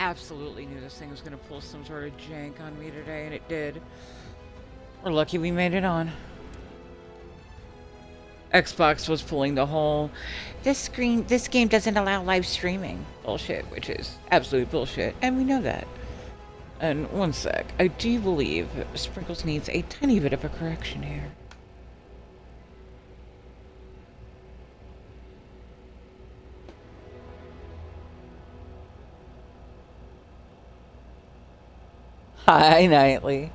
absolutely knew this thing was going to pull some sort of jank on me today, and it did. We're lucky we made it on. Xbox was pulling the whole, this game doesn't allow live streaming bullshit, which is absolute bullshit, and we know that. And one sec, I do believe Sprinkles needs a tiny bit of a correction here. Hi, Nightly.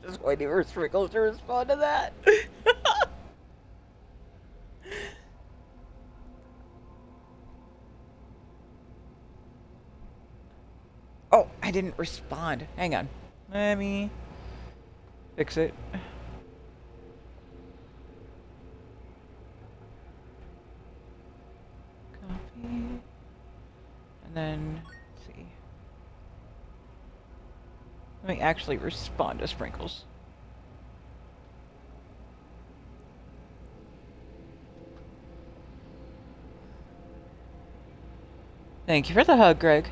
Just waiting for Sprinkles to respond to that. Oh, I didn't respond. Hang on. Let me fix it. Copy. And then, let's see. Let me actually respond to Sprinkles. Thank you for the hug, Greg.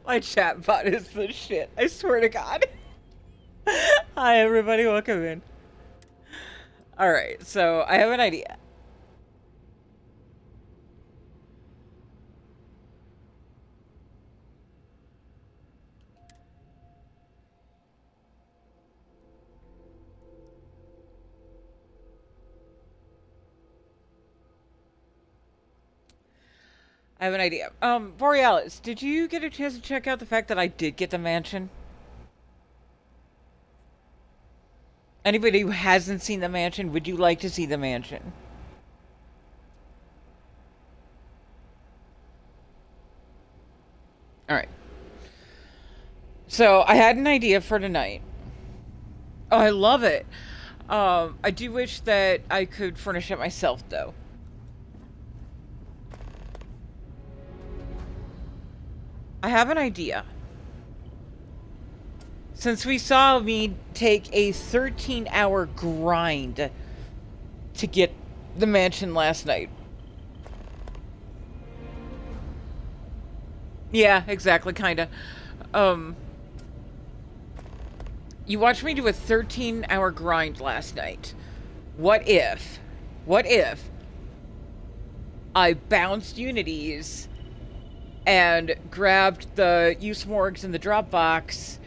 My chat bot is the shit. I swear to God. Hi, everybody. Welcome in. Alright, so I have an idea. I have an idea. Borealis, did you get a chance to check out the fact that I did get the mansion? Anybody who hasn't seen the mansion, would you like to see the mansion? Alright. So, I had an idea for tonight. Oh, I love it. I do wish that I could furnish it myself, though. I have an idea. Since we saw me take a 13-hour grind to get the mansion last night. Yeah, exactly, kinda. You watched me do a 13-hour grind last night. What if I bounced Unities and grabbed the use morgs in the Dropbox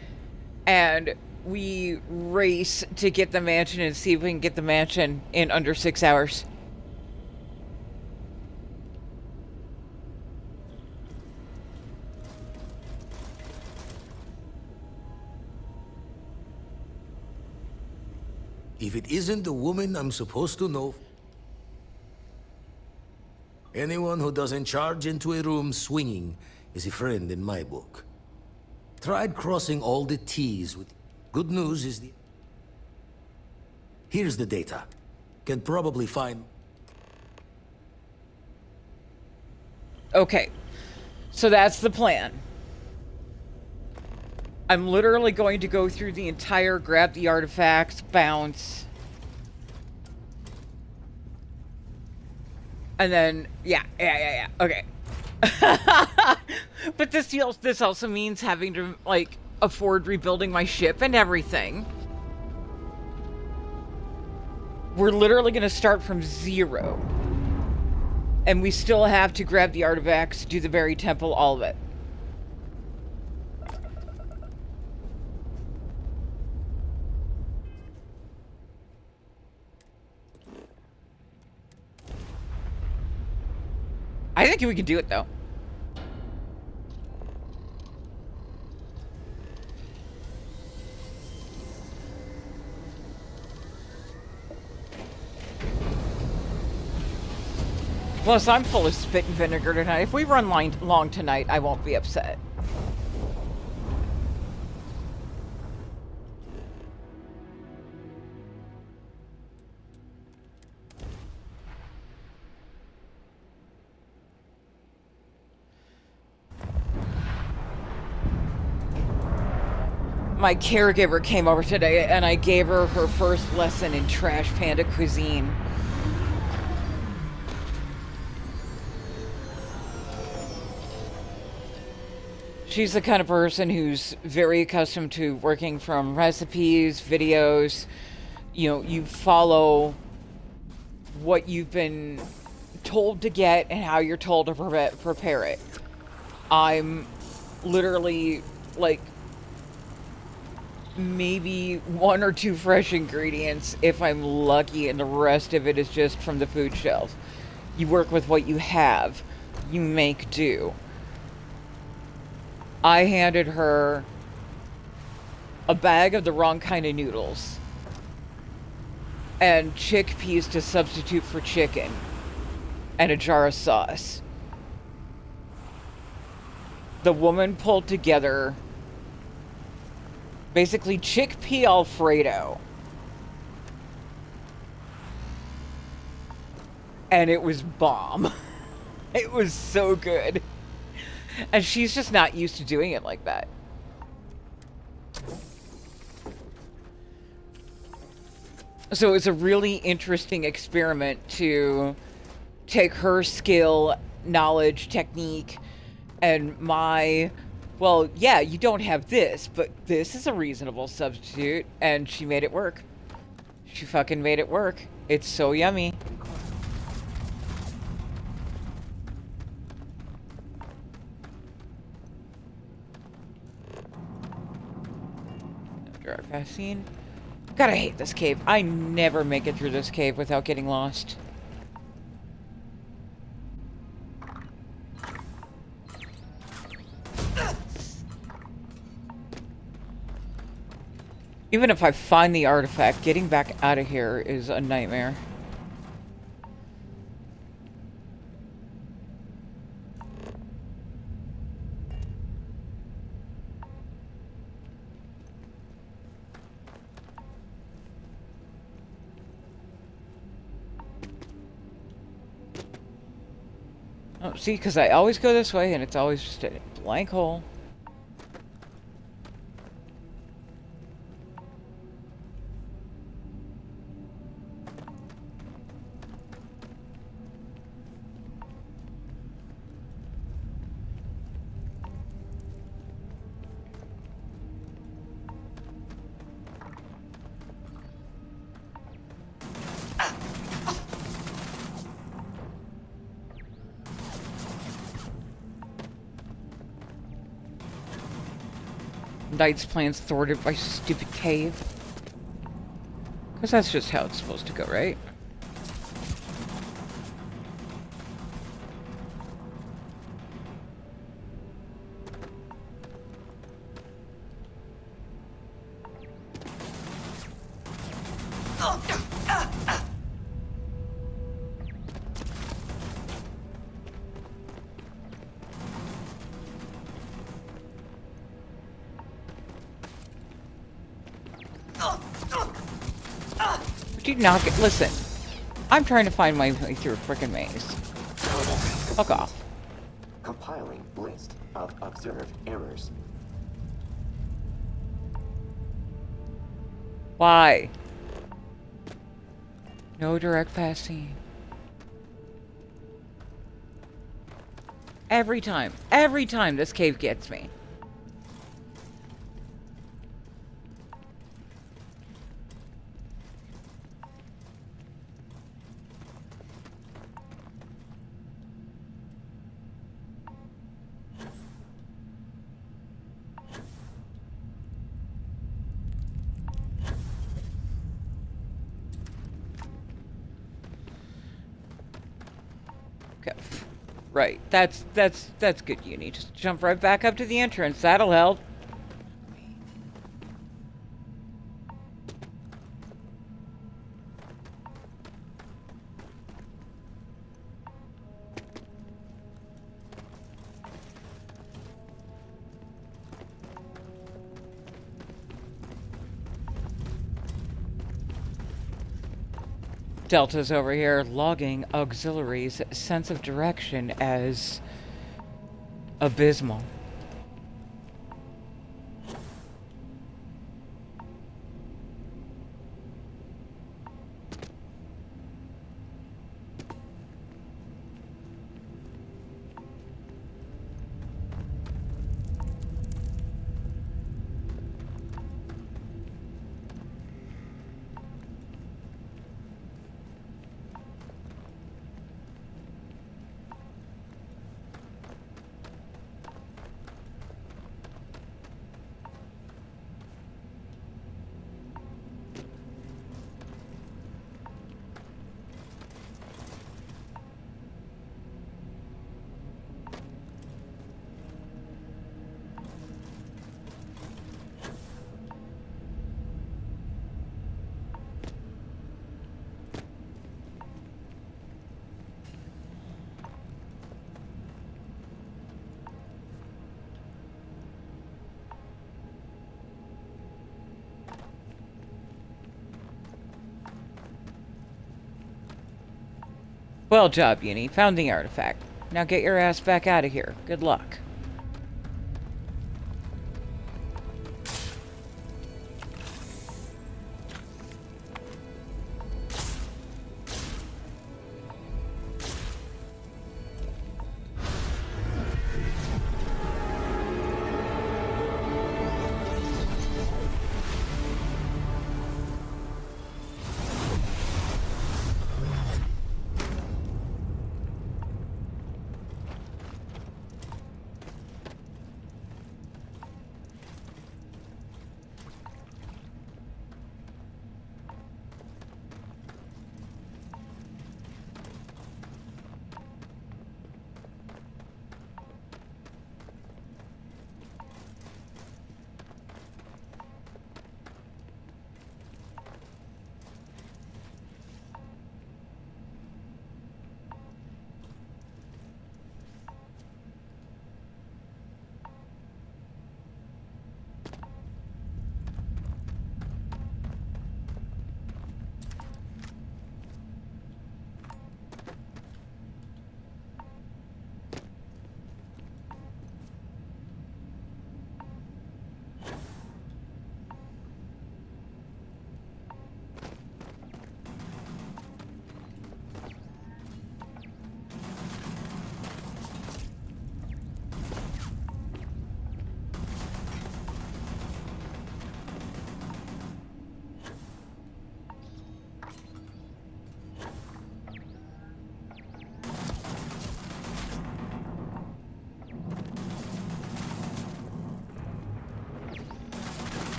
and we race to get the mansion and see if we can get the mansion in under 6 hours. If it isn't the woman I'm supposed to know... Anyone who doesn't charge into a room swinging is a friend in my book. Tried crossing all the T's with... Good news is the... Here's the data. Can probably find... Okay, so that's the plan. I'm literally going to go through the entire grab the artifacts, bounce. And then, yeah, okay. But this also means having to, like, afford rebuilding my ship and everything. We're literally going to start from 0. And we still have to grab the artifacts, do the Berry Temple, all of it. I think we can do it, though. Plus, I'm full of spit and vinegar tonight. If we run long tonight, I won't be upset. My caregiver came over today, and I gave her her first lesson in Trash Panda cuisine. She's the kind of person who's very accustomed to working from recipes, videos. You know, you follow what you've been told to get and how you're told to prepare it. I'm literally, like, maybe 1 or 2 fresh ingredients if I'm lucky, and the rest of it is just from the food shelf. You work with what you have. You make do. I handed her a bag of the wrong kind of noodles and chickpeas to substitute for chicken and a jar of sauce. The woman pulled together basically chickpea Alfredo. And it was bomb. It was so good. And she's just not used to doing it like that. So it's a really interesting experiment to take her skill, knowledge, technique, and my... Well, yeah, you don't have this, but this is a reasonable substitute. And she made it work. She fucking made it work. It's so yummy. Fast scene. God, I hate this cave. I never make it through this cave without getting lost. Even if I find the artifact, getting back out of here is a nightmare. Oh, see, because I always go this way and it's always just a blank hole. Knight's plans thwarted by stupid cave. Because that's just how it's supposed to go, right? Would you not get... Listen. I'm trying to find my way through a frickin' maze. Fuck off. Compiling list of observed errors. Why? No direct passing. Every time this cave gets me. Okay. Right. That's good, Uni. Just jump right back up to the entrance. That'll help. Delta's over here logging auxiliaries' sense of direction as abysmal. Well job, Uni. Found the artifact. Now get your ass back out of here. Good luck.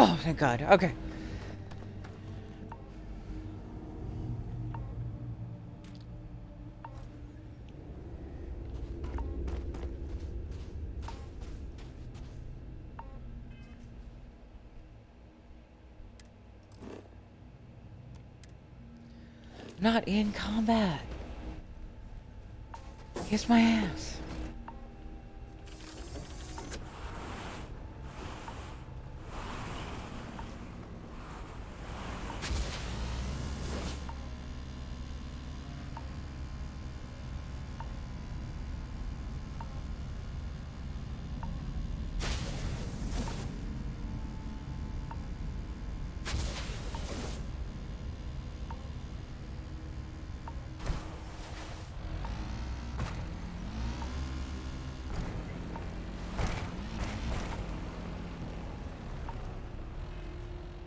Oh, thank God. Okay. Not in combat. Kiss my ass.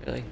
Really?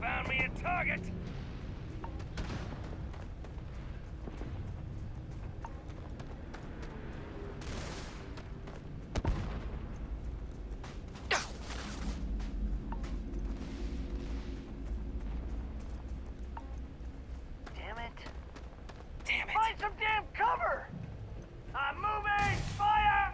Found me a target! Damn it. Damn it. Find some damn cover! I'm moving! Fire!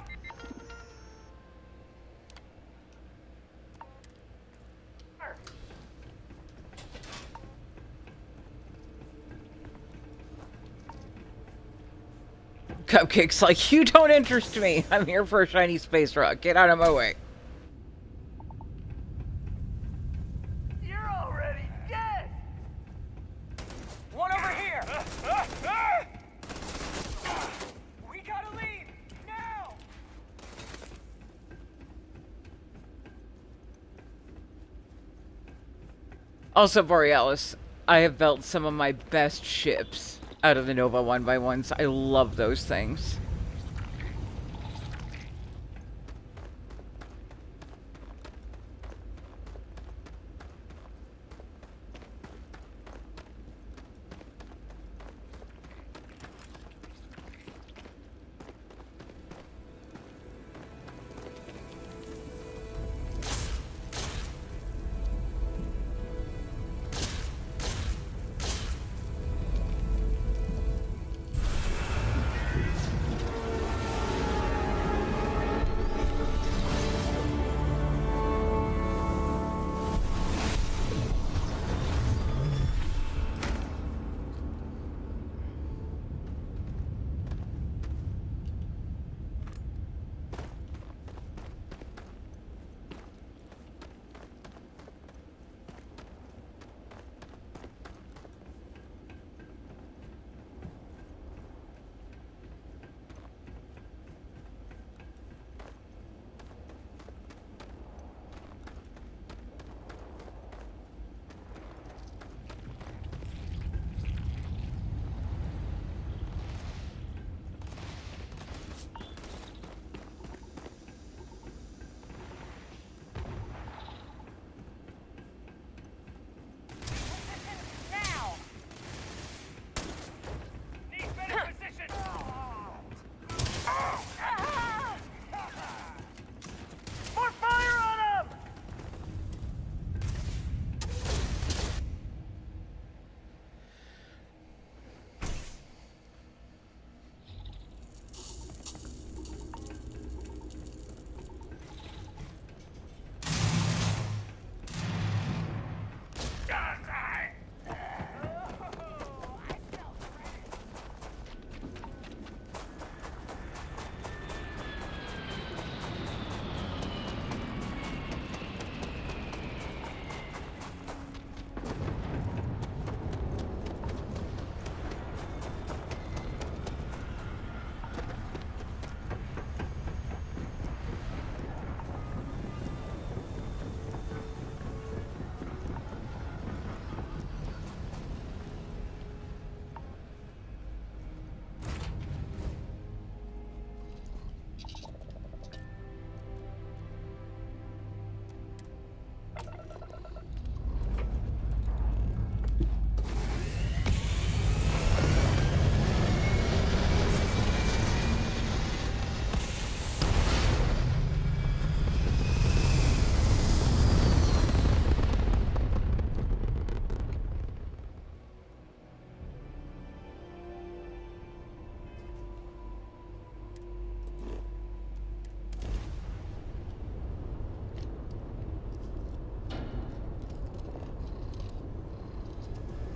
Cupcake's like, you don't interest me. I'm here for a shiny space rock. Get out of my way. You're already dead! One over here! We gotta leave! Now! Also, Borealis, I have built some of my best ships out of the Nova 1x1s. I love those things.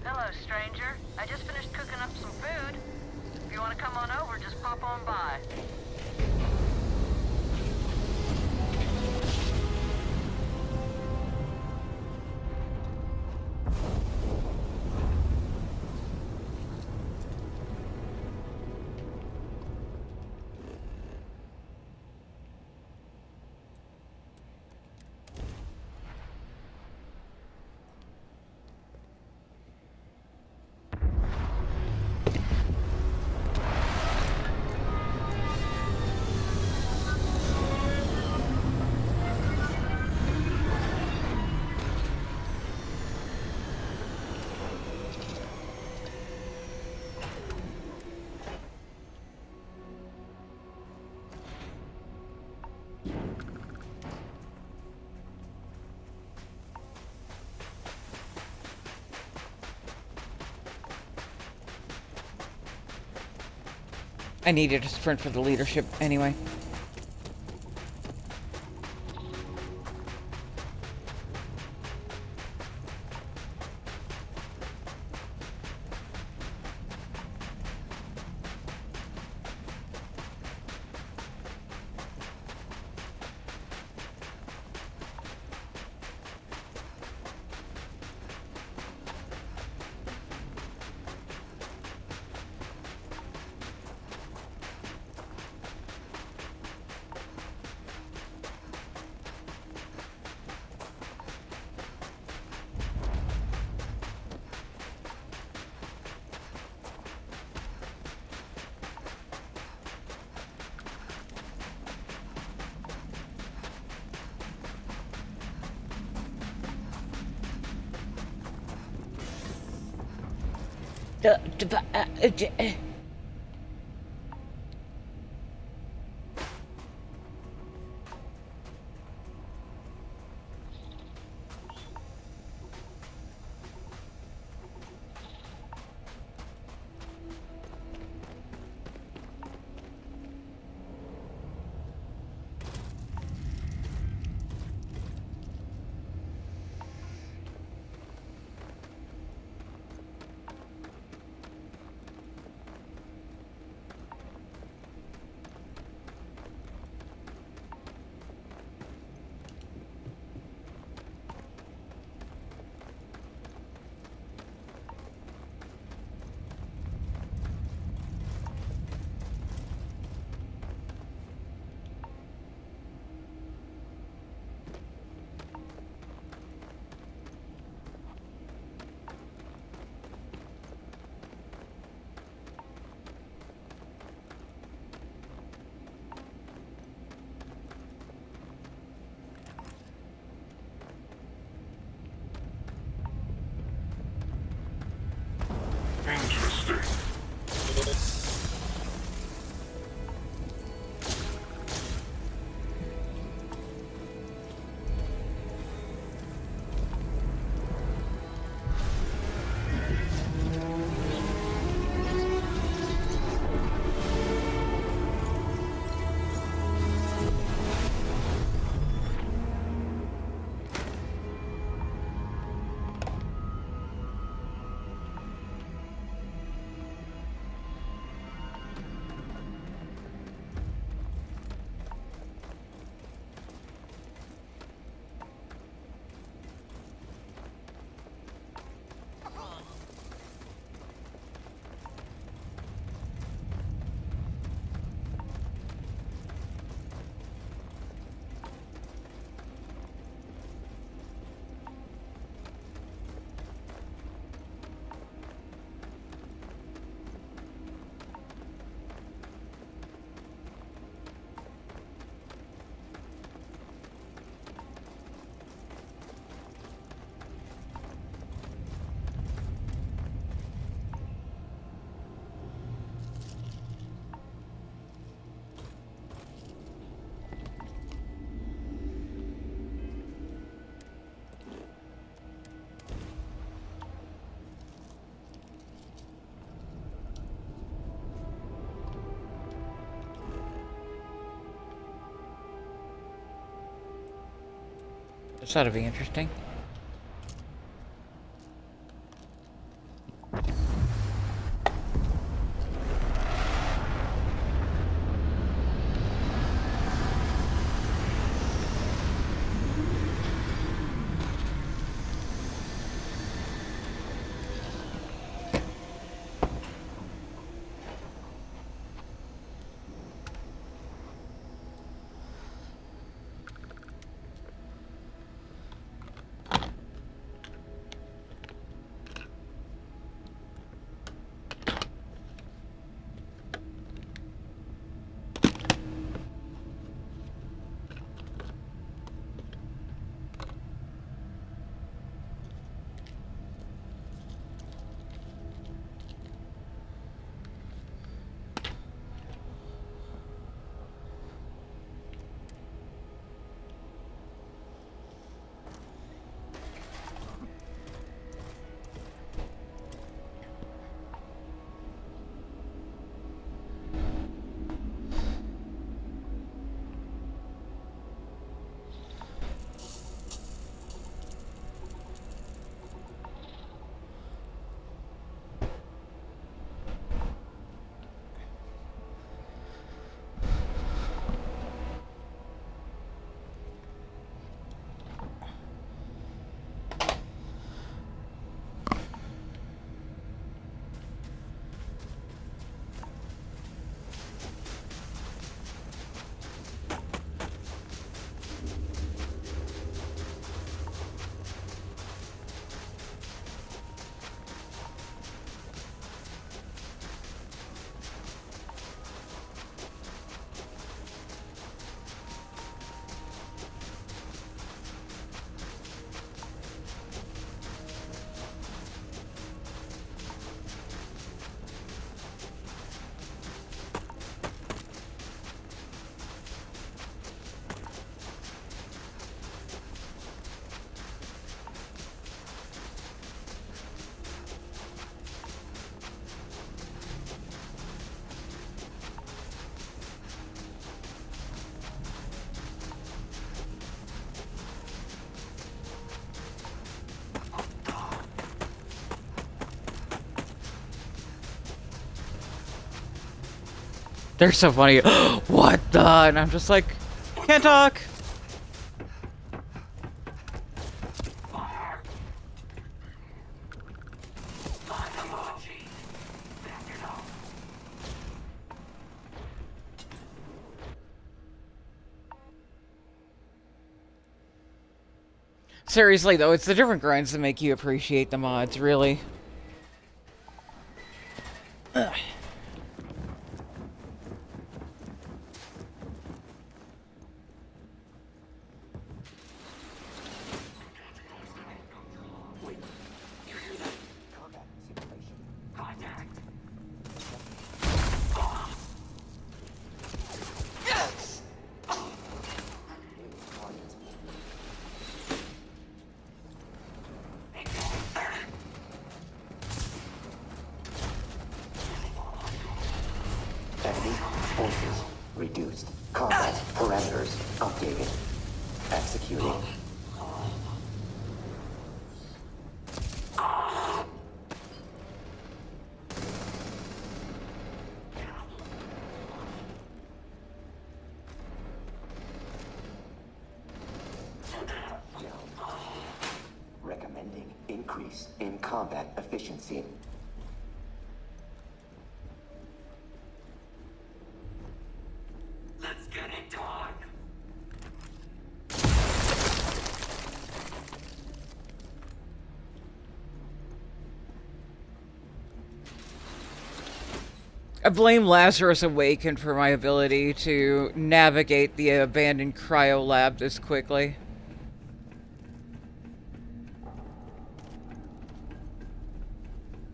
Hello, stranger. I just finished cooking up some food. If you want to come on over, just pop on by. I needed a sprint for the leadership anyway. This ought to be interesting. They're so funny. What the? And I'm just like, can't talk. Seriously though, it's the different grinds that make you appreciate the mods, really. Ugh. Enemy forces reduced. Combat parameters updated. Executing. Recommending increase in combat efficiency. Let's get it done. I blame Lazarus Awakened for my ability to navigate the abandoned cryo lab this quickly.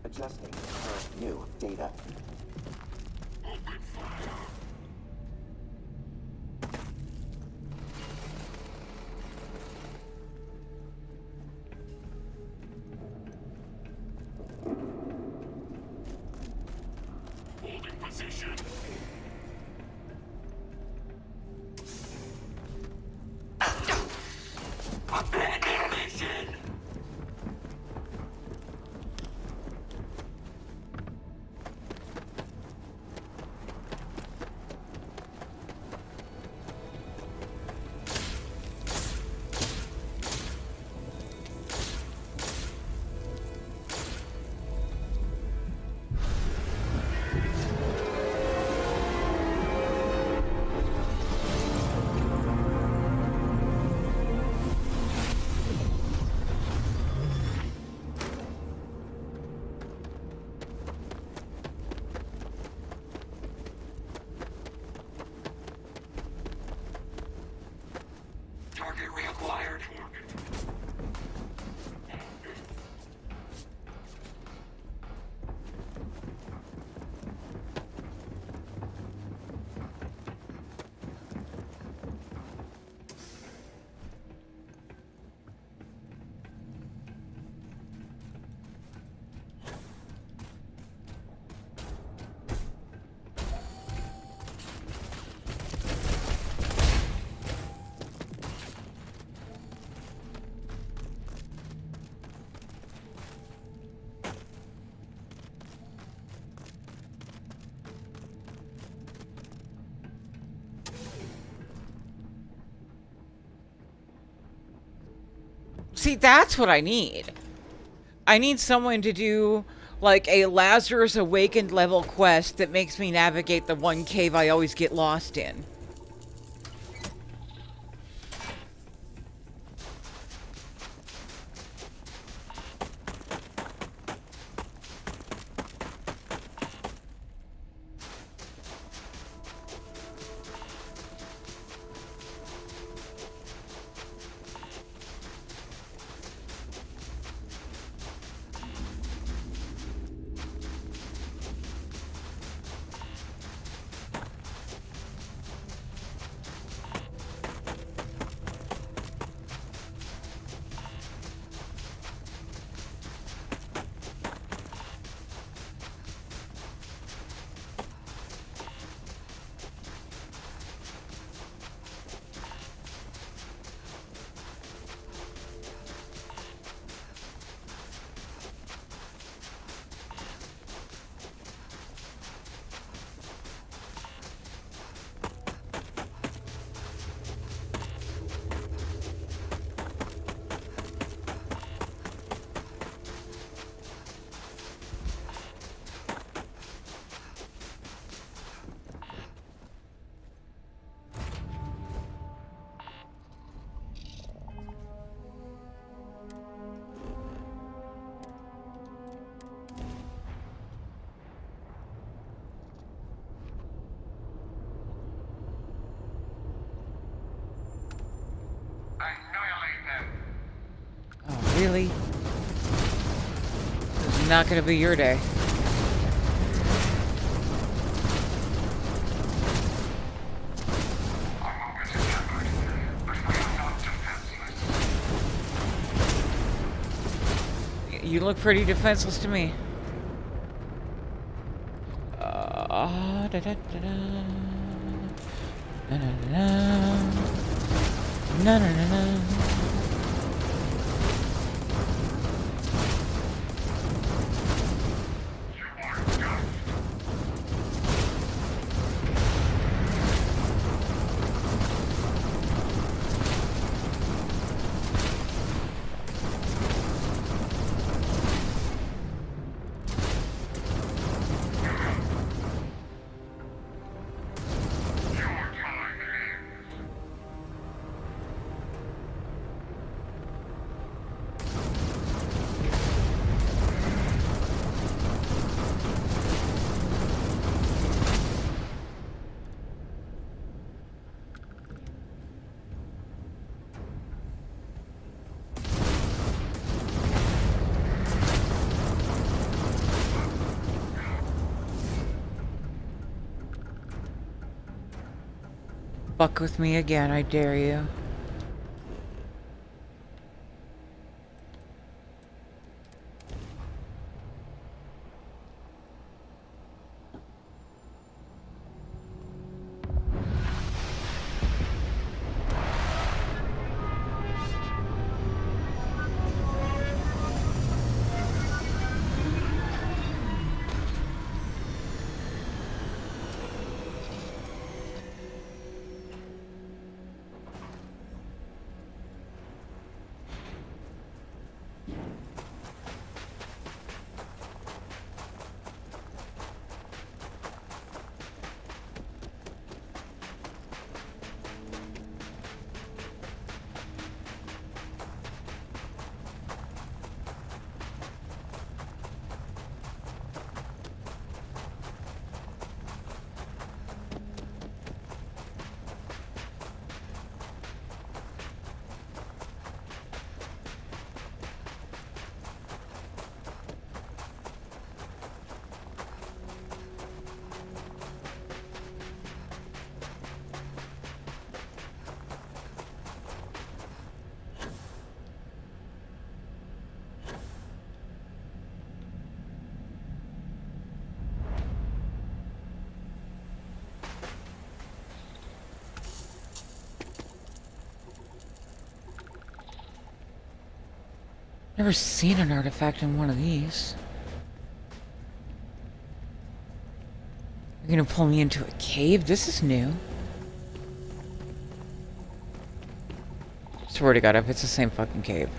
Adjusting current new data. Holding position. Abandon mission. Target reacquired. See, that's what I need. I need someone to do, like, a Lazarus Awakened level quest that makes me navigate the one cave I always get lost in. Really? This is not gonna be your day. You look pretty defenseless to me. Da, da, da, da. Da, da, da, da. Na, na, na, na. Fuck with me again, I dare you. Never seen an artifact in one of these. You're gonna pull me into a cave? This is new. Swear to God, if it's the same fucking cave.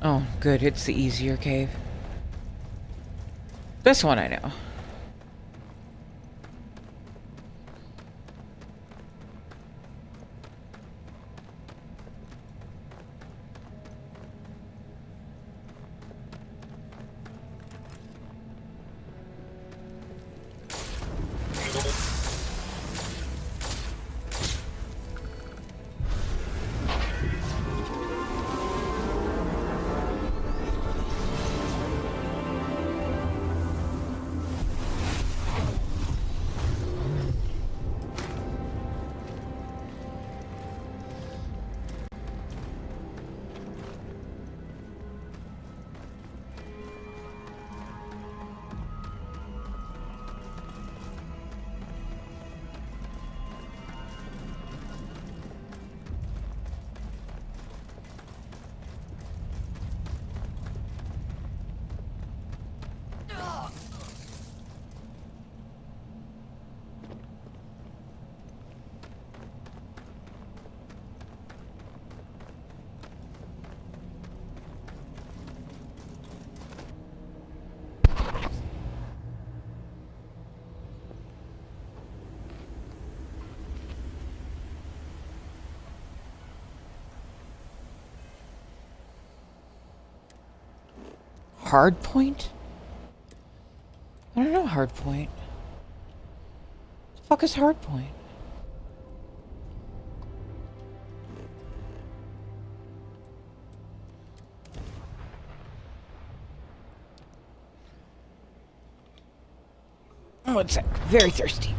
Oh, good, it's the easier cave. This one I know. Hard point? I don't know hard point. Fuck is Hardpoint? One sec. Very thirsty.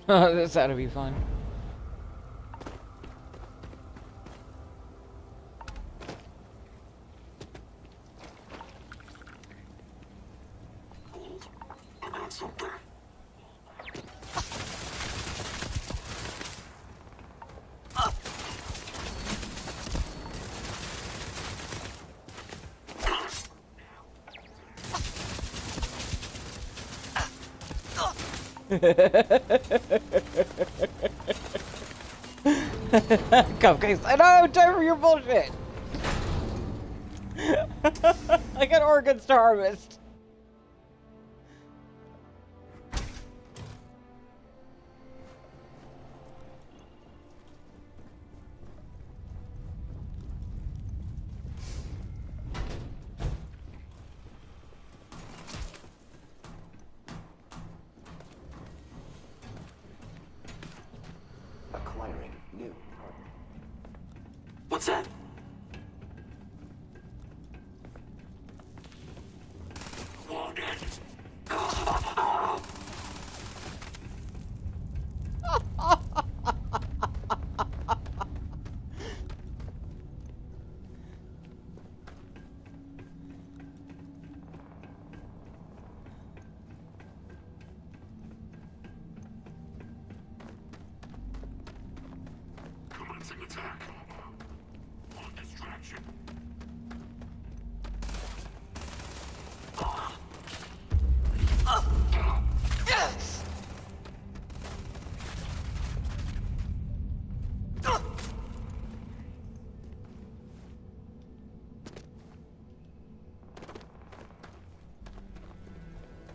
Oh, this ought to be fun. I got something. Cupcakes. I don't have time for your bullshit. I got organs to harvest. Acquiring new partner. What's that? Loaded. Commencing attack. On distraction.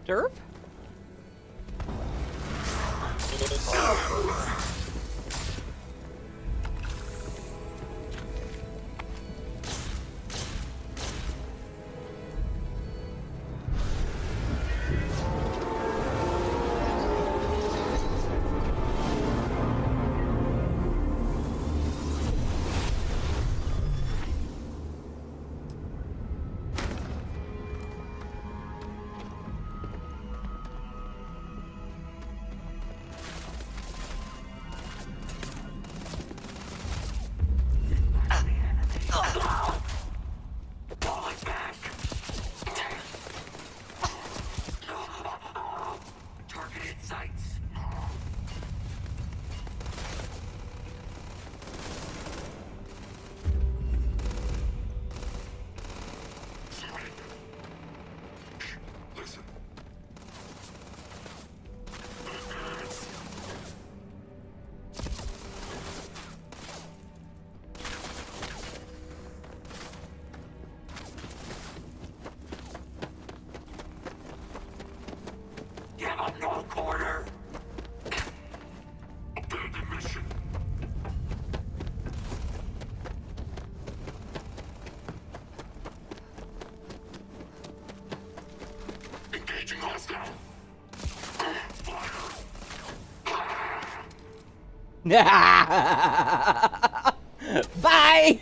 Derp? Bye!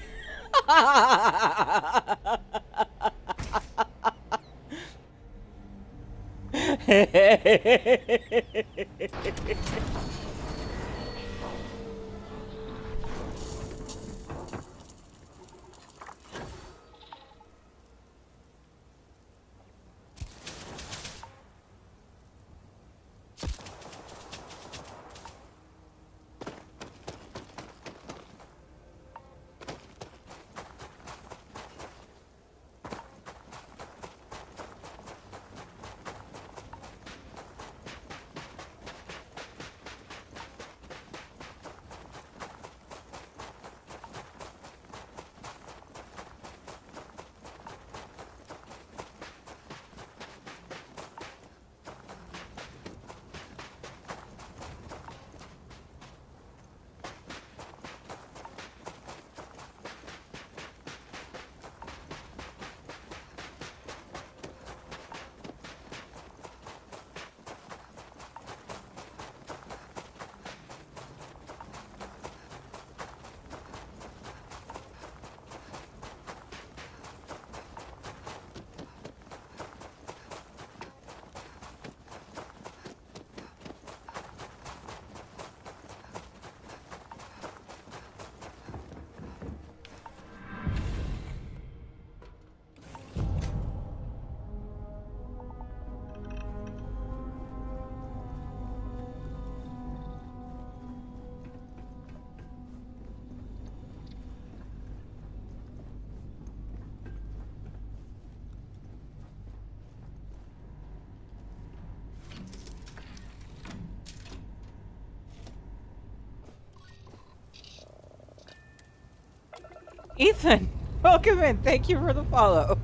Ethan, welcome in. Thank you for the follow.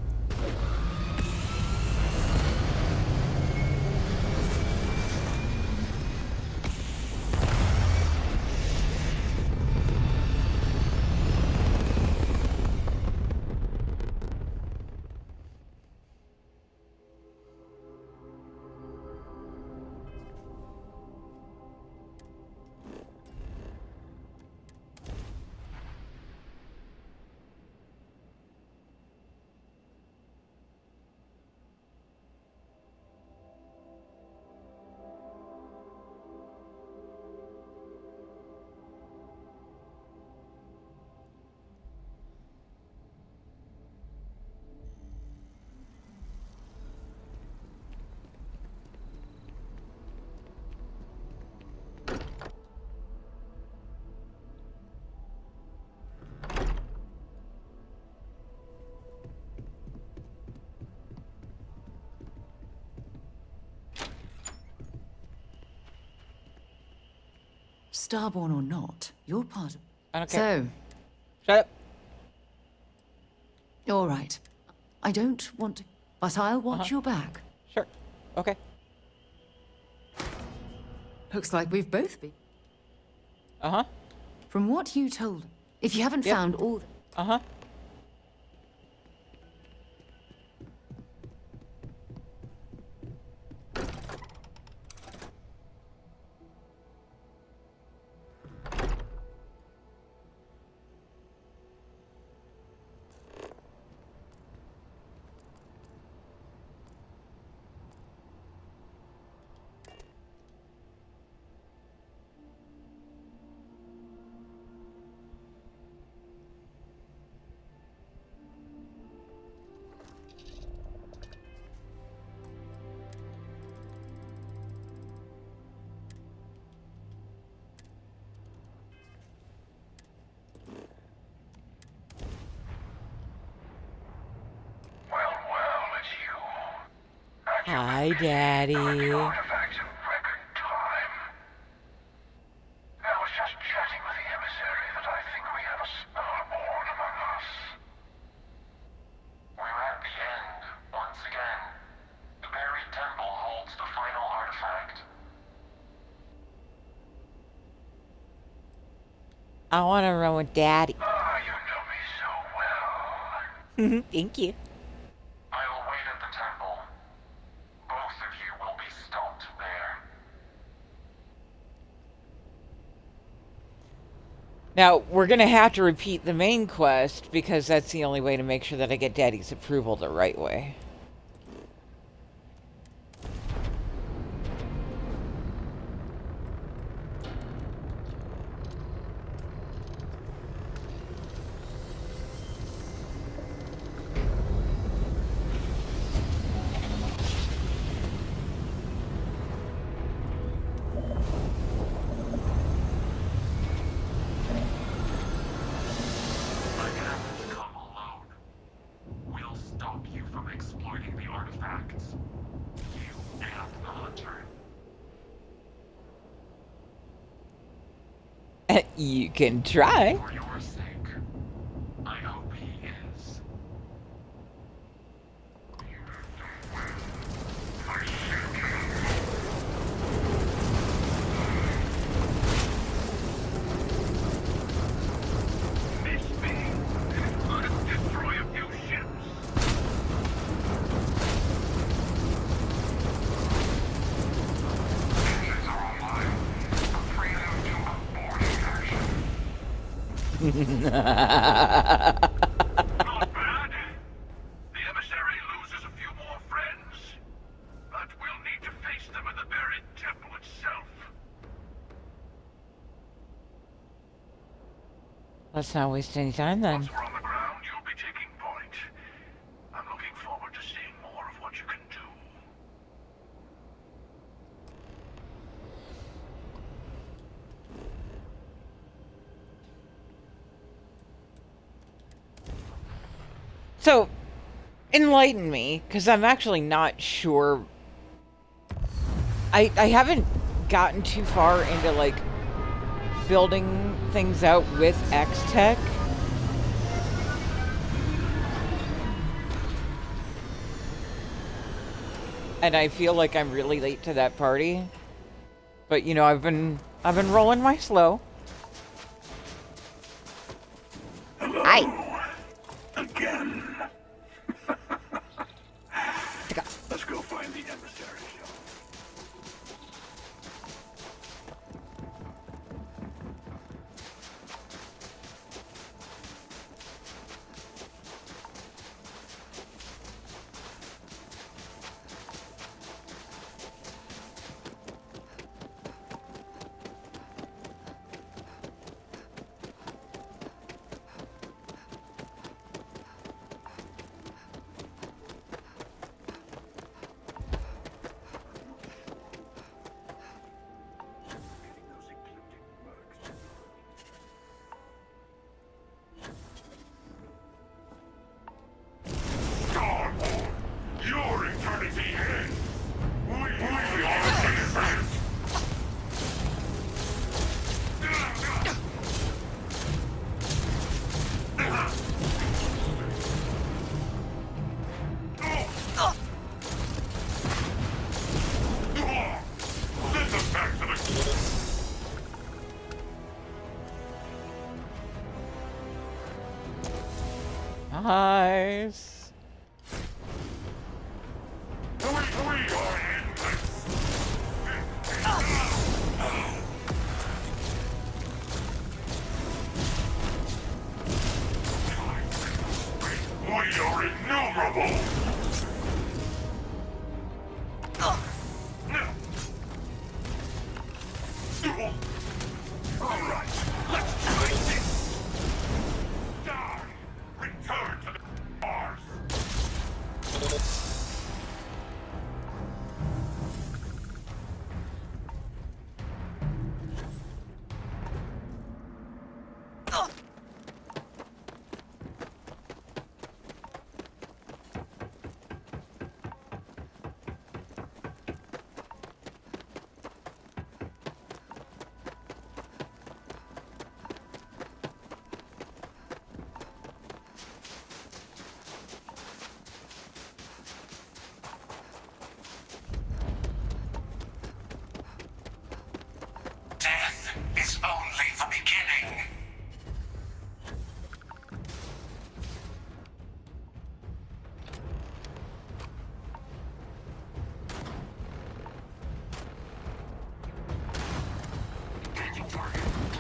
Starborn or not, you're part of... I don't care. So, Shut up. all right. I don't want to... But I'll watch your back. Sure. Okay. Looks like we've both been. Uh-huh. From what you told... If you haven't Yep. found all... Uh-huh. Hi, Daddy. Artifacts in record time. I was just chatting with the emissary that I think we have a Starborn among us. We're at the end, once again. The buried temple holds the final artifact. I want to run with Daddy. Ah, you know me so well. Thank you. I'll wait at the temple. Both of you will be stopped there. Now, we're going to have to repeat the main quest because that's the only way to make sure that I get Daddy's approval the right way. I can have this come alone. We'll stop you from exploiting the artifacts. You and the hunter. You can try. For your sake, I hope he is. Miss me. Could destroy a few ships. Engines are online. The freedom to abort action. Not bad. The emissary loses a few more friends. But we'll need to face them in the buried temple itself. Let's not waste any time then. Once we're on the ground, you'll be taking point. I'm looking forward to seeing more of what you can do. So, enlighten me, because I'm actually not sure. I haven't gotten too far into, like, building things out with X-Tech. And I feel like I'm really late to that party. But, you know, I've been rolling my slow. Hi. Again. Let's go find the emissary. Your eternity ends. We are the event. Send them back to the... Nice. We are in this. We are innumerable. All right, let's fight this. Die. Return to the Mars. Death is only the beginning.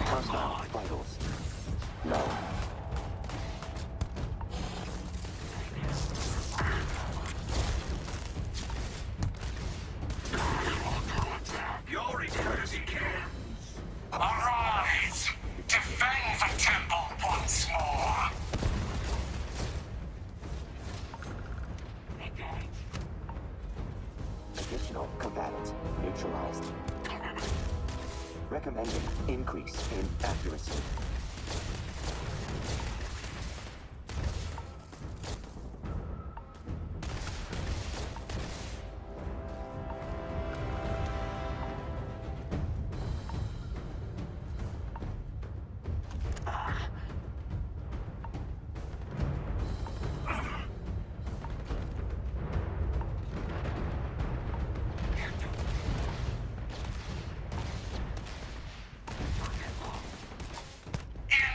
Personal vitals. accuracy.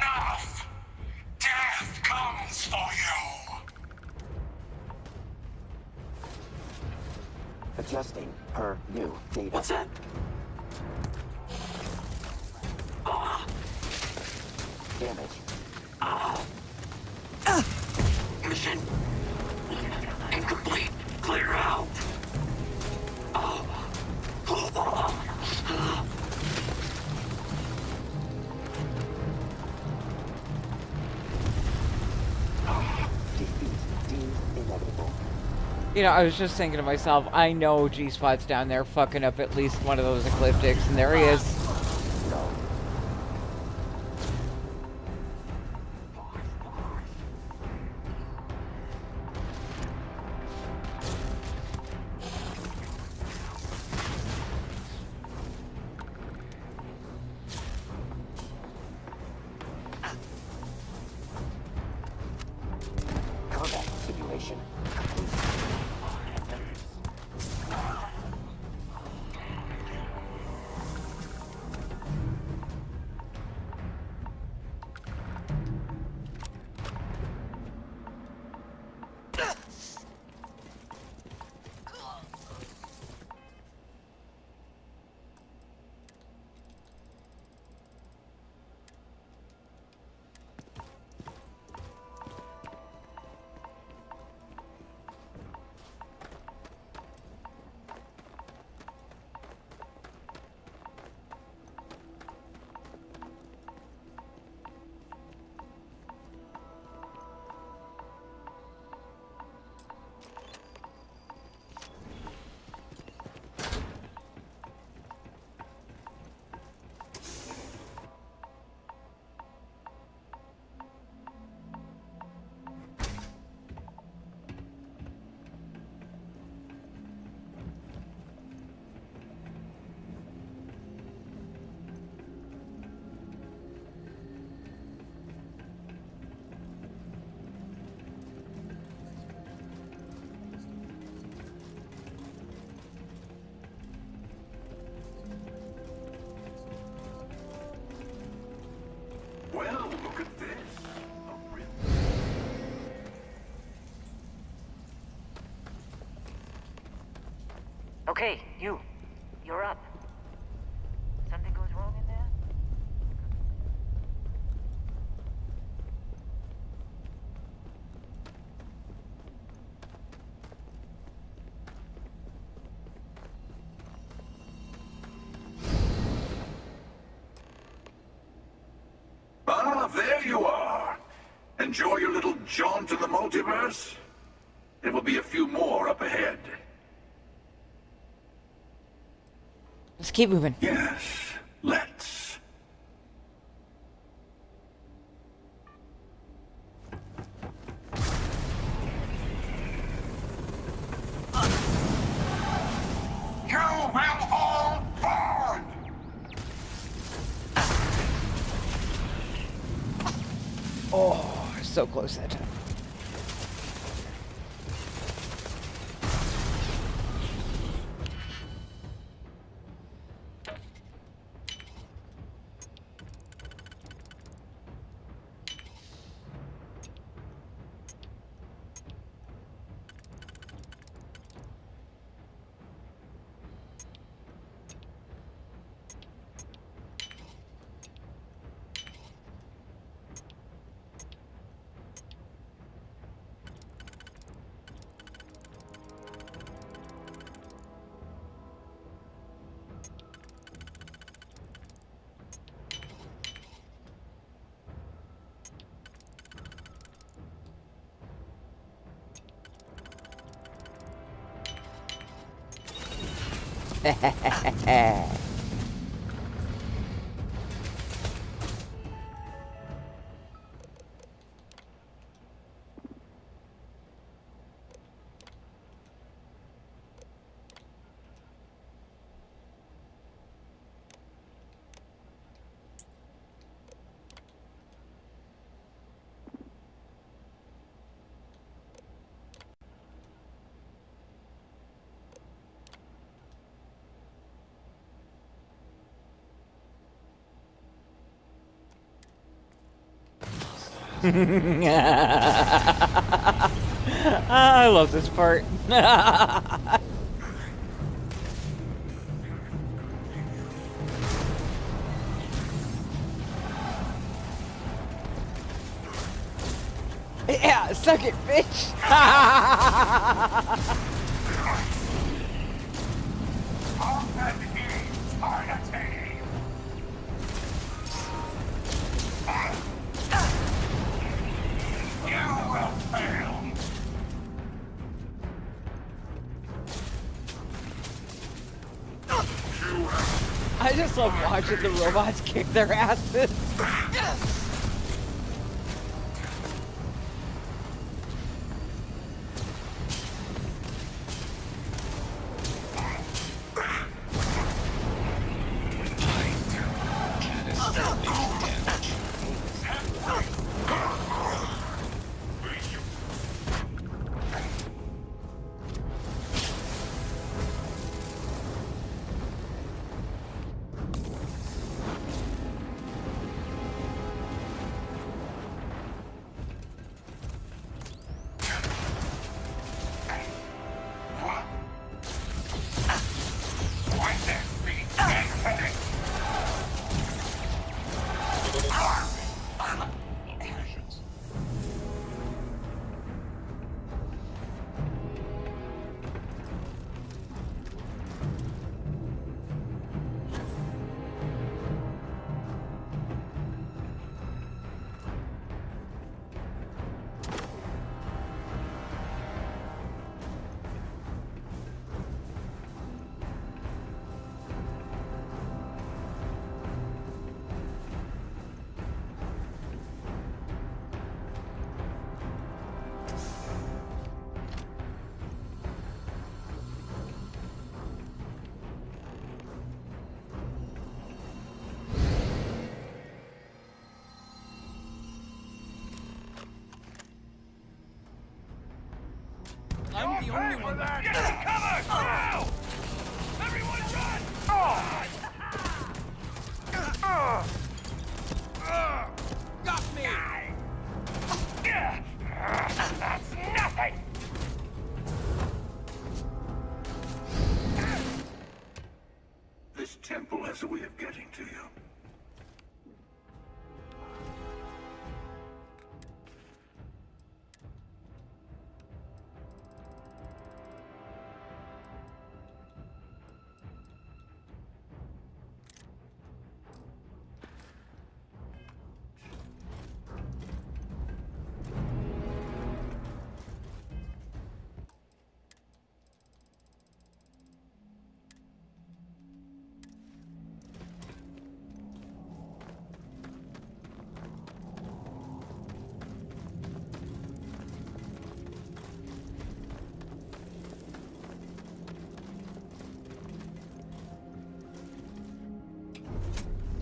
Enough! Death comes for you! Adjusting per new data. What's that? Damage. Mission incomplete. Clear out. Defeat deemed inevitable. You know, I was just thinking to myself, I know G-Spot's down there fucking up at least one of those ecliptics, and there he is. No. Combat simulation complete. Well, look at this. A real Okay, you're up. Something goes wrong in there? Ah, there you are. Enjoy your little jaunt in the multiverse. There will be a few more up ahead. Let's keep moving. Yes, let's. You will all burn! Oh, so close that time. I love this part. Yeah, suck it, bitch. I just love watching the robots kick their asses. I'm the only one that... Get some cover! Now! Everyone run! Got me! That's nothing! This temple has a way of getting to you.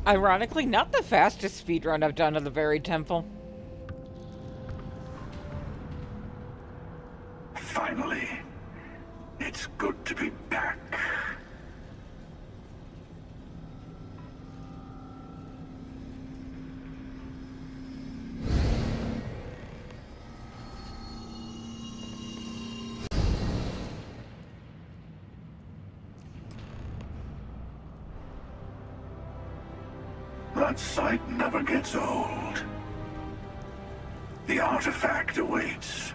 Ironically, not the fastest speedrun I've done of the Very Temple. Finally, it's good to be back. That sight never gets old. The artifact awaits.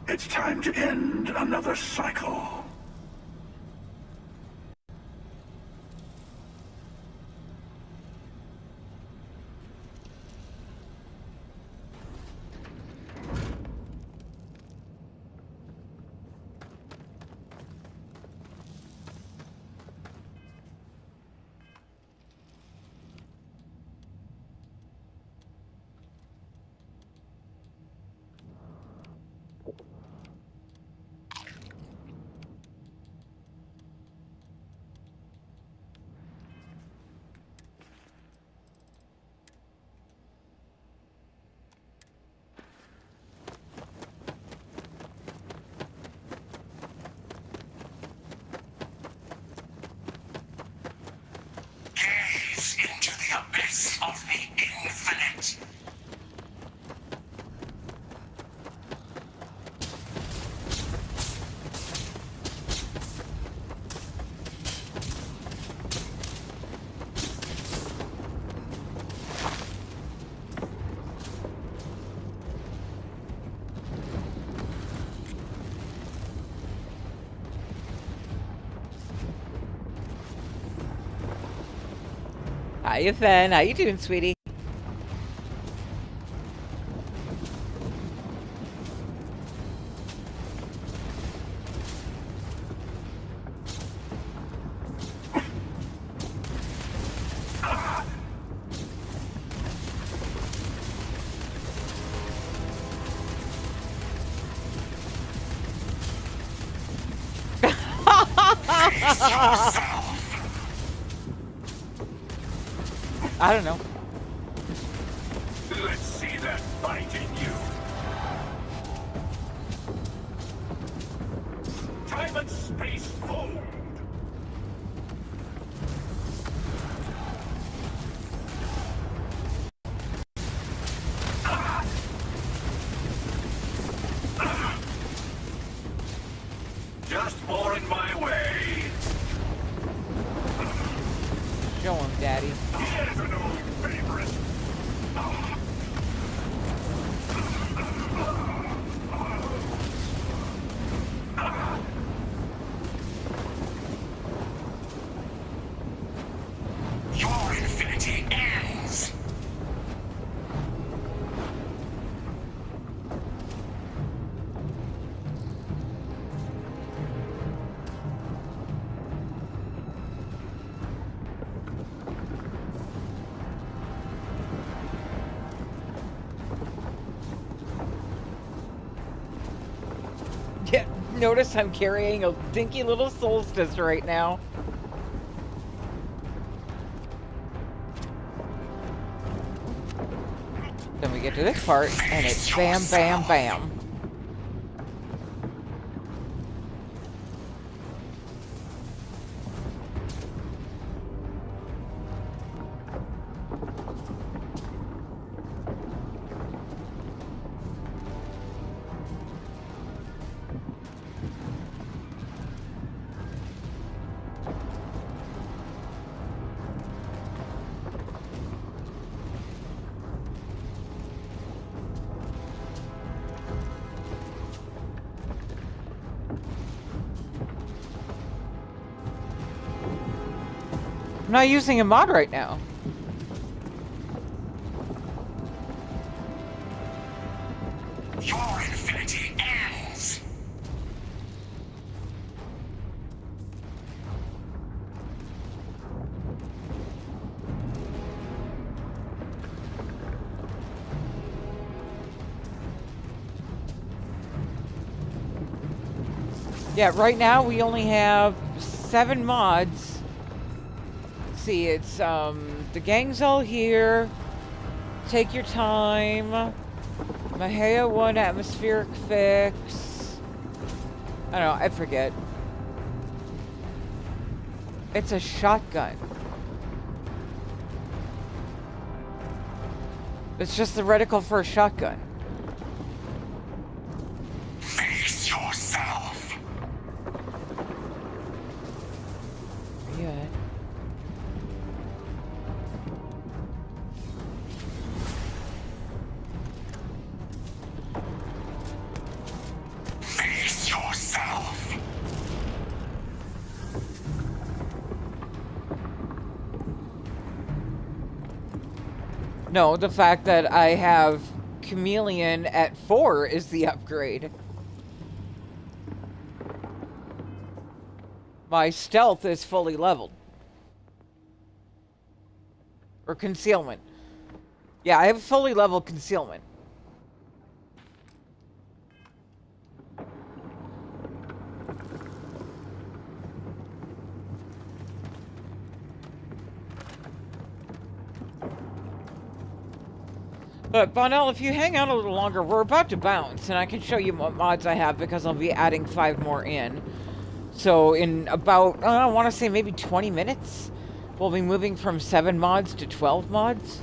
It's time to end another cycle. Gaze into the abyss of the infinite. Hiya, Fen. How you doing, sweetie? I don't know. Let's see that fight in you. Time and space fold. Just more in my way. Show him, Daddy. Here's an old favorite. Your infinity ends. Yeah, notice I'm carrying a dinky little solstice right now. Then we get to this part, and it's bam, bam, bam. I'm not using a mod right now. Your infinity ends. Yeah, right now we only have 7 mods. Let's see, it's the gang's all here. Take your time. Mahea 1 atmospheric fix. I don't know, I forget. It's a shotgun. It's just the reticle for a shotgun. Face yourself. Where you at? Face yourself. No, the fact that I have Chameleon at 4 is the upgrade. My stealth is fully leveled. Or concealment. Yeah, I have fully leveled concealment. But, Bonnell, if you hang out a little longer, we're about to bounce, and I can show you what mods I have because I'll be adding 5 more in. So, in about, I want to say maybe 20 minutes, we'll be moving from 7 mods to 12 mods.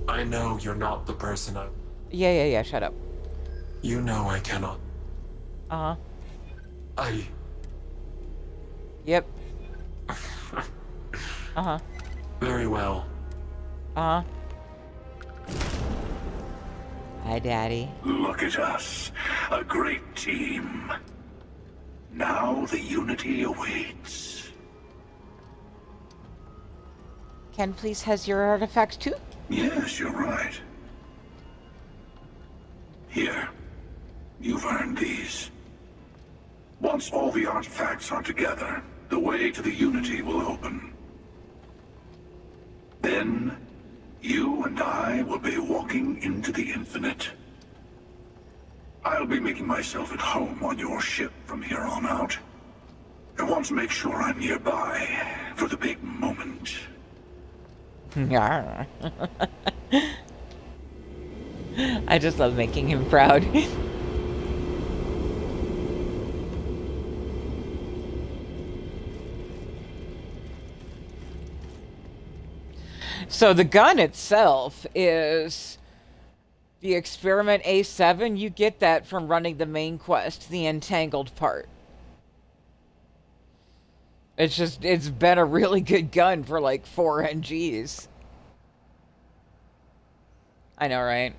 I know you're not the person I... Yeah, shut up. You know I cannot. Uh-huh. I... Yep. Uh-huh. Very well. Uh-huh. Hi, Daddy. Look at us, a great team. Now the unity awaits. Ken, please has your artifacts too? Yes, you're right. Here, you've earned these. Once all the artifacts are together, the way to the unity will open. Then, you and I will be walking into the infinite. I'll be making myself at home on your ship from here on out. I want to make sure I'm nearby for the big moment. Yarr. I just love making him proud. So the gun itself is the Experiment A7. You get that from running the main quest, the Entangled part. It's been a really good gun for like 4 NGs. I know, right?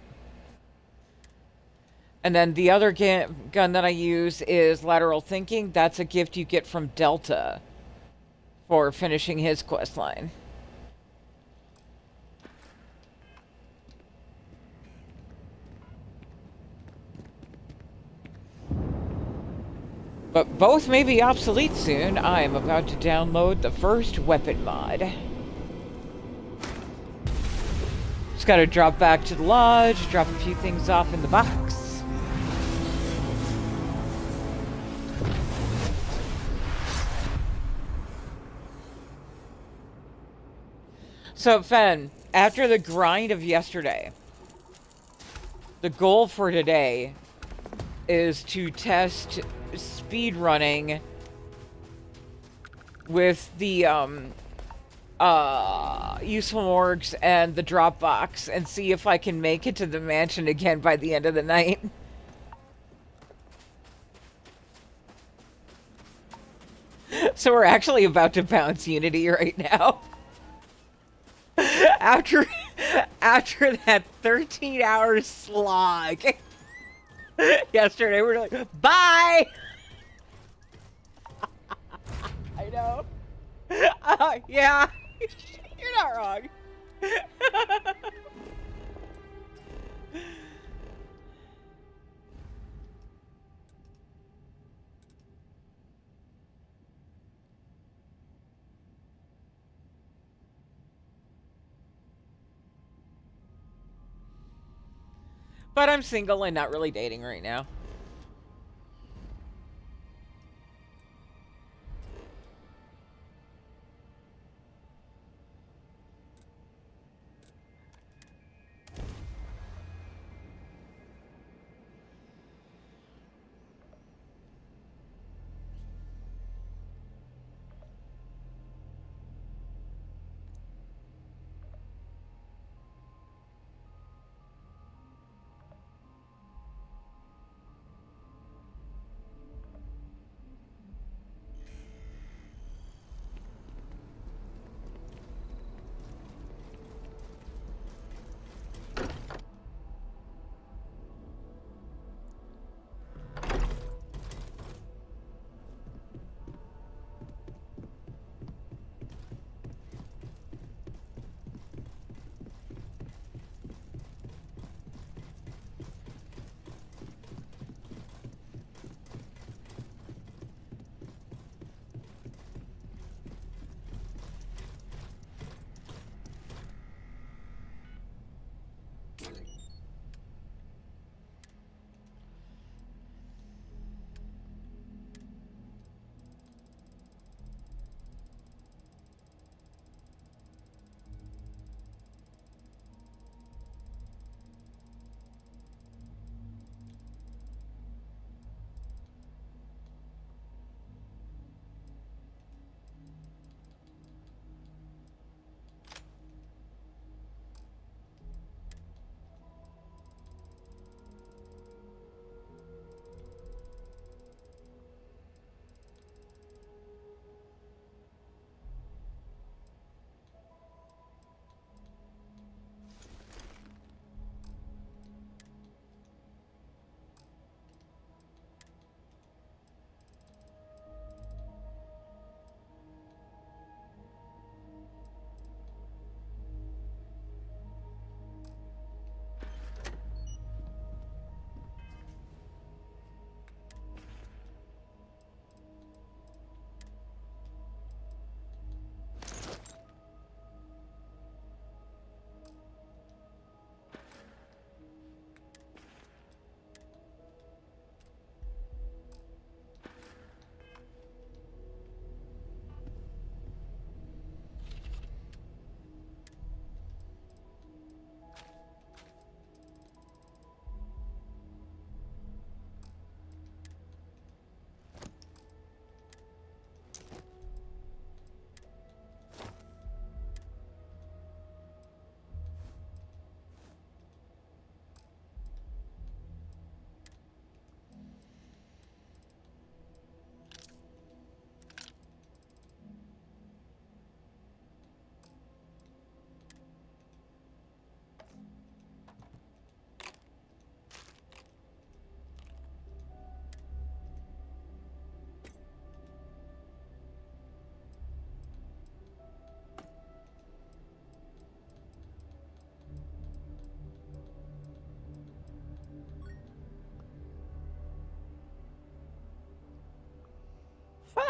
And then the other gun that I use is Lateral Thinking. That's a gift you get from Delta for finishing his quest line. But both may be obsolete soon. I am about to download the first weapon mod. Just gotta drop back to the lodge, drop a few things off in the box. So, Fen, after the grind of yesterday, the goal for today is to test speed running with the useful morgues and the drop box and see if I can make it to the mansion again by the end of the night. So we're actually about to bounce Unity right now. after that 13-hour slog yesterday, we're like, bye. I know. Yeah, you're not wrong. But I'm single and not really dating right now.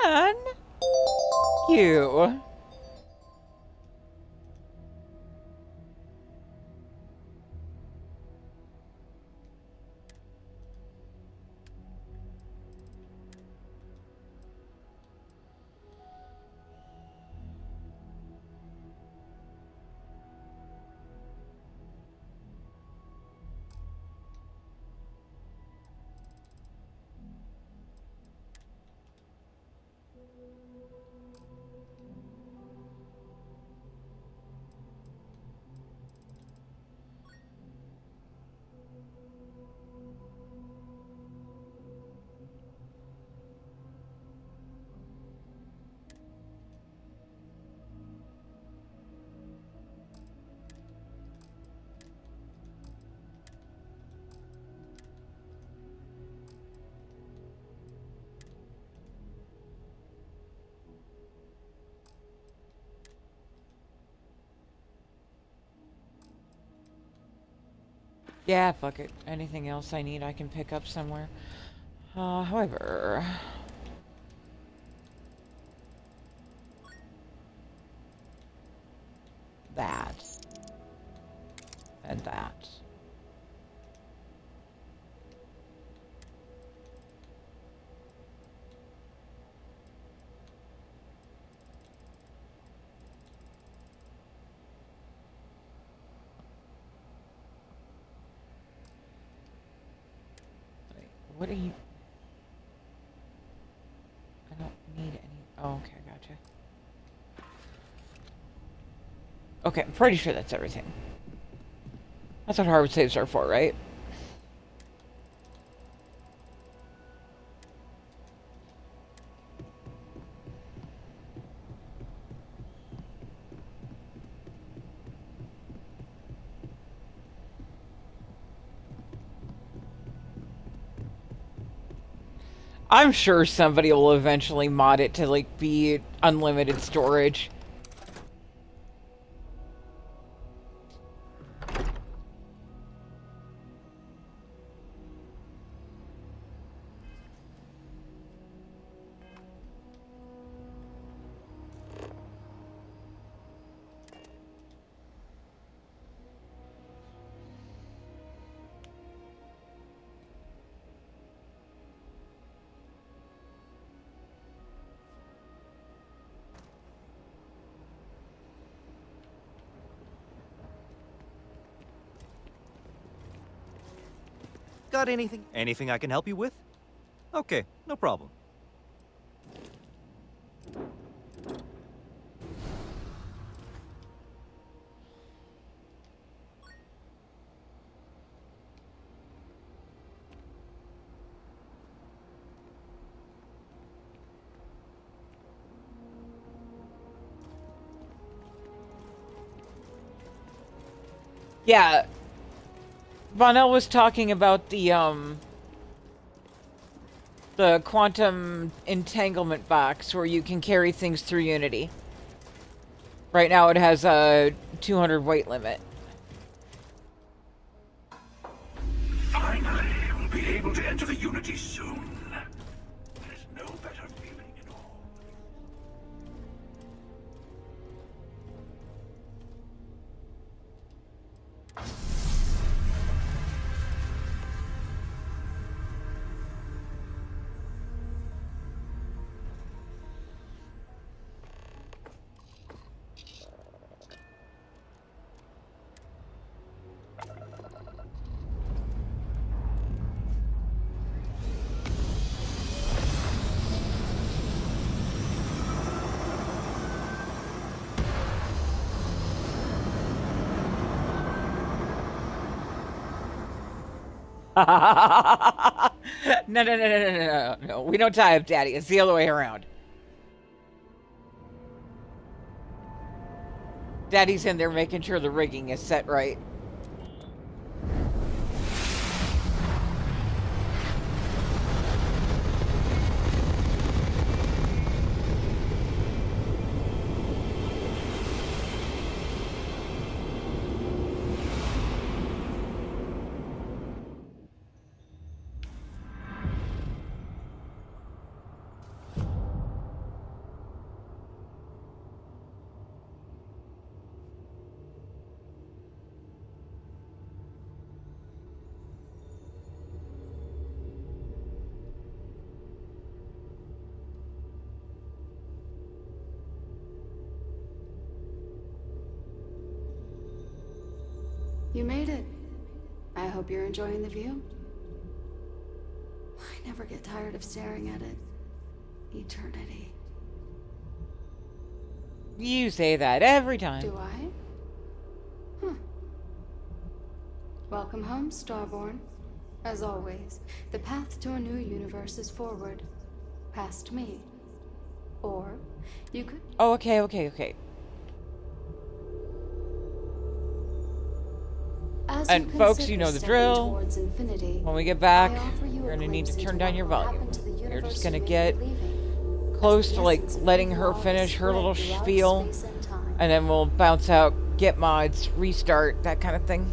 man. You. Yeah, fuck it. Anything else I need I can pick up somewhere. However... that. And that. What are you... I don't need any... Oh, okay, gotcha. Okay, I'm pretty sure that's everything. That's what hard saves are for, right? I'm sure somebody will eventually mod it to, like, be unlimited storage. Got anything? Anything I can help you with? Okay, no problem. Yeah. Bonnell was talking about the quantum entanglement box where you can carry things through Unity. Right now it has a 200 weight limit. Finally, we'll be able to enter the Unity soon. There's no better feeling in all. No. We don't tie up Daddy. It's the other way around. Daddy's in there making sure the rigging is set right. You made it. I hope you're enjoying the view. I never get tired of staring at it. Eternity. You say that every time. Do I? Welcome home, Starborn. As always, the path to a new universe is forward. Past me. Or, you could... Oh, okay. As And folks, you know the drill. Infinity, When we get back, you're you're gonna need to turn down your volume. You're just gonna get close to like letting her finish her little spiel, and then we'll bounce out, get mods, restart, that kind of thing.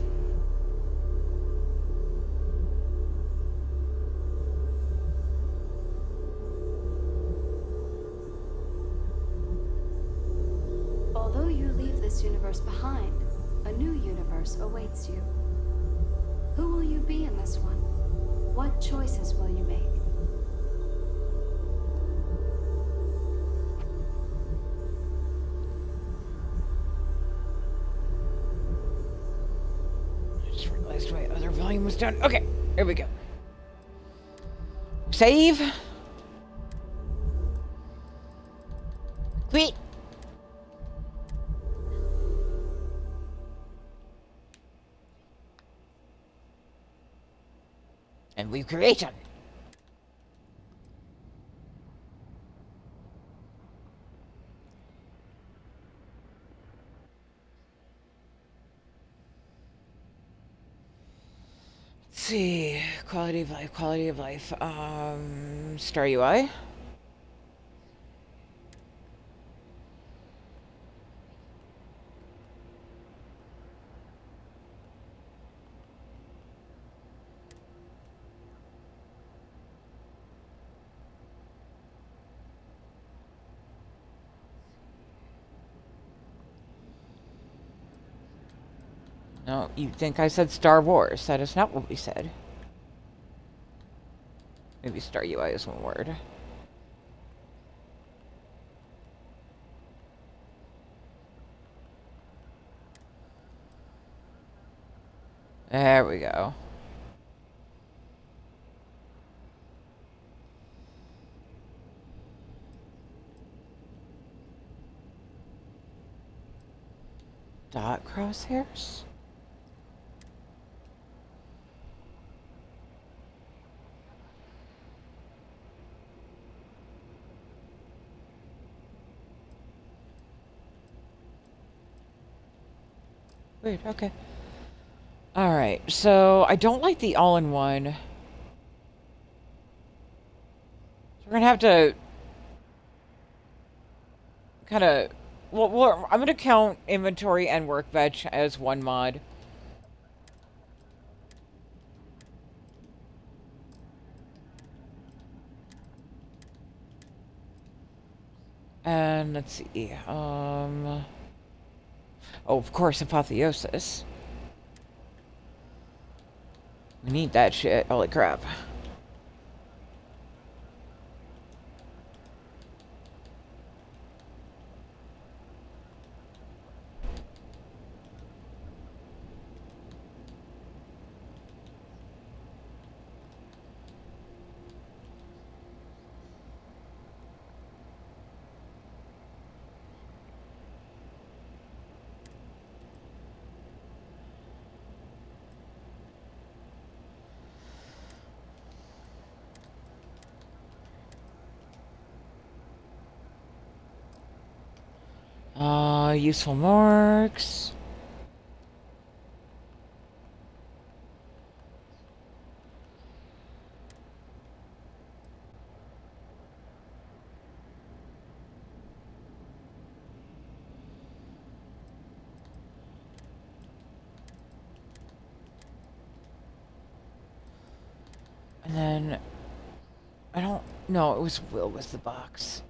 Although you leave this universe behind, a new universe awaits you. Who will you be in this one? What choices will you make? I just realized my other volume was down. Okay, here we go. Save. Quit. And we create them. Let's see, quality of life. Star UI. No, you think I said Star Wars. That is not what we said. Maybe Star UI is one word. There we go. Dot crosshairs? Weird, okay. Alright, so I don't like the all-in-one. So we're gonna have to kind of... Well, I'm gonna count inventory and workbench as one mod. And let's see, oh, of course, Apotheosis. We need that shit. Holy crap. Useful marks. And then, I don't know, it was Will with the box.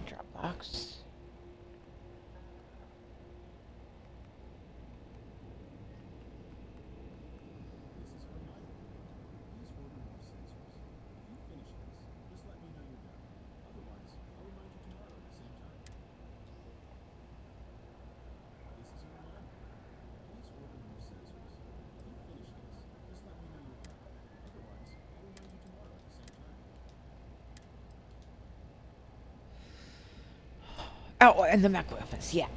Dropbox. Oh, and the mech weapons, yeah.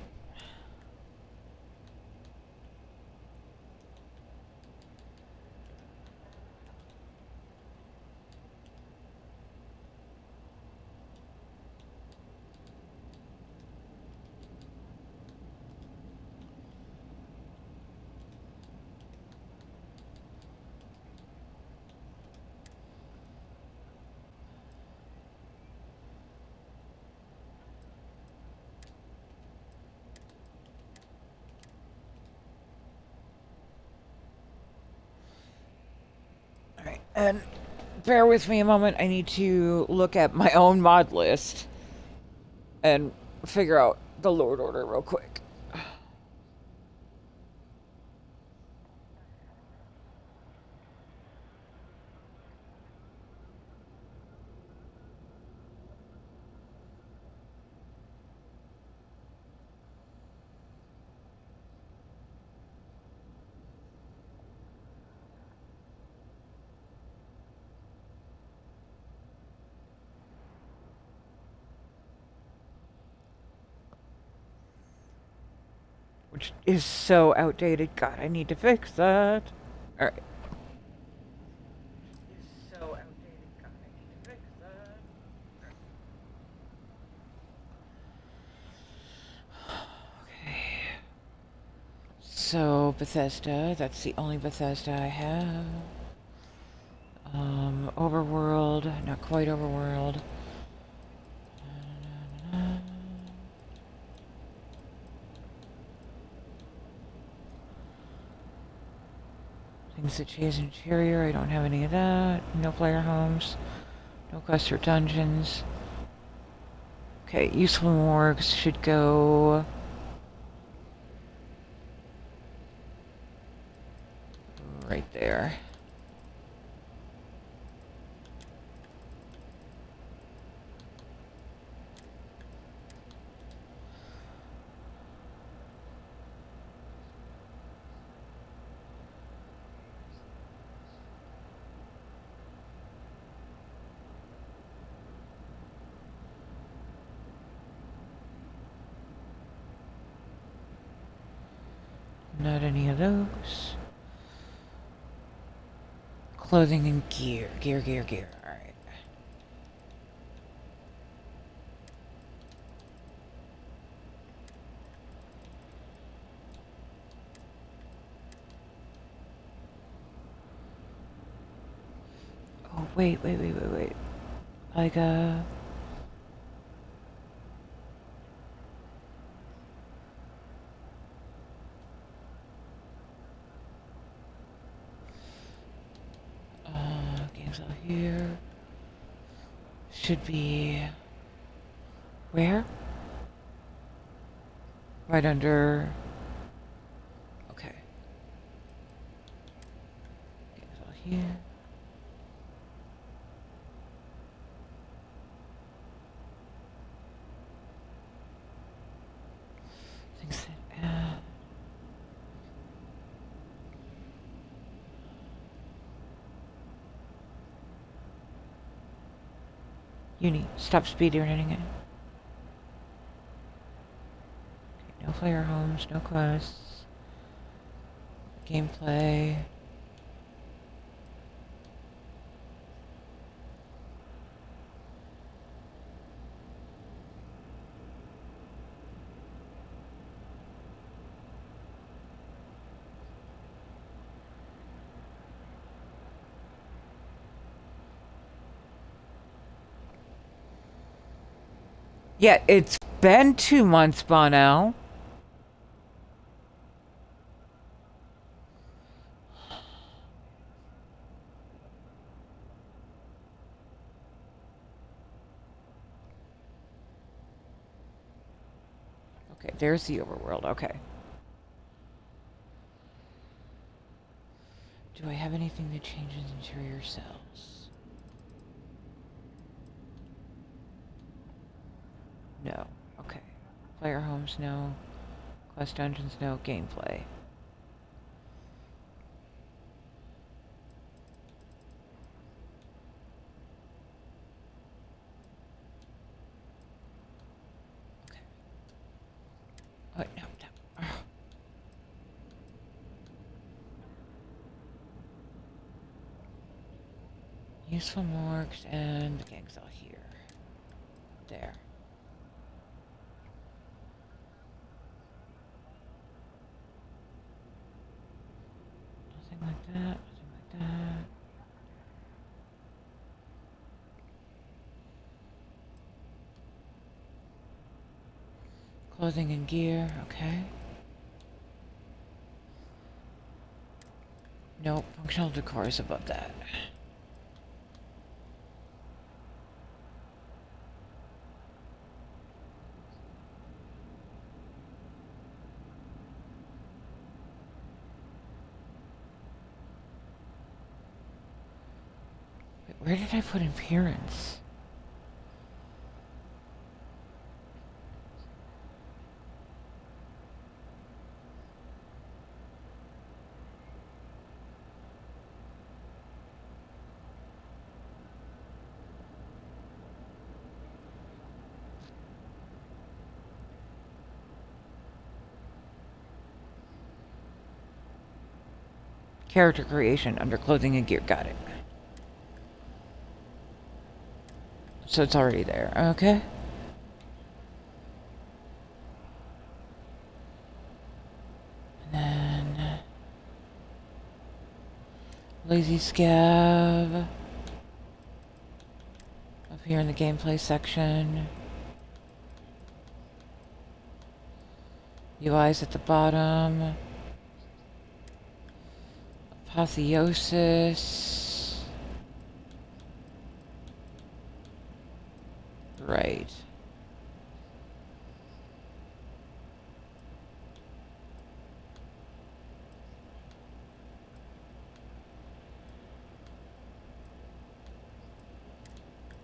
All right, and bear with me a moment. I need to look at my own mod list and figure out the Lord Order real quick. Which is so outdated. God, I need to fix that. All right. So outdated. God, I need to fix that. Okay. So Bethesda. That's the only Bethesda I have. Overworld. Not quite Overworld. Things that chase interior, I don't have any of that. No player homes. No quests or dungeons. Okay, useful morgues should go... right there. Not any of those. Clothing and gear. Gear. Alright. Oh, wait. Like, games out here. Should be... where? Right under... okay. Games out here. Things that... Uni, stop speedrunning it. Okay, no player homes, no quests. Gameplay. Yeah, it's been 2 months by now. Okay, there's the overworld. Okay. Do I have anything that changes interior cells? No. Okay. Player homes, no. Quest dungeons, no. Gameplay. Okay. Useful morgues, and the gang's all here. There. Nothing like that, nothing like that. Clothing and gear, okay. Nope, functional decor is above that. Wait, where did I put appearance? Character creation under clothing and gear. Got it. So it's already there. Okay. And then lazy scav up here in the gameplay section. UI's at the bottom. Apotheosis. Right.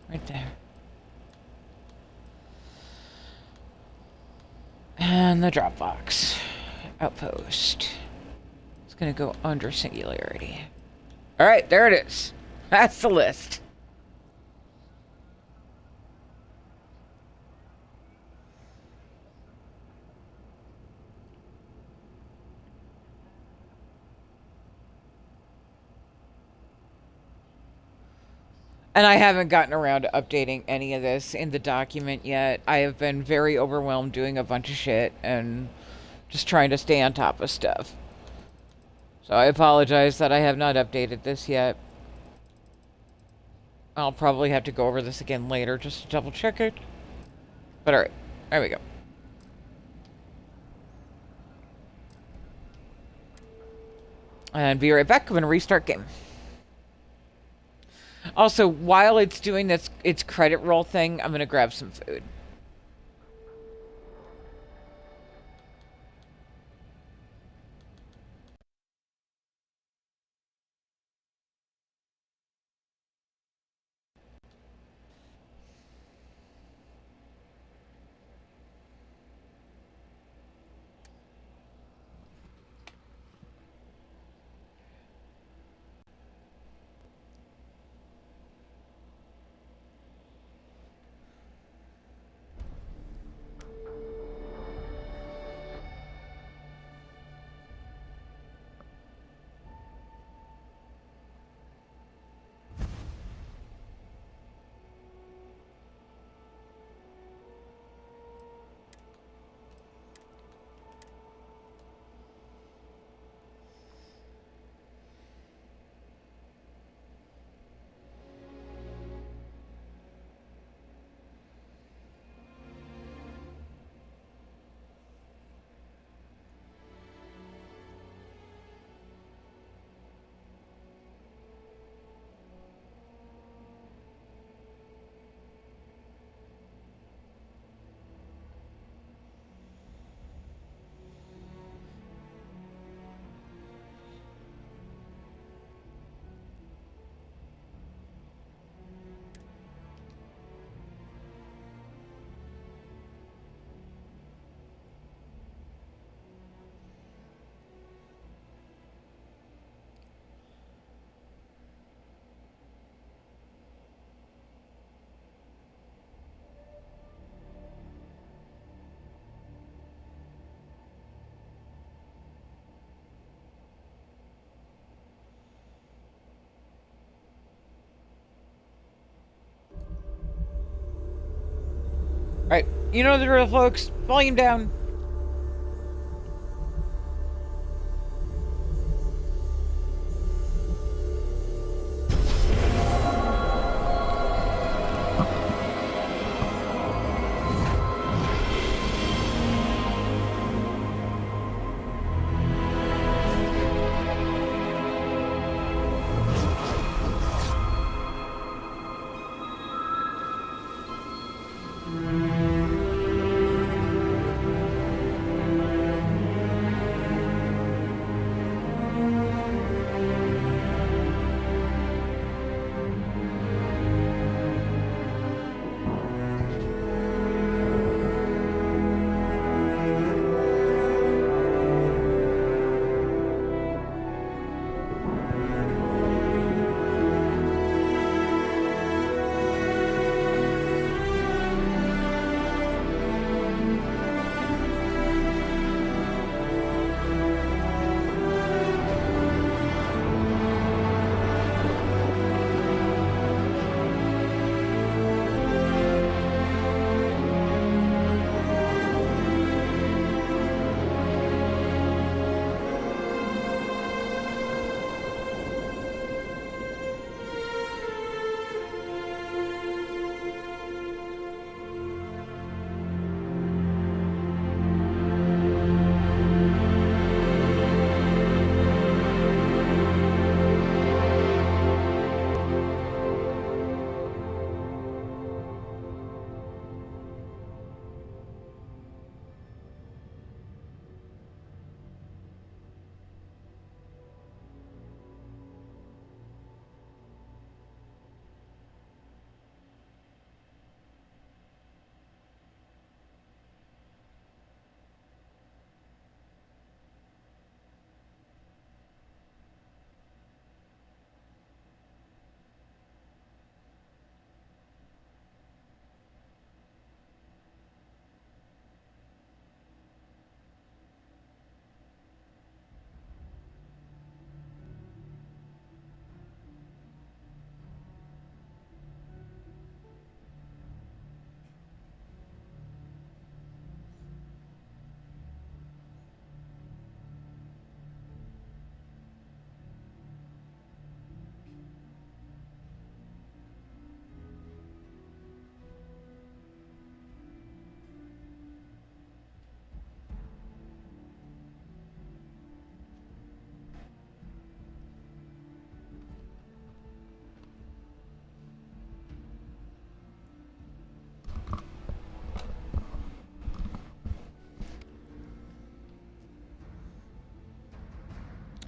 Right there. And the Dropbox. Outpost. It's gonna go under Singularity. Alright, there it is. That's the list. And I haven't gotten around to updating any of this in the document yet. I have been very overwhelmed doing a bunch of shit and just trying to stay on top of stuff. So I apologize that I have not updated this yet. I'll probably have to go over this again later just to double check it. But alright, there we go. And be right back. I'm going to restart game. Also, while it's doing its credit roll thing, I'm going to grab some food. Right. You know the drill, folks. Volume down.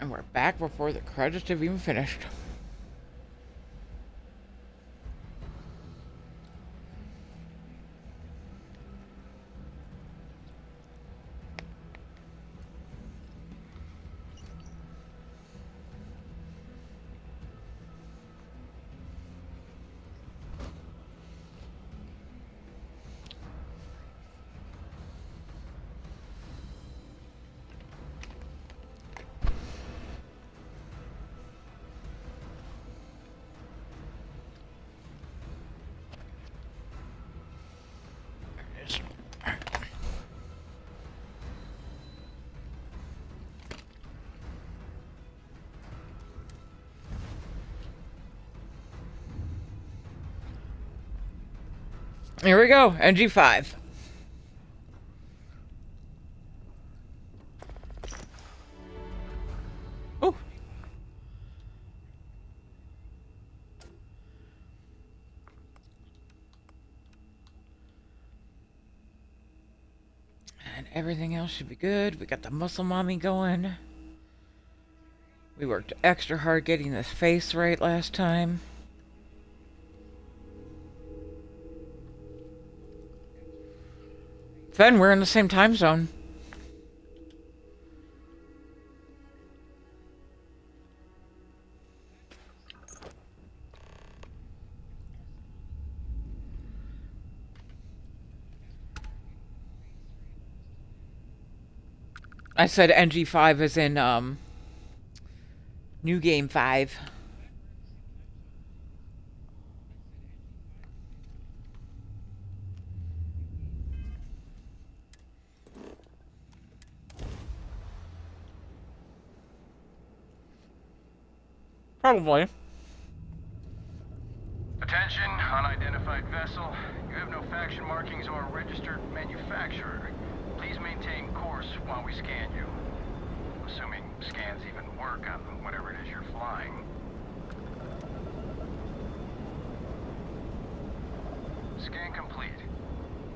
And we're back before the credits have even finished. Here we go, NG5. Oh. And everything else should be good. We got the muscle mommy going. We worked extra hard getting this face right last time. Fen, we're in the same time zone. I said NG5 is in, New Game 5. Probably. Attention, unidentified vessel. You have no faction markings or a registered manufacturer. Please maintain course while we scan you. Assuming scans even work on whatever it is you're flying. Scan complete.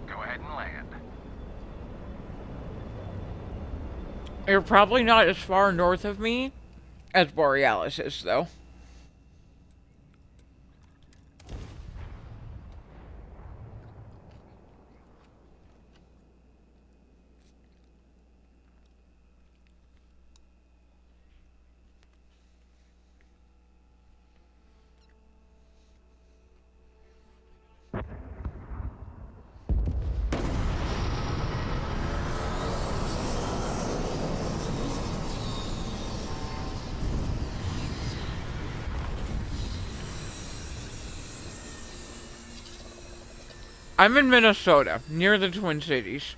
Go ahead and land. You're probably not as far north of me as Borealis is, though. I'm in Minnesota, near the Twin Cities.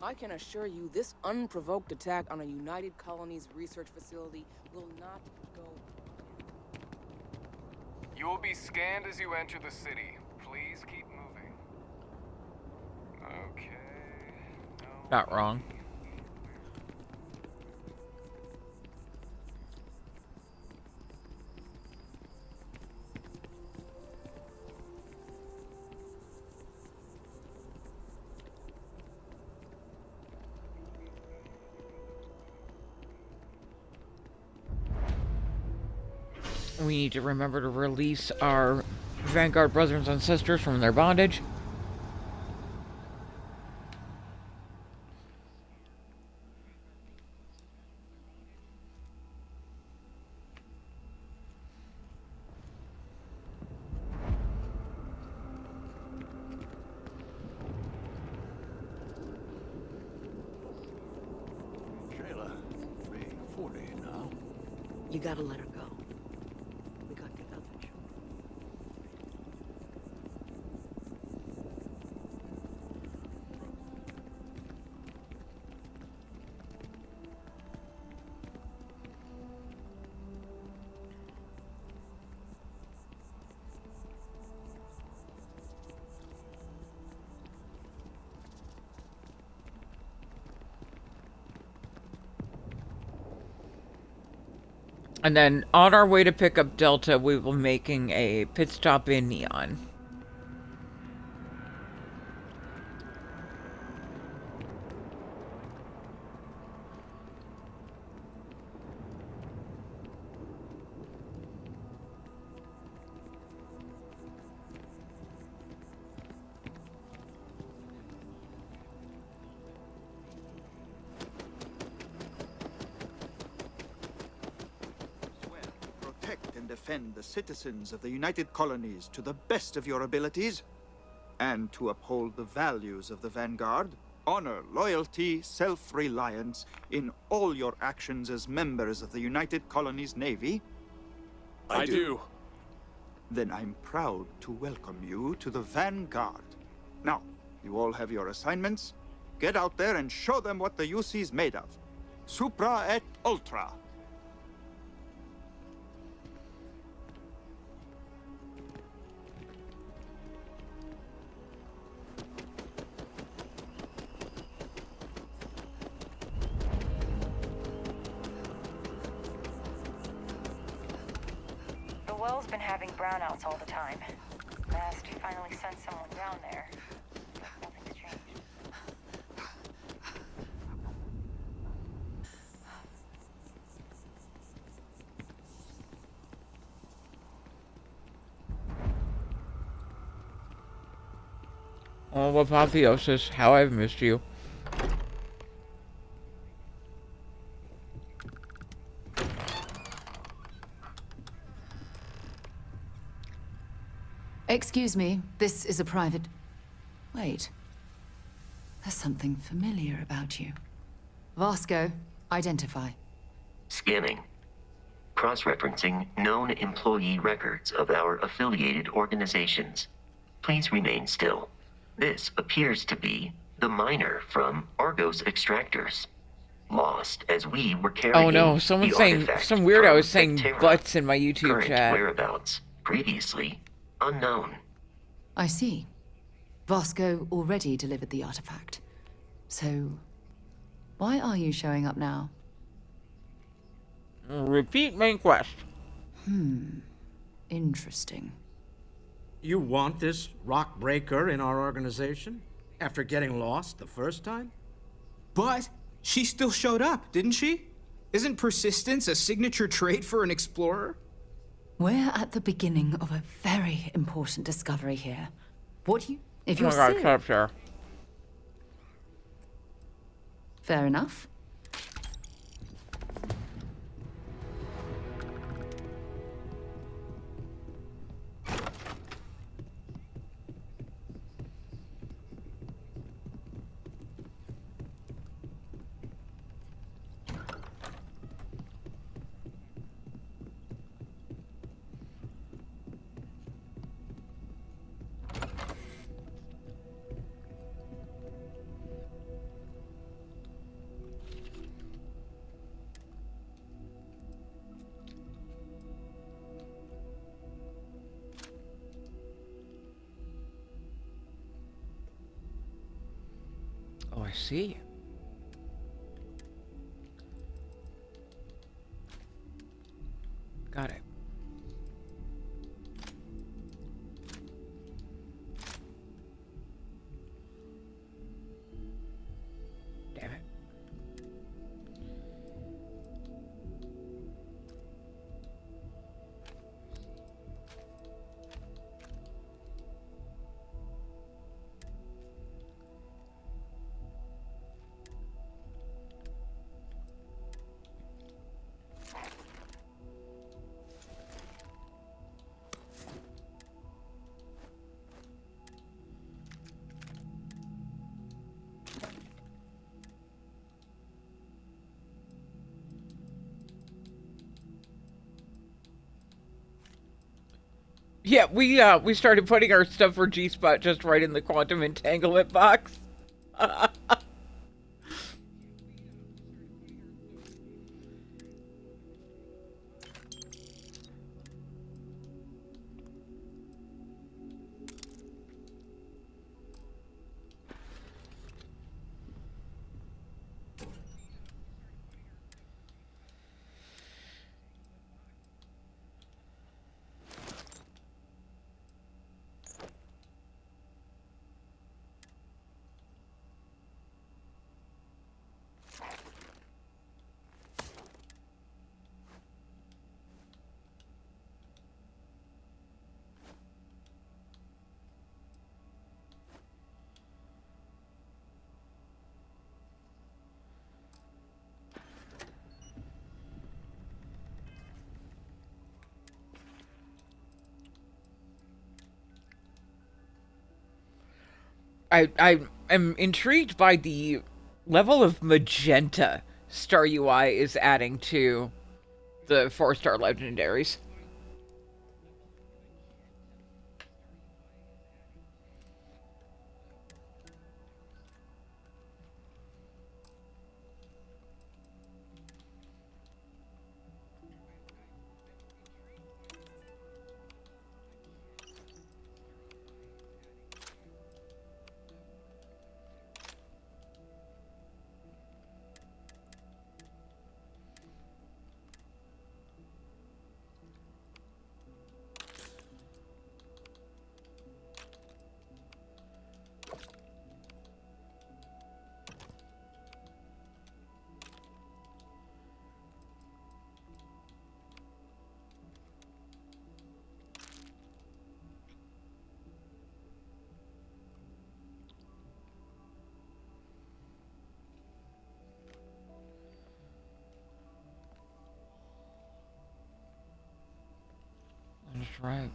I can assure you this unprovoked attack on a United Colonies research facility will not go. You will be scanned as you enter the city. Please keep moving. Okay. No. Not wrong. We need to remember to release our Vanguard brothers and sisters from their bondage. Shayla, 3:40 now. You gotta let her go. We got the village. And then on our way to pick up Delta, we will be making a pit stop in Neon. Defend the citizens of the United Colonies to the best of your abilities, and to uphold the values of the Vanguard, honor, loyalty, self-reliance in all your actions as members of the United Colonies Navy? I do. Then I'm proud to welcome you to the Vanguard. Now, you all have your assignments. Get out there and show them what the UC's made of. Supra et Ultra. The well's been having brownouts all the time. Mast finally sent someone down there. Nothing's changed. Oh, Apotheosis, how I've missed you. Excuse me, this is a private... Wait. There's something familiar about you. Vasco, identify. Scanning. cross-referencing known employee records of our affiliated organizations. Please remain still. This appears to be the miner from Argos Extractors. Lost as we were carrying Oh no, someone's the saying, artifact some weirdo from was saying Vectera. butts in my YouTube Current chat. whereabouts, previously unknown. I see. Vasco already delivered the artifact. So, why are you showing up now? Repeat main quest. Interesting. You want this rock breaker in our organization? After getting lost the first time? But she still showed up, didn't she? Isn't persistence a signature trait for an explorer? We're at the beginning of a very important discovery here. What do you... If Oh you're my god, serious... capture. Fair enough. Oh, I see. Got it. Damn it. Yeah, we started putting our stuff for G-Spot just right in the quantum entanglement box. I am intrigued by the level of magenta Star UI is adding to the 4-star legendaries. That's right.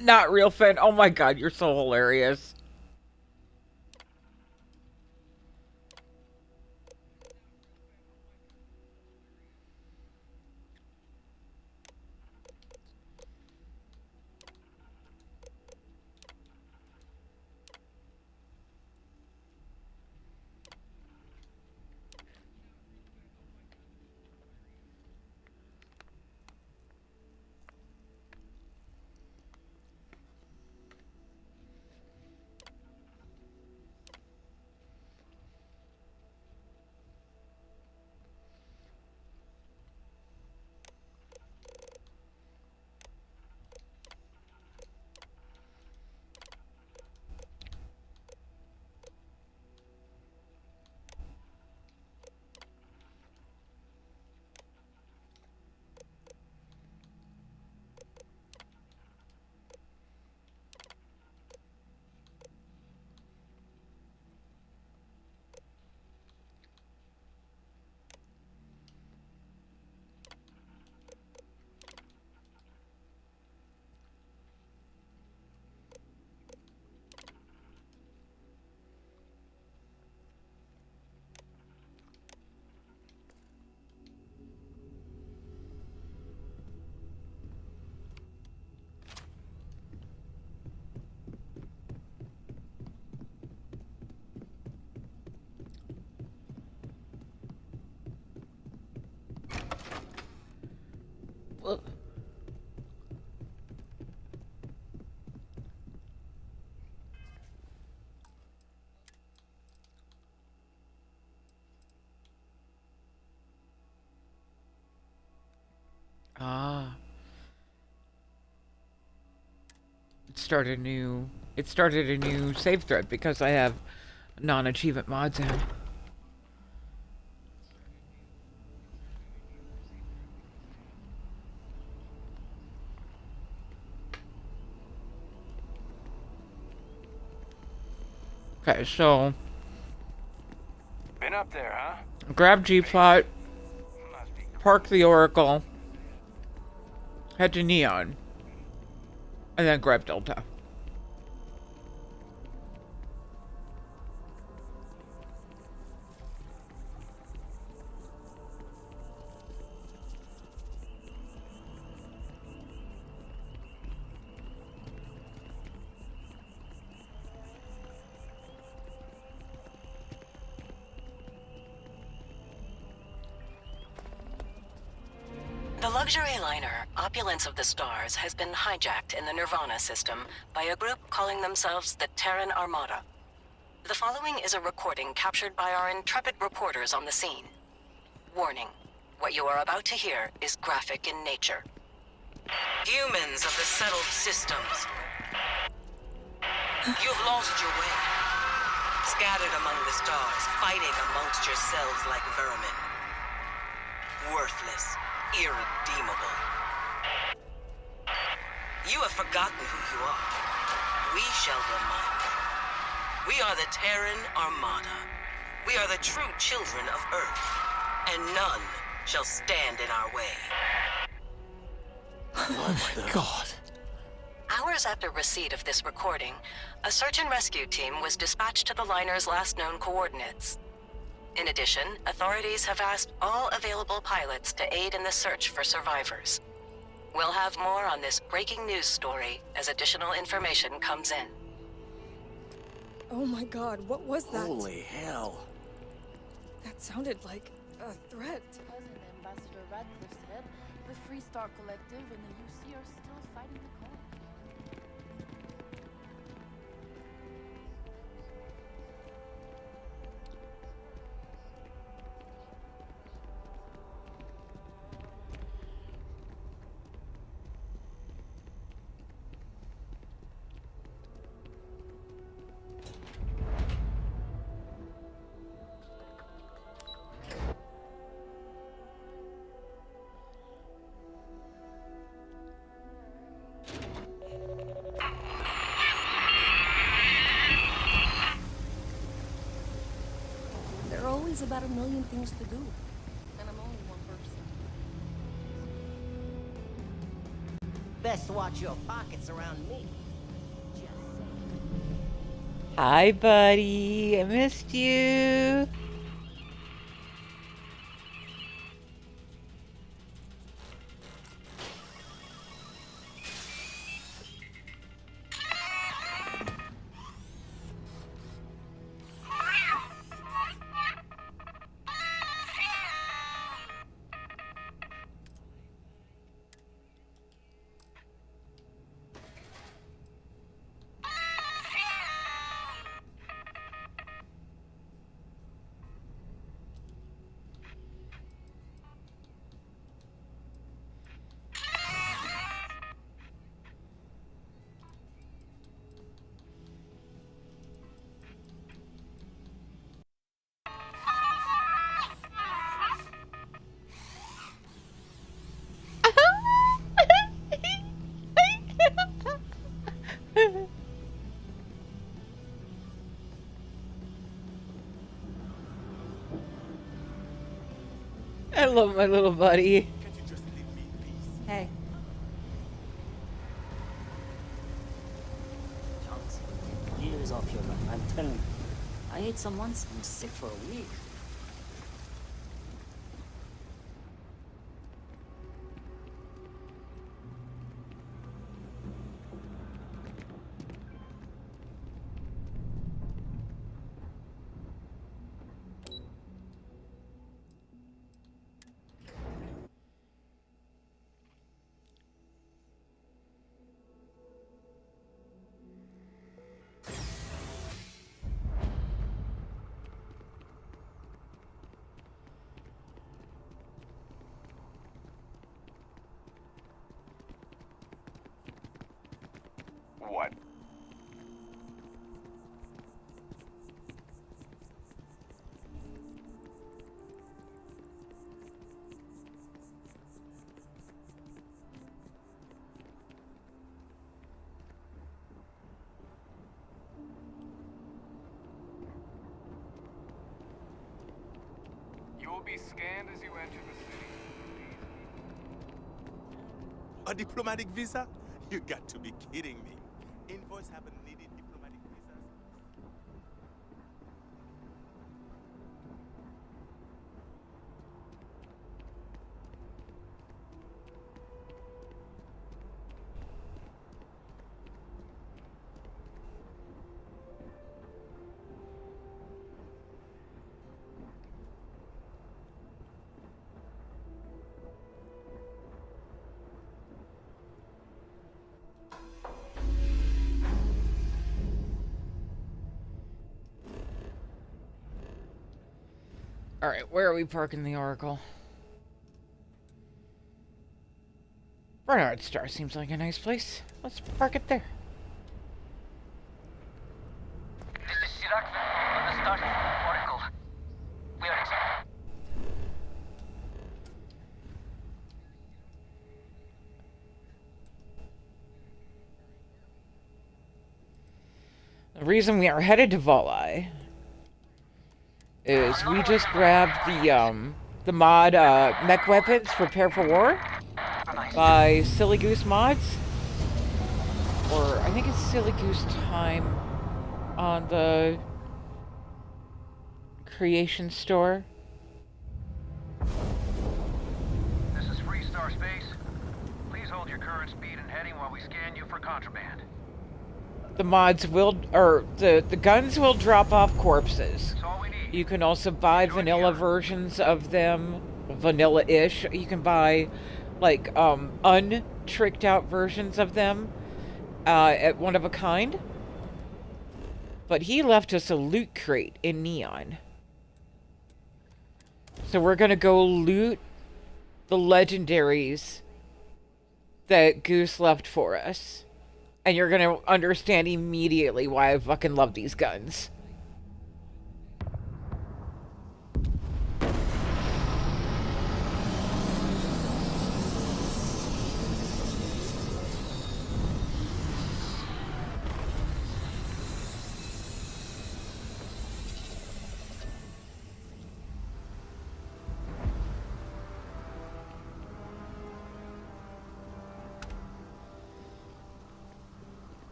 Not real Finn. Oh my god, you're so hilarious. Well, ah. It started a new save thread because I have non-achievement mods in. Okay, so Been up there, huh? grab G-Plot, park the Oracle, head to Neon, and then grab Delta. The luxury liner, Opulence of the Stars, has been hijacked in the Nirvana system by a group calling themselves the Terran Armada. The following is a recording captured by our intrepid reporters on the scene. Warning, what you are about to hear is graphic in nature. Humans of the settled systems, you've lost your way. Scattered among the stars, fighting amongst yourselves like vermin. Worthless. Irredeemable. You have forgotten who you are. We shall remind you. We are the Terran Armada. We are the true children of Earth, and none shall stand in our way. Oh my god. Hours after receipt of this recording, a search and rescue team was dispatched to the liner's last known coordinates. In addition, authorities have asked all available pilots to aid in the search for survivors. We'll have more on this breaking news story as additional information comes in. Oh my god, what was that? Holy hell. That sounded like a threat. President Ambassador Radcliffe said the Free Star Collective and the UC are still fighting the cause. There are always about a million things to do. And I'm only one person. Best watch your pockets around me. Hi, buddy. I missed you. I love my little buddy. Hey. Chunks will take years off your life, I'm telling you. I ate some once, I'm sick for a week. What? You will be scanned as you enter the city. A diplomatic visa? You got to be kidding me. Invoice haven't needed diplomatic visas. Alright, where are we parking the Oracle? Bernard Star seems like a nice place. Let's park it there. This is Sirac on the Starfield Oracle. We are The reason we are headed to Valai is we just grabbed the mod mech weapons prepare for war by Silly Goose Mods, or I think it's Silly Goose Time on the Creation Store. This is Free Star Space. Please hold your current speed and heading while we scan you for contraband. The mods will, or the guns will drop off corpses. You can also buy vanilla versions of them, vanilla-ish. You can buy, like, untricked out versions of them at One of a Kind. But he left us a loot crate in Neon. So we're gonna go loot the legendaries that Goose left for us. And you're gonna understand immediately why I fucking love these guns.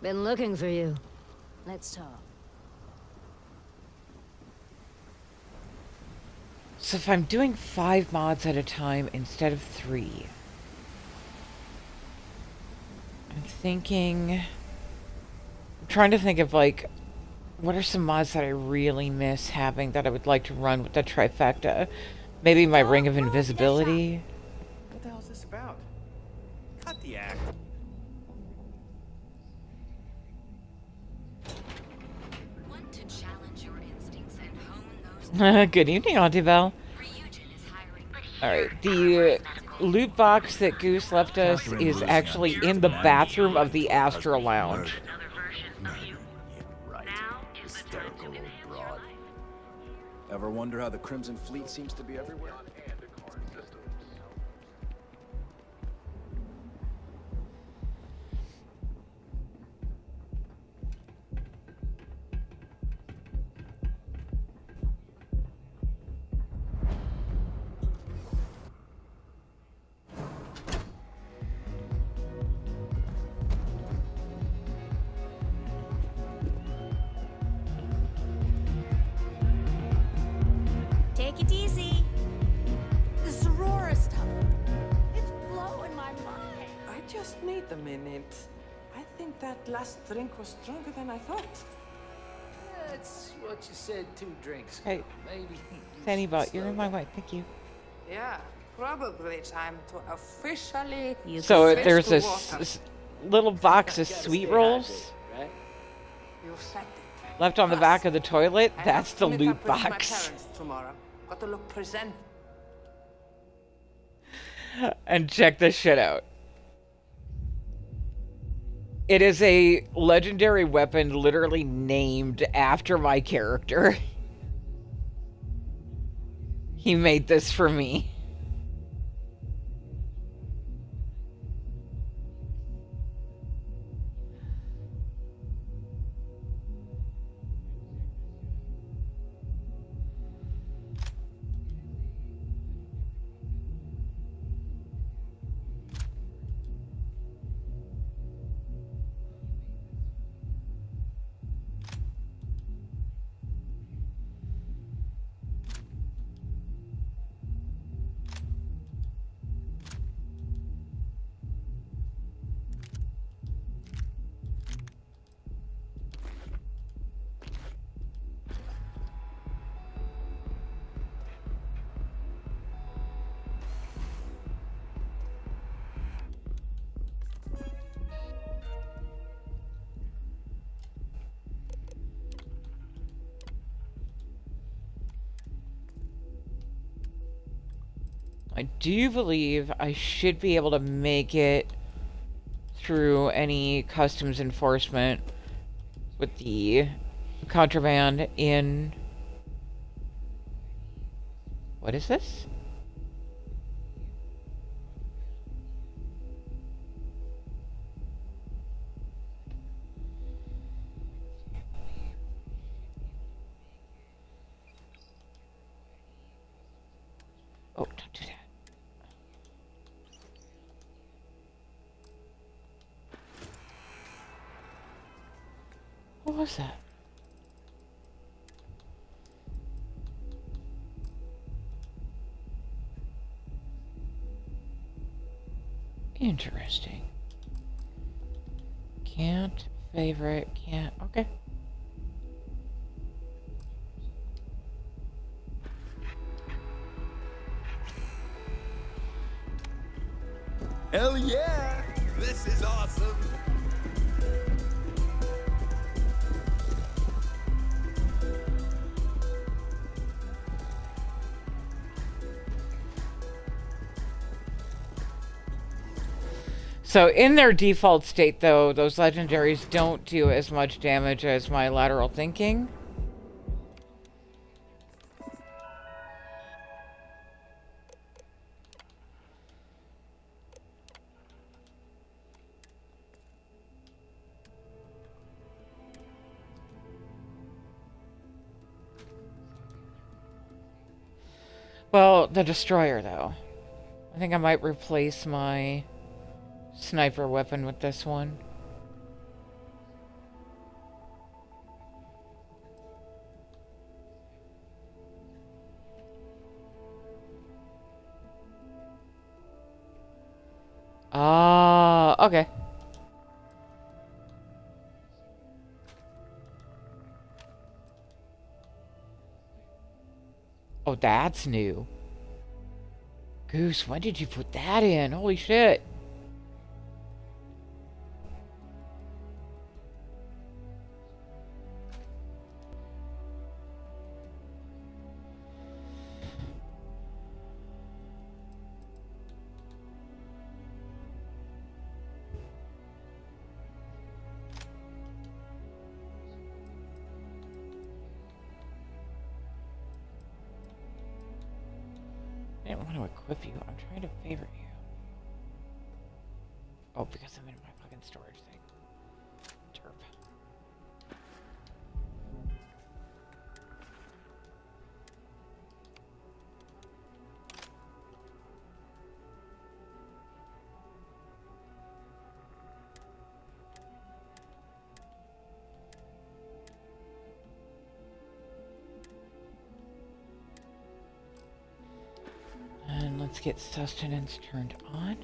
Been looking for you. Let's talk. So if I'm doing 5 mods at a time instead of 3, I'm trying to think of, like, what are some mods that I really miss having that I would like to run with the trifecta? Maybe my Ring of Invisibility. What the hell is this about? Cut the act. Want to challenge your instincts and hone those Good evening, Auntie Belle. Alright, the loot box that Goose left us is actually in the bathroom of the Astra Lounge. Ever wonder how the Crimson Fleet seems to be everywhere? Take it easy. This Aurora stuff. It's blowing my mind. I just need a minute. I think that last drink was stronger than I thought. That's what you said 2 drinks ago. Hey, Maybe. Fanny Bot, you're in my way. Thank you. Yeah, probably time to officially. So switch there's to a water. little box of sweet rolls Right? You said it. left on the back of the toilet. I That's have the to meet loot up with my box. parents tomorrow. Got to look present. And check this shit out. It is a legendary weapon literally named after my character. He made this for me. I do believe I should be able to make it through any customs enforcement with the contraband in... What is this? Oh, don't do that. What was that? Interesting. Can't favorite, can't. Okay. Hell yeah! This is awesome! So in their default state, though, those legendaries don't do as much damage as my lateral thinking. Well, the destroyer, though. I think I might replace my sniper weapon with this one. Ah, okay. Oh, that's new. Goose, when did you put that in? Holy shit. I didn't want to equip you. I'm trying to favorite you. Oh, because I'm in my fucking storage thing. Derp. And let's get sustenance turned on.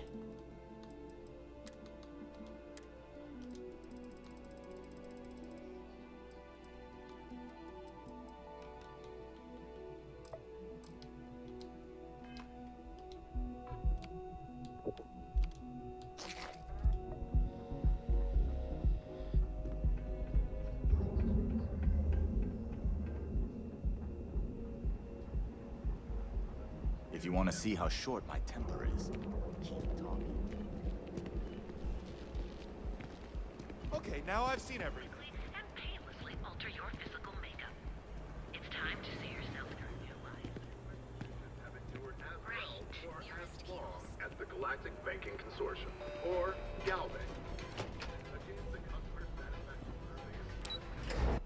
If you want to see how short my temper is, keep talking. Okay, now I've seen everything. And painlessly alter your physical makeup. It's time to see yourself in a new light. Right. Nearest heals. At the Galactic Banking Consortium, or GalBank. Against the customer satisfaction survey.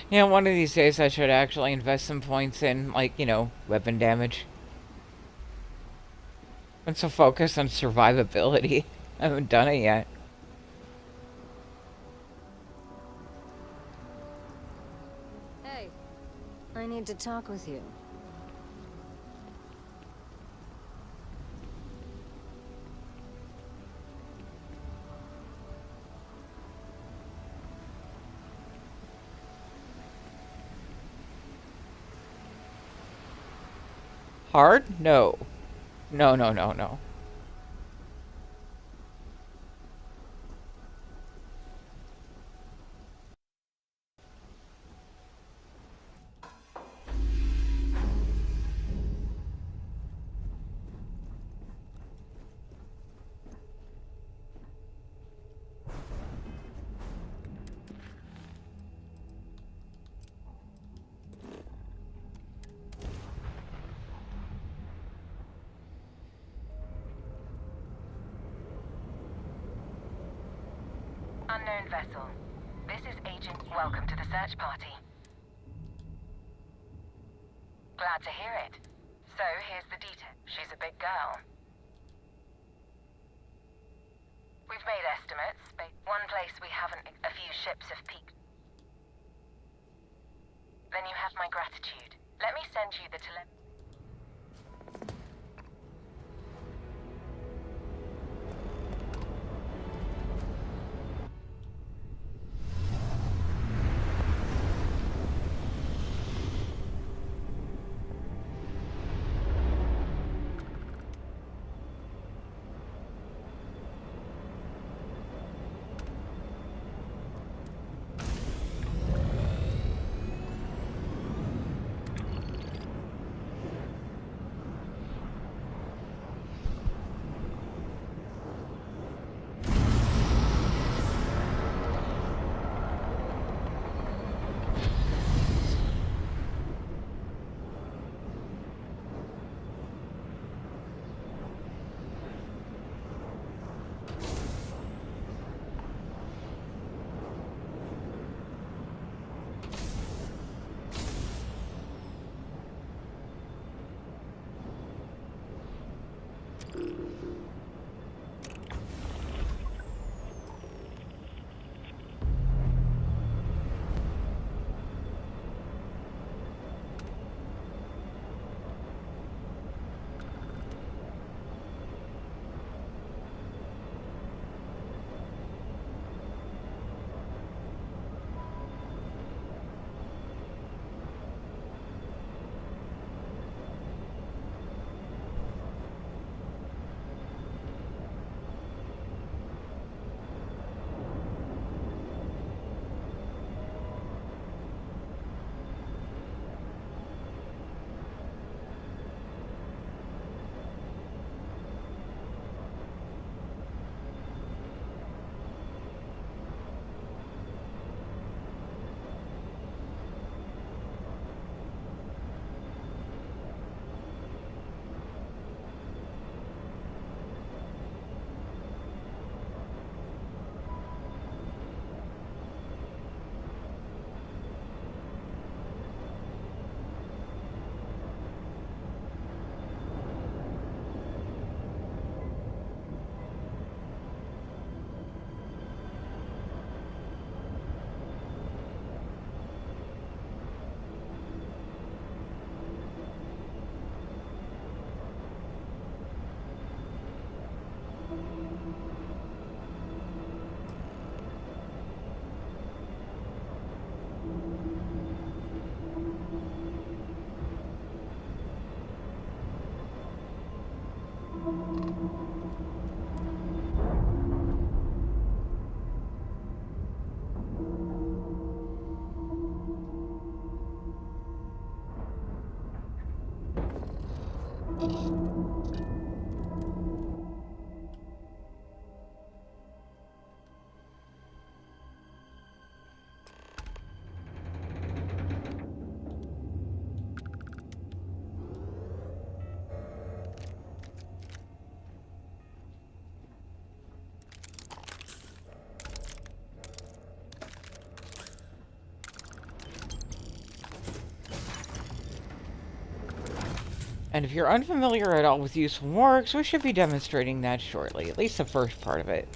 You know, one of these days I should actually invest some points in, like, you know, weapon damage. I'm so focused on survivability. I haven't done it yet. Hey, I need to talk with you. Hard? No. No, no, no, no. Unknown vessel. This is Agent. Welcome to the search party. Glad to hear it. So, here's the detail. She's a big girl. We've made estimates, but one place we haven't, a few ships have peaked. Then you have my gratitude. Let me send you the tele... And if you're unfamiliar at all with useful marks, we should be demonstrating that shortly, at least the first part of it.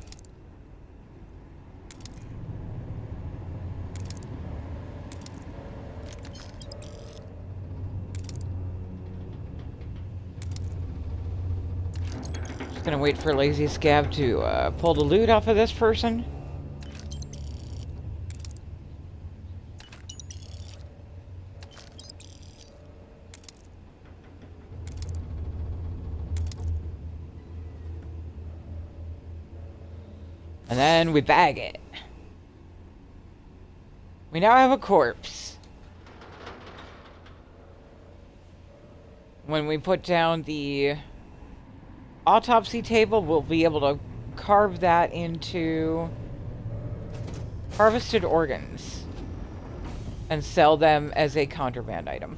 Just gonna wait for Lazy Scab to pull the loot off of this person. And then we bag it. We now have a corpse. When we put down the autopsy table, we'll be able to carve that into harvested organs and sell them as a contraband item.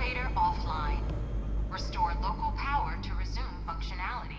elevator offline. Restore local power to resume functionality.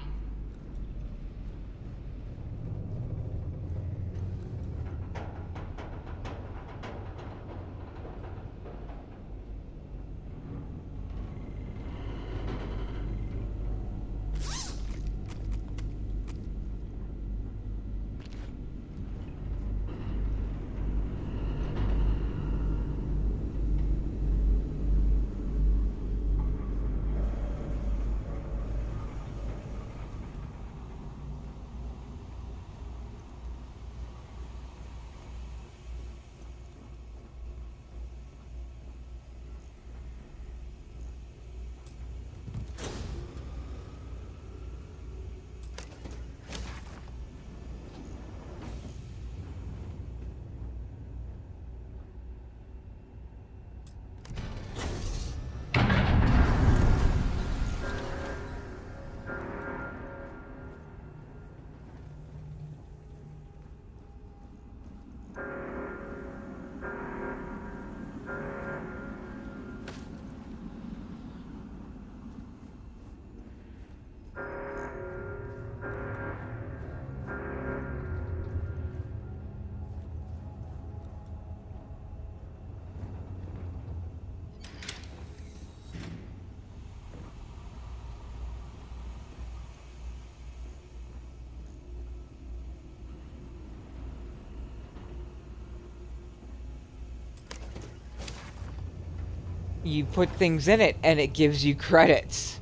You put things in it and it gives you credits.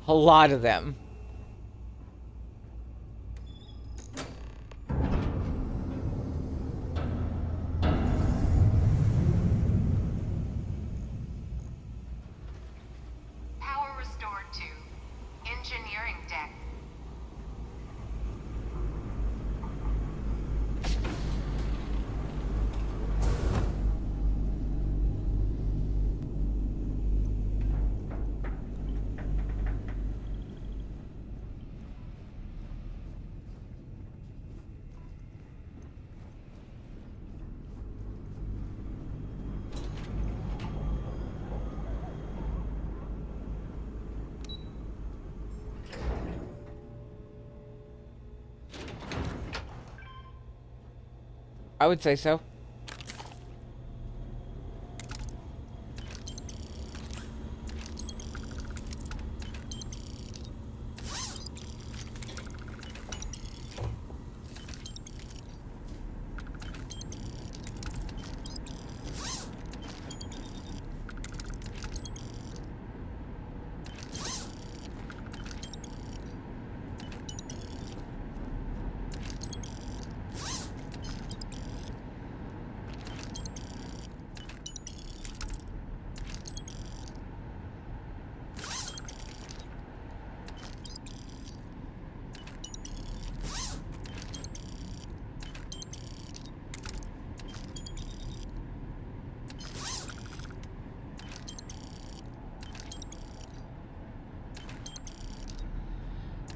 A lot of them. Power restored to engineering deck. I would say so.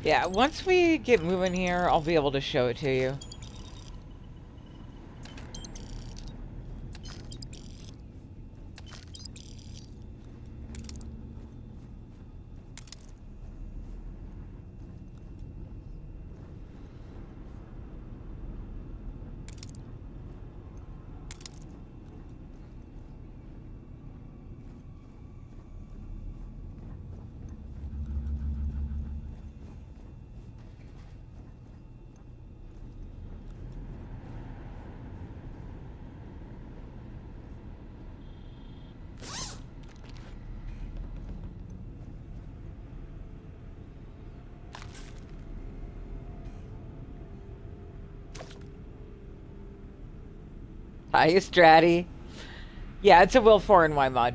Yeah, once we get moving here, I'll be able to show it to you. Hi, Stratty. Yeah, it's a Will 4 in Y mod.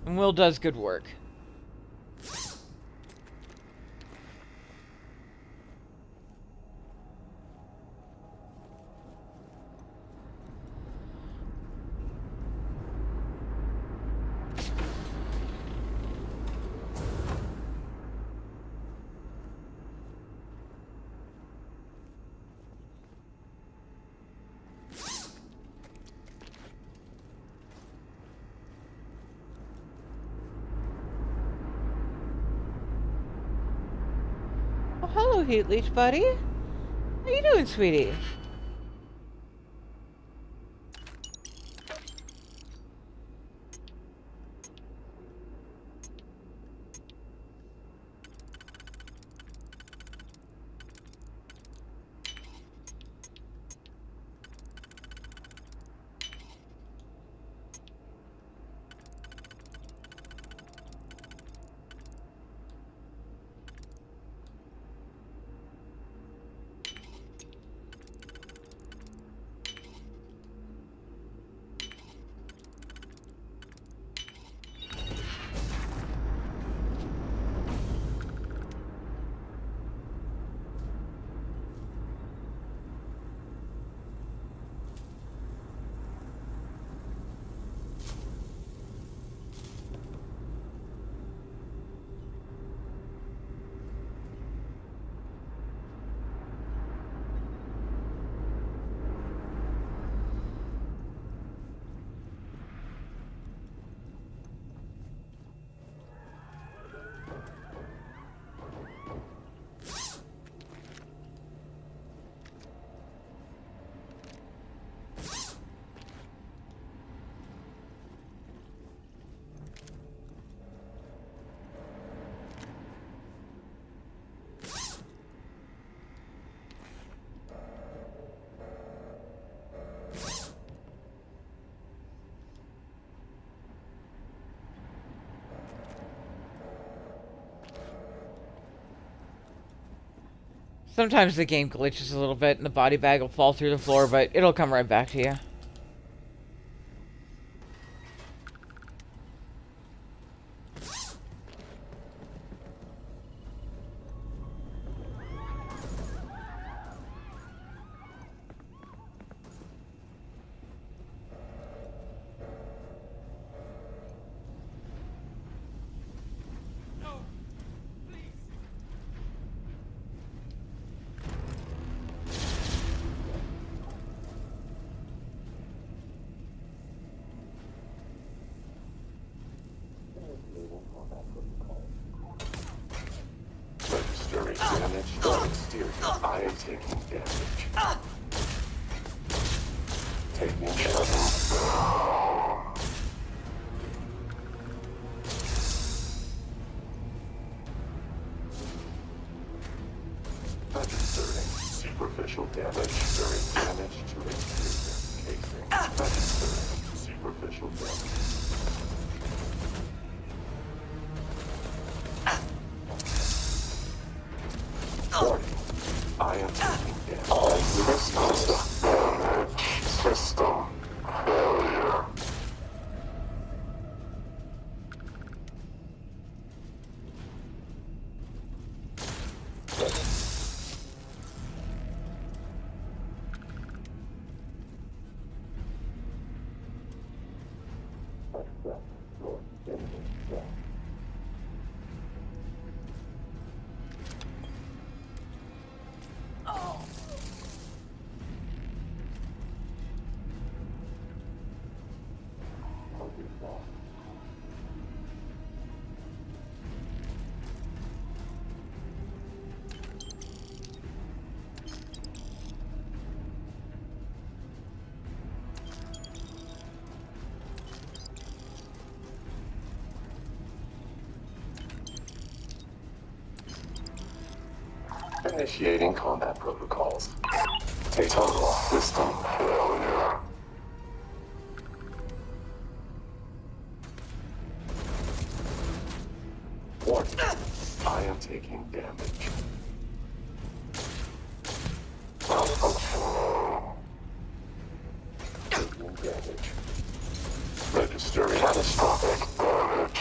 And Will does good work. hello, Heat Leech buddy. How you doing, sweetie? Sometimes the game glitches a little bit and the body bag will fall through the floor, but it'll come right back to you. Registering damage on exterior. I am taking damage. Taking damage. Registering superficial damage during damage to exterior casing. Registering superficial damage. Warning. I am taking damage. All systems damage. System failure. Initiating combat protocols. Total system failure. Warning. I am taking damage. Malfunction. Taking damage. Registering catastrophic damage.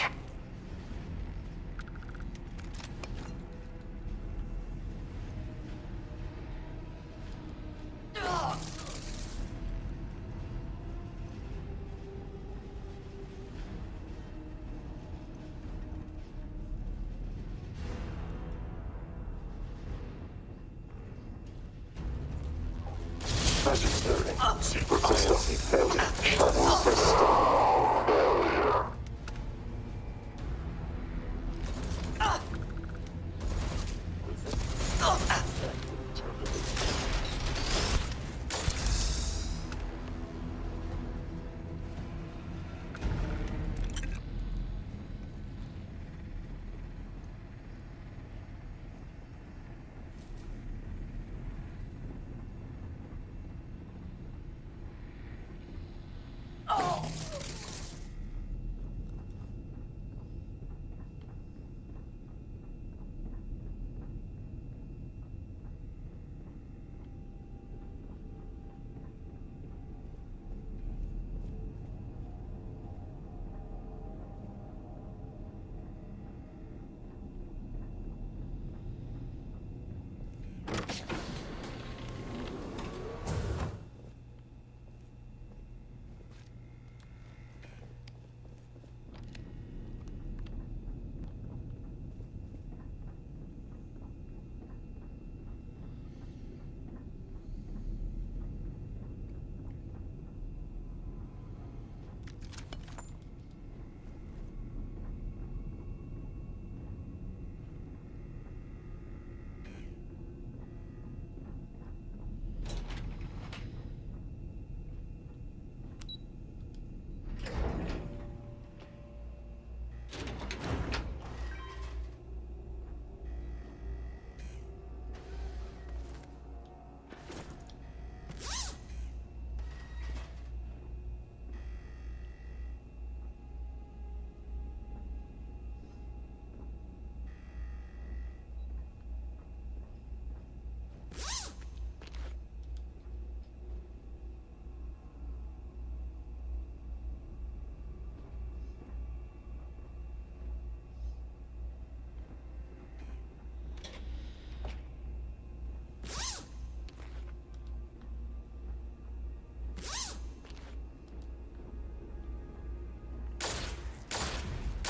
Registering supercritical failure. Shutting system failure.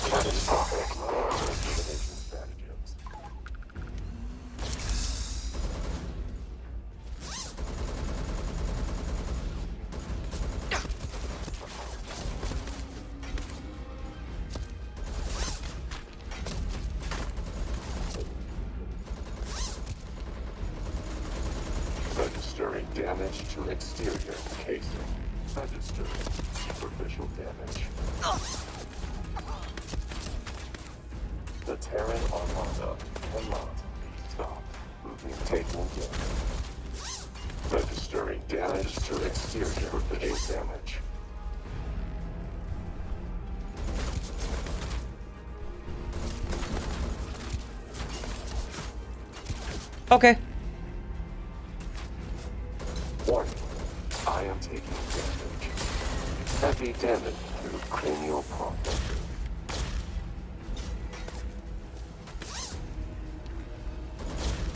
Catastrophic elimination stratagems. Registering damage to exterior casing. Registering superficial damage. The Terran Armada cannot be stopped. Moving, taking damage. Registering damage to exterior case damage. Okay. Warning. I am taking damage. Heavy damage through cranial process.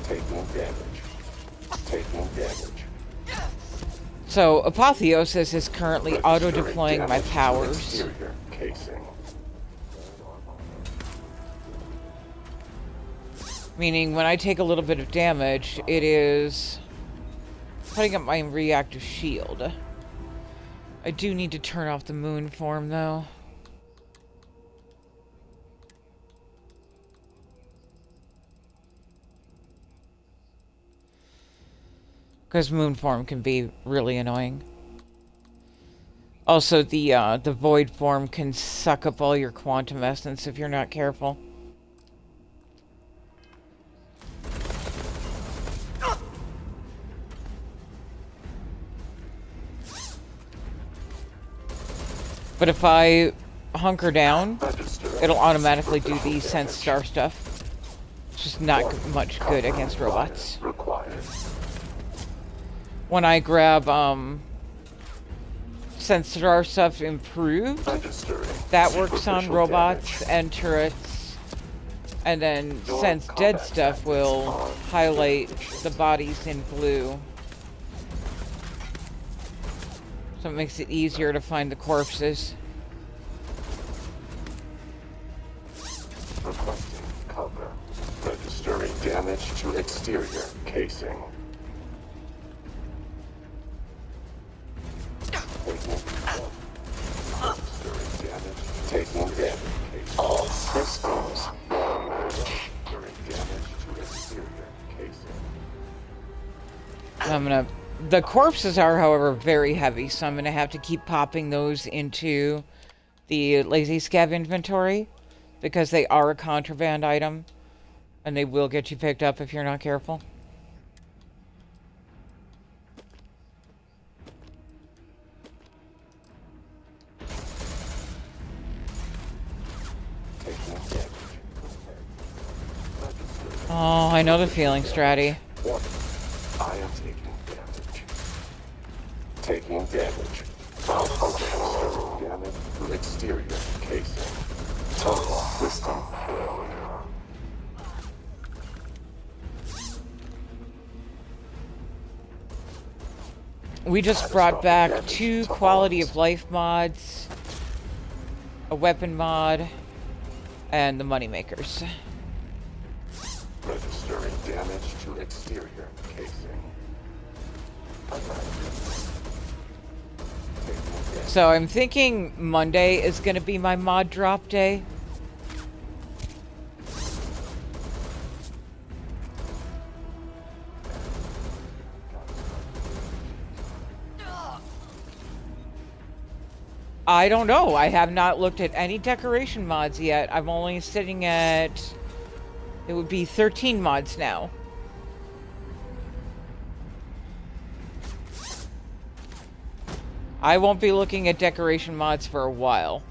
Taking damage. Taking damage. So, Apotheosis is currently auto-deploying my Damage to powers. exterior casing. Meaning, when I take a little bit of damage, it is putting up my reactive shield. I do need to turn off the moon form, though. Because moon form can be really annoying. Also, the void form can suck up all your quantum essence if you're not careful. But if I hunker down, it'll automatically do the sense star stuff. It's just not much good against robots. When I grab sense star stuff improved, that works on robots and turrets, and then sense dead stuff will highlight the bodies in blue. So it makes it easier to find the corpses. Requesting cover. Registering damage to exterior casing. Registering damage. Taking damage. All systems. Registering damage to exterior casing. I'm gonna... The corpses are, however, very heavy, so I'm gonna have to keep popping those into the lazy scav inventory, because they are a contraband item, and they will get you picked up if you're not careful. Oh, I know the feeling, Stratty. I am taking damage. Taking damage. Registering damage to exterior casing. Total system failure. We just brought back 2 quality of life mods, a weapon mod, and the moneymakers. Registering damage to exterior casing. So I'm thinking Monday is going to be my mod drop day. I don't know. I have not looked at any decoration mods yet. I'm only sitting at... It would be 13 mods now. I won't be looking at decoration mods for a while.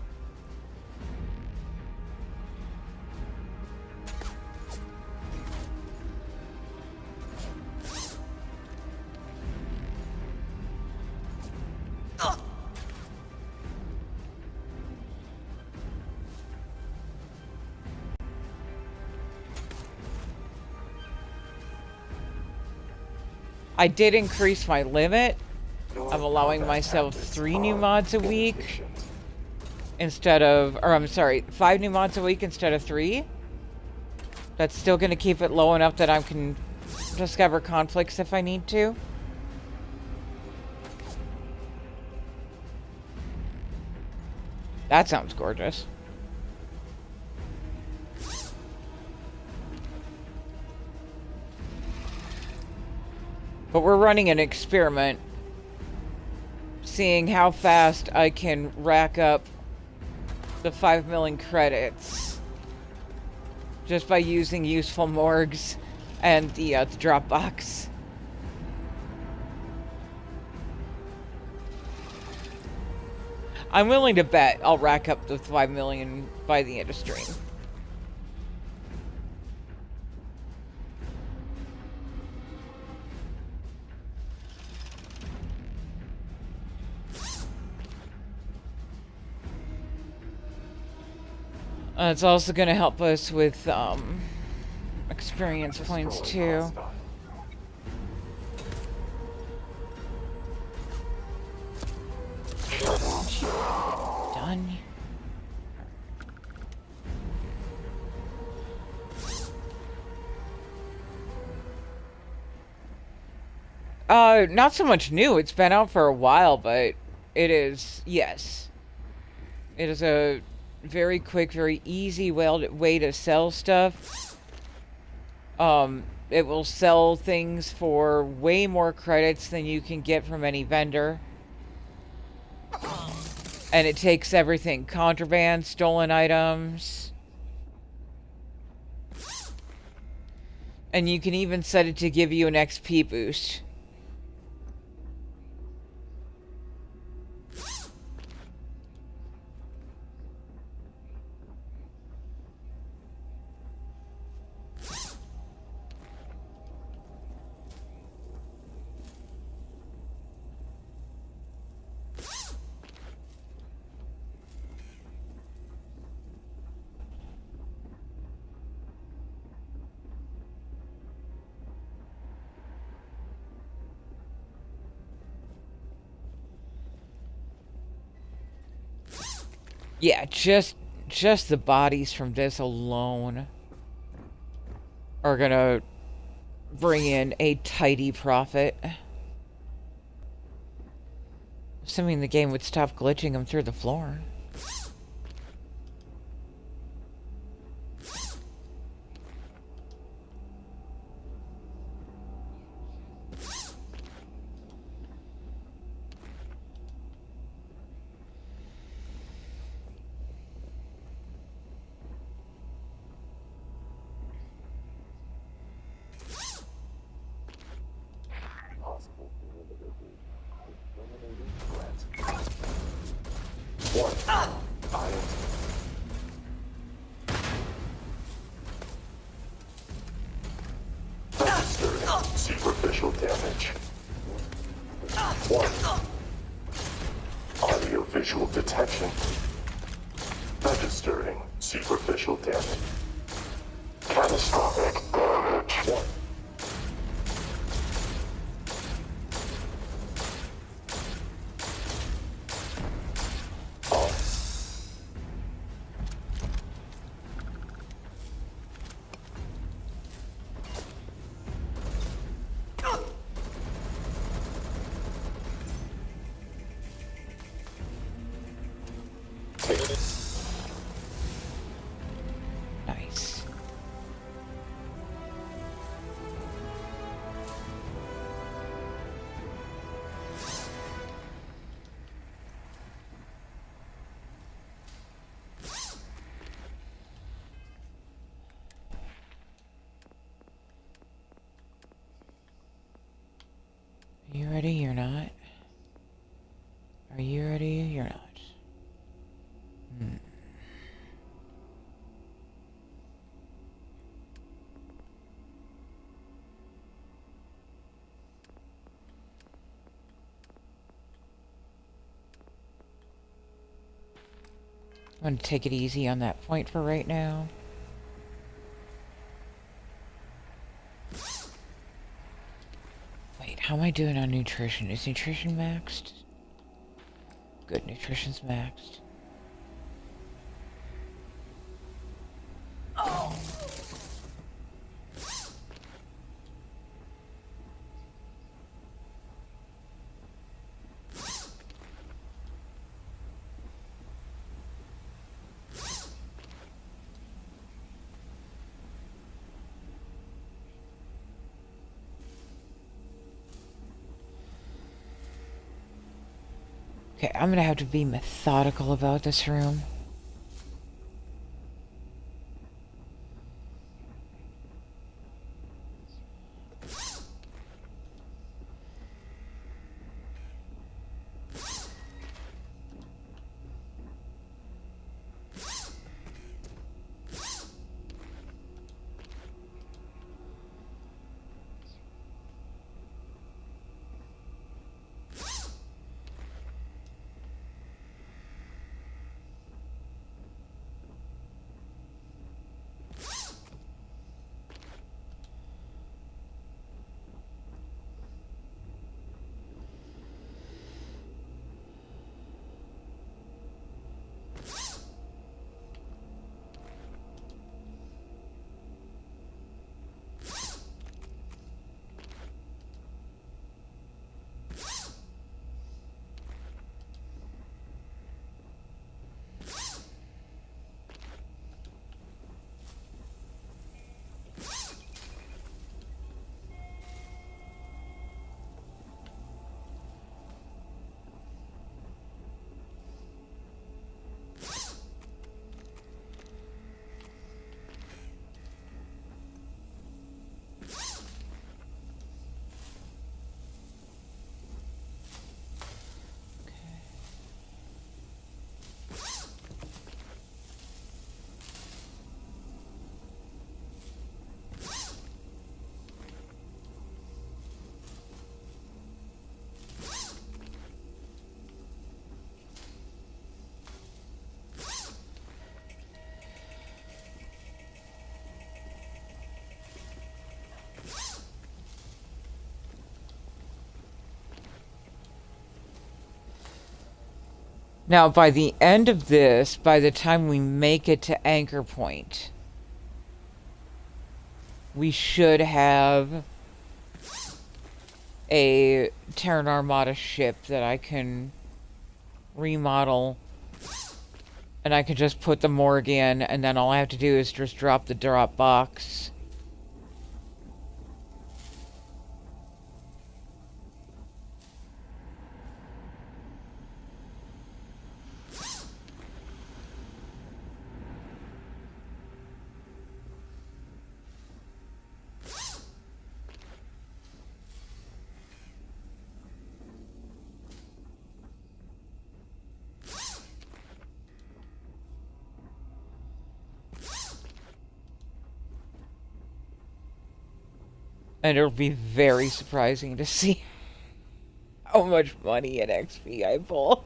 I did increase my limit. I'm allowing myself 3 new mods a week instead of, or I'm sorry, 5 new mods a week instead of 3. That's still going to keep it low enough that I can discover conflicts if I need to. That sounds gorgeous. But we're running an experiment, seeing how fast I can rack up the 5 million credits just by using useful morgues and the Dropbox. I'm willing to bet I'll rack up the 5 million by the end of stream. It's also going to help us with experience points too. Done. Not so much new. It's been out for a while, but it is, yes. It is a very quick, very easy way to sell stuff. It will sell things for way more credits than you can get from any vendor. And it takes everything. Contraband, stolen items. And you can even set it to give you an XP boost. Yeah, just the bodies from this alone are gonna bring in a tidy profit. Assuming the game would stop glitching them through the floor. Superficial damage. 1. Audio-visual detection. Registering superficial damage. Catastrophic damage. 1. Nice. Are you ready? You're not. Are you ready? You're not. I'm going to take it easy on that point for right now. Wait, how am I doing on nutrition? Is nutrition maxed? Good, nutrition's maxed. Okay, I'm gonna have to be methodical about this room. Now, by the end of this, by the time we make it to Anchor Point, we should have a Terran Armada ship that I can remodel, and I can just put the morgue in, and then all I have to do is just drop the drop box. And it'll be very surprising to see how much money and XP I pull.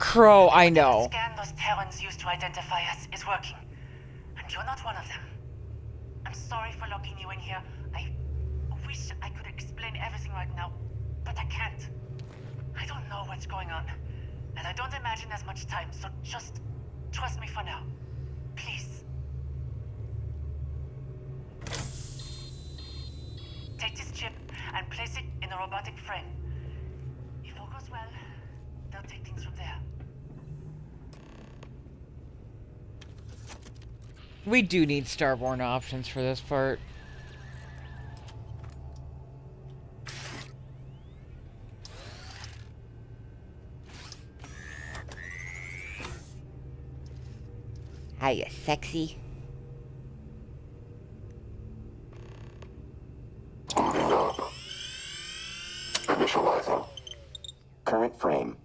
Crow, I know. The scan those Terrans used to identify us is working. And you're not one of them. I'm sorry for locking you in here. I wish I could explain everything right now, but I can't. I don't know what's going on, and I don't imagine there's much time, so just trust me for now. Please. Take this chip and place it in a robotic frame. If all goes well, they'll take things from there. We do need Starborn options for this part. Hiya, sexy. Moving up. Initializing. Current frame.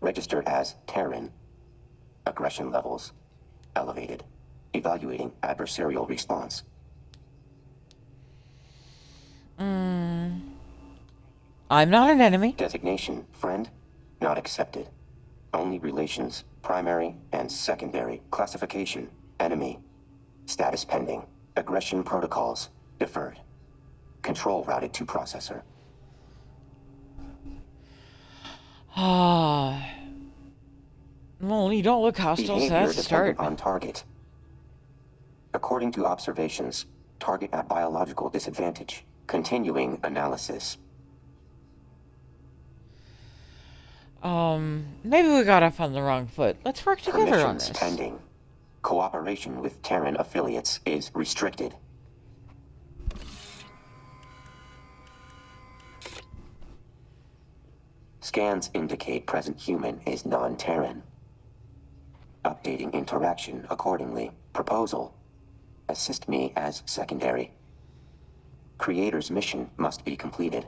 Registered as Terran. Aggression levels. Elevated. Evaluating adversarial response. I'm not an enemy. Designation, friend, not accepted. Only relations, primary and secondary. Classification, enemy. Status pending. Aggression protocols, deferred. Control routed to processor. Ah. Well, you don't look hostile, so that's a start. On target. According to observations, target at biological disadvantage. Continuing analysis. Maybe we got off on the wrong foot. Let's work together on this. Pending. Cooperation with Terran affiliates is restricted. Scans indicate present human is non-Terran. Updating interaction accordingly. Proposal. Assist me as secondary. Creator's mission must be completed.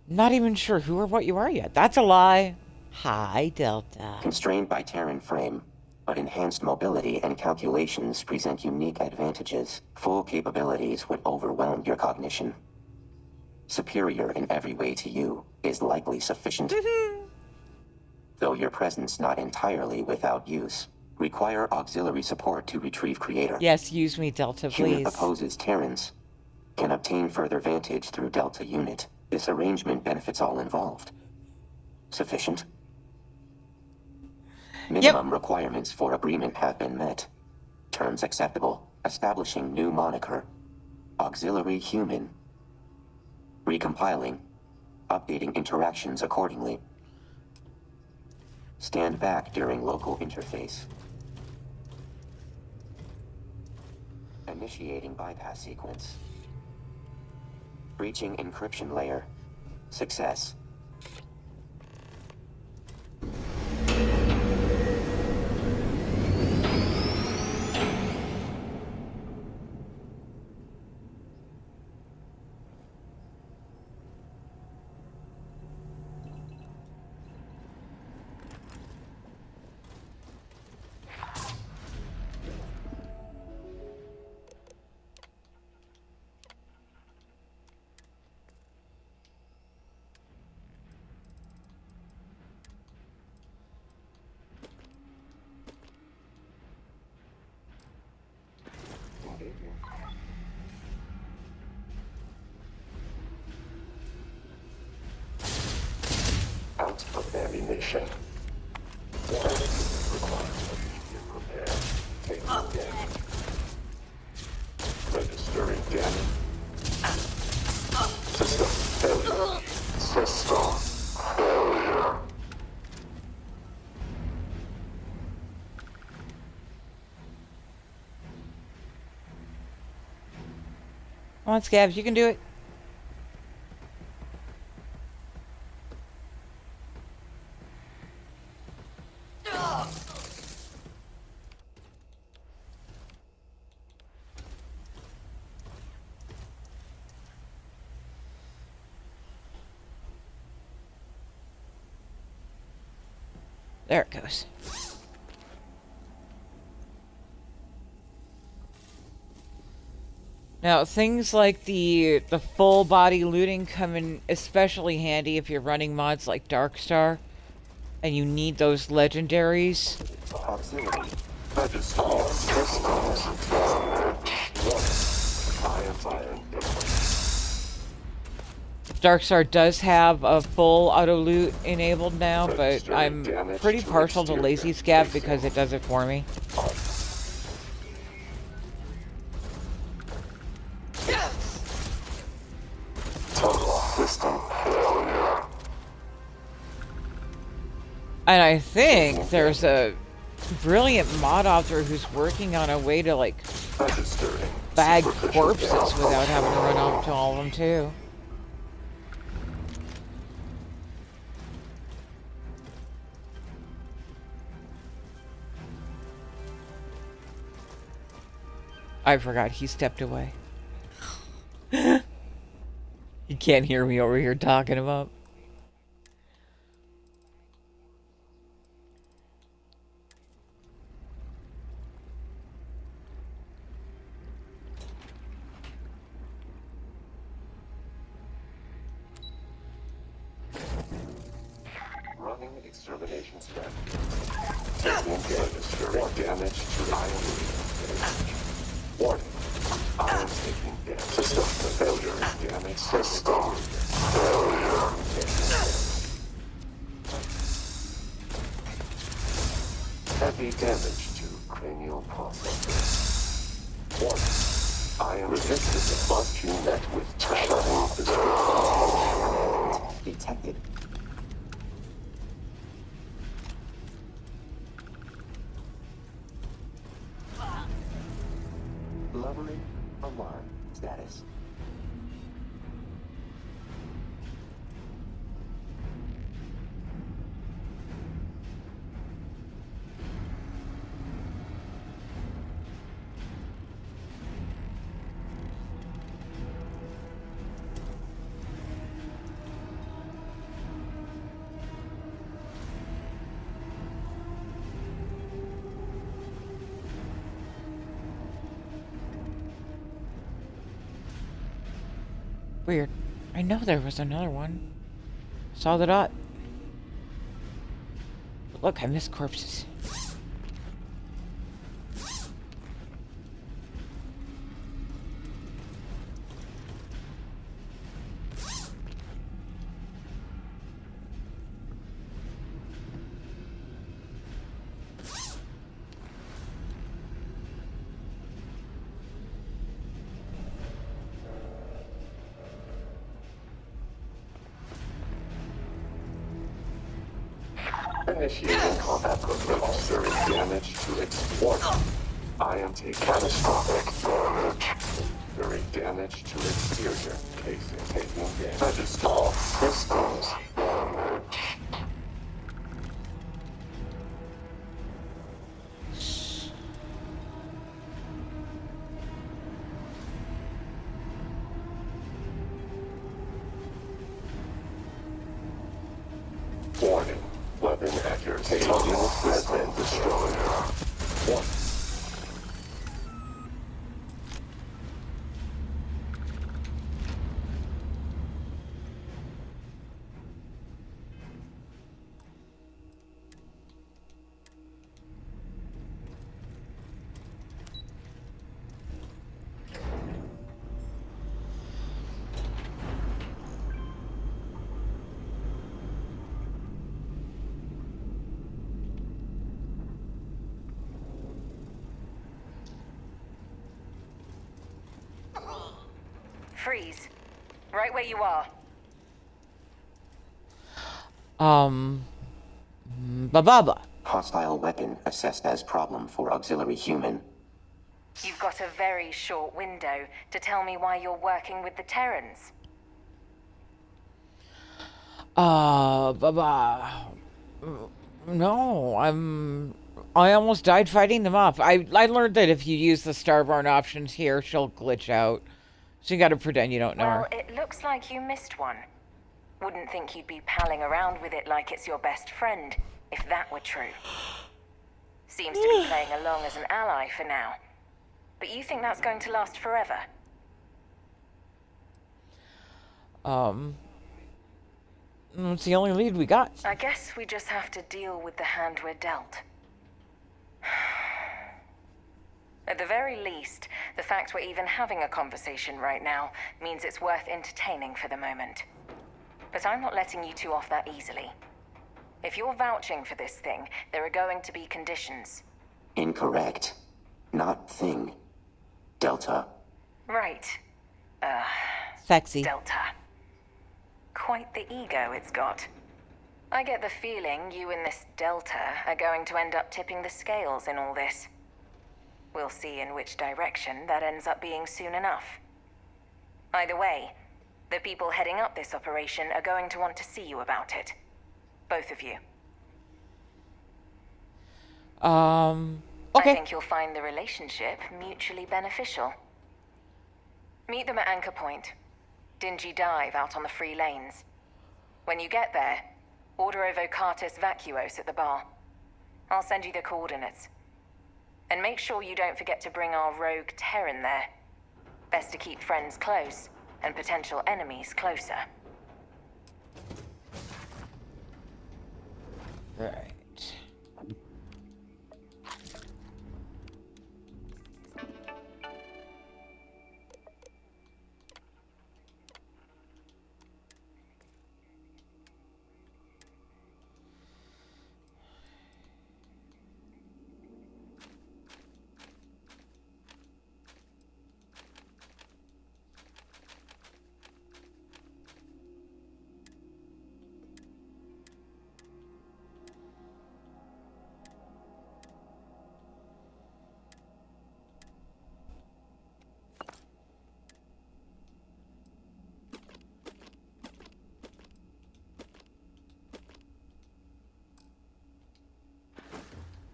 Not even sure who or what you are yet. That's a lie. Hi, Delta. Constrained by Terran frame, but enhanced mobility and calculations present unique advantages. Full capabilities would overwhelm your cognition. Superior in every way to you is likely sufficient. Though your presence not entirely without use. Require auxiliary support to retrieve Creator. Yes, use me, Delta, please. Unit opposes Terrans. Can obtain further vantage through Delta unit. This arrangement benefits all involved. Sufficient? Minimum requirements for agreement have been met. Terms acceptable. Establishing new moniker. Auxiliary human. Recompiling. Updating interactions accordingly. Stand back during local interface. Initiating bypass sequence. Breaching encryption layer. Success. Out of ammunition. Required immediate repair. Taking damage. Registering damage. System failure. System failure. Come on, Scabs, you can do it. There it goes. Now, things like the full body looting come in especially handy if you're running mods like Darkstar and you need those legendaries. Proximity. Darkstar does have a full auto loot enabled now, but I'm pretty partial to Lazy Scav because it does it for me. And I think there's a brilliant mod author who's working on a way to, like, bag corpses without having to run out to all of them, too. I forgot he stepped away. You can't hear me over here talking about. Running extermination strategy. Registering damage to ion. Warning. I am taking damage. System failure. Damage. System failure. Heavy damage to cranial processes. Warning. I am resistant. Must be met with shutting detected. Lowering alarm status. Weird. I know there was another one. Saw the dot. But look, I missed corpses. Initiating combat protocol. Serious damage to its I am taking catastrophic damage. Very damage to exterior casing. Taking damage. Register all systems damage. Warning. Weapon accuracy has been destroyed. One. Freeze. Right where you are. Bababa. Hostile weapon assessed as problem for auxiliary human. You've got a very short window to tell me why you're working with the Terrans. Baba. No, I almost died fighting them off. I learned that if you use the Starborn options here, she'll glitch out. So you gotta pretend you don't know her. Well, it looks like you missed one. Wouldn't think you'd be palling around with it like it's your best friend, if that were true. Seems to be playing along as an ally for now. But you think that's going to last forever? It's the only lead we got. I guess we just have to deal with the hand we're dealt. At the very least, the fact we're even having a conversation right now means it's worth entertaining for the moment. But I'm not letting you two off that easily. If you're vouching for this thing, there are going to be conditions. Incorrect. Not thing. Delta. Right. Sexy. Delta. Quite the ego it's got. I get the feeling you and this Delta are going to end up tipping the scales in all this. We'll see in which direction that ends up being soon enough. Either way, the people heading up this operation are going to want to see you about it. Both of you. Okay. I think you'll find the relationship mutually beneficial. Meet them at Anchor Point. Dingy dive out on the free lanes. When you get there, order a Vocatus Vacuos at the bar. I'll send you the coordinates. And make sure you don't forget to bring our rogue Terran there. Best to keep friends close, and potential enemies closer. Right.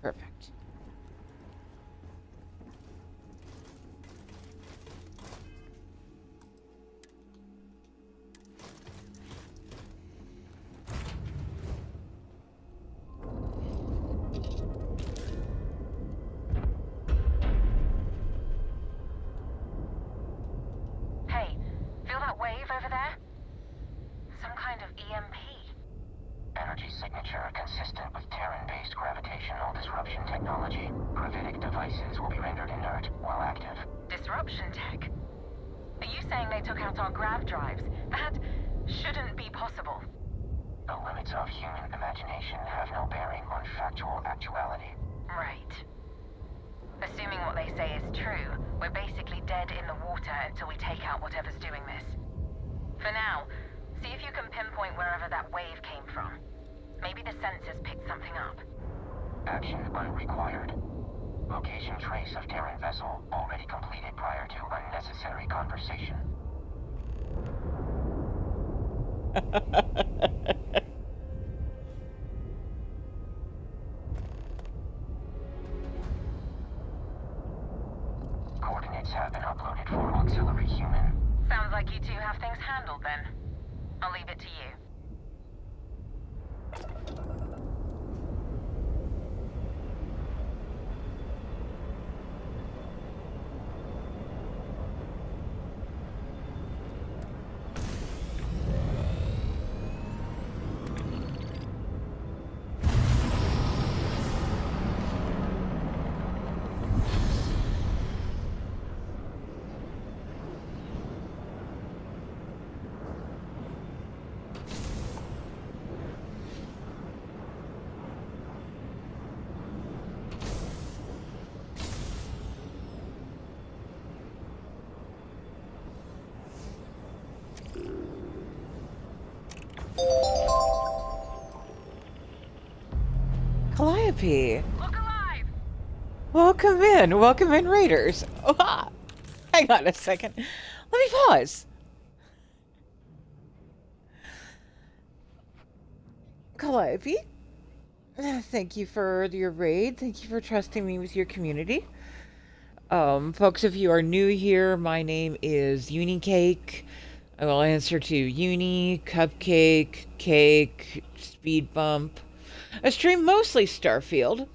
Perfect. Hey, feel that wave over there? Some kind of EMP. Energy signature consistent with Terran-based gravitational disruption technology. Gravitic devices will be rendered inert while active. Disruption tech? Are you saying they took out our grav drives? That shouldn't be possible. The limits of human imagination have no bearing on factual actuality. Right. Assuming what they say is true, we're basically dead in the water until we take out whatever's doing this. For now, see if you can pinpoint wherever that wave came from. Maybe the sensors picked something up. Action unrequired. Location trace of Terran vessel already completed prior to unnecessary conversation. Coordinates have been uploaded for auxiliary human. Sounds like you two have things handled then. I'll leave it to you. Calliope. Look alive. Welcome in, Raiders. Oh, ha. Hang on a second. Let me pause. Calliope, thank you for your raid. Thank you for trusting me with your community. Folks, if you are new here, my name is Unicake. I will answer to Uni, Cupcake, Cake, Speed Bump. I stream mostly Starfield,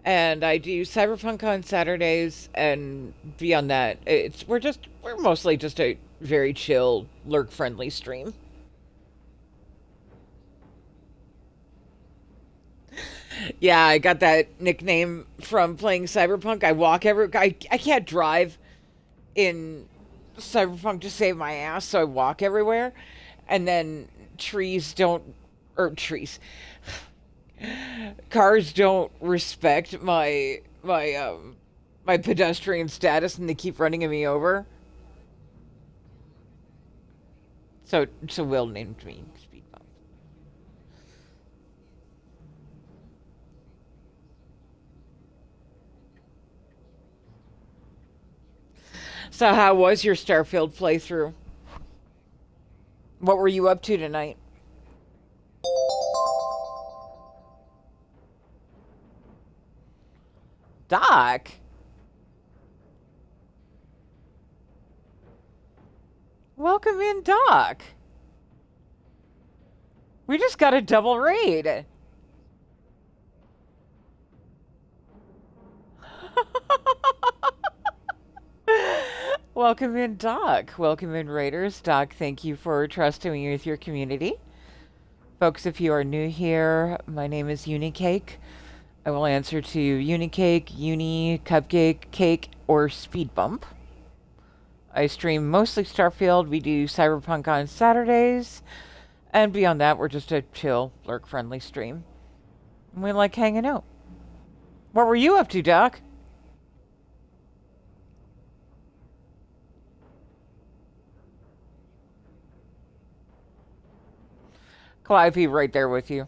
and I do Cyberpunk on Saturdays, and beyond that, we're mostly just a very chill, lurk-friendly stream. Yeah, I got that nickname from playing Cyberpunk. I can't drive in Cyberpunk to save my ass, so I walk everywhere. And then cars don't respect my pedestrian status, and they keep running me over. So Will named me Speed Bump. So how was your Starfield playthrough? What were you up to tonight? Doc? Welcome in, Doc. We just got a double raid. Welcome in, Doc. Welcome in, Raiders. Doc, thank you for trusting me with your community. Folks, if you are new here, my name is Unicake. I will answer to Unicake, Uni, Cupcake, Cake, or Speed Bump. I stream mostly Starfield. We do Cyberpunk on Saturdays. And beyond that, we're just a chill, lurk-friendly stream. And we like hanging out. What were you up to, Doc? Clivey right there with you.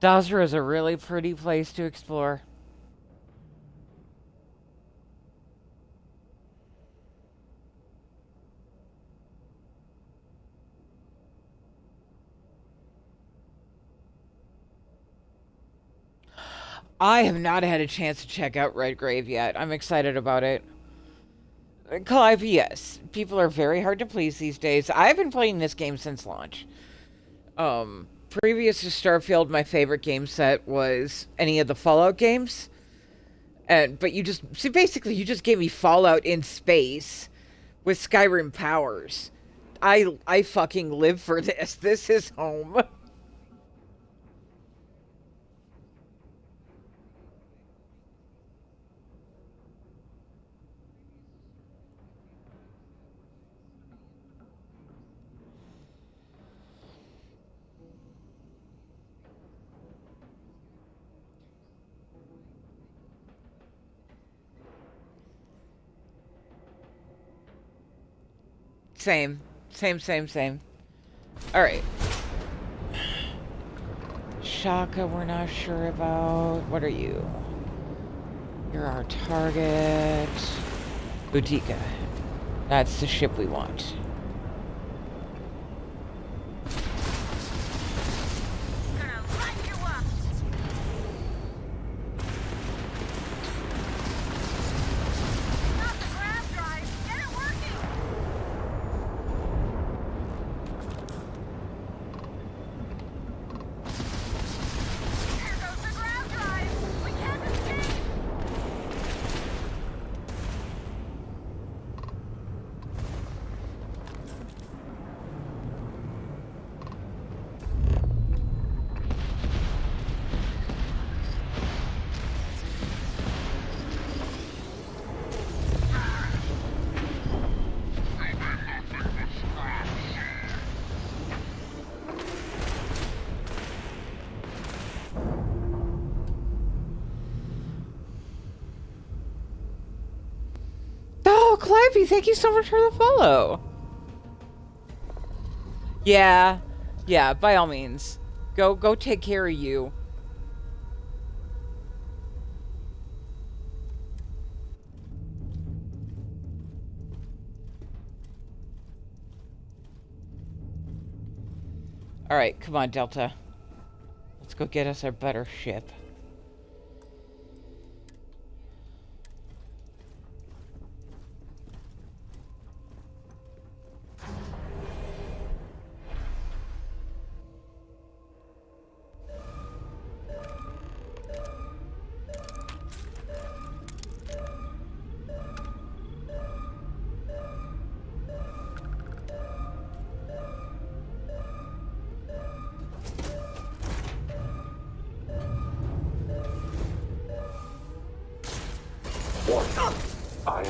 Dosra is a really pretty place to explore. I have not had a chance to check out Redgrave yet. I'm excited about it. Clive, yes. People are very hard to please these days. I've been playing this game since launch. Previous to Starfield, my favorite game set was any of the Fallout games. But you just gave me Fallout in space with Skyrim powers. I fucking live for this. This is home. Same. Alright. Shaka, we're not sure about. What are you? You're our target. Boutica. That's the ship we want. Clivey, thank you so much for the follow. Yeah, by all means. Go take care of you. Alright, come on, Delta. Let's go get us our better ship. I am...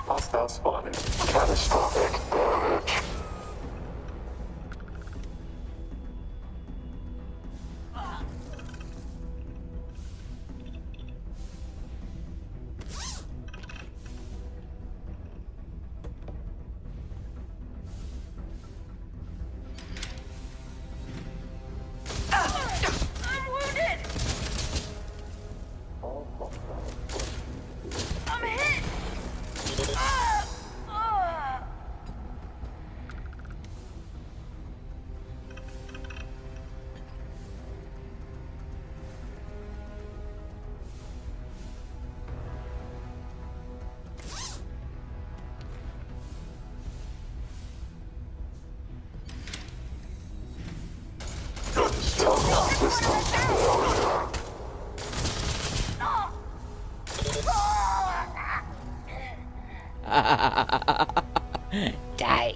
Hostile spotted. Catastrophic damage. I'm wounded! I'm hit! Die.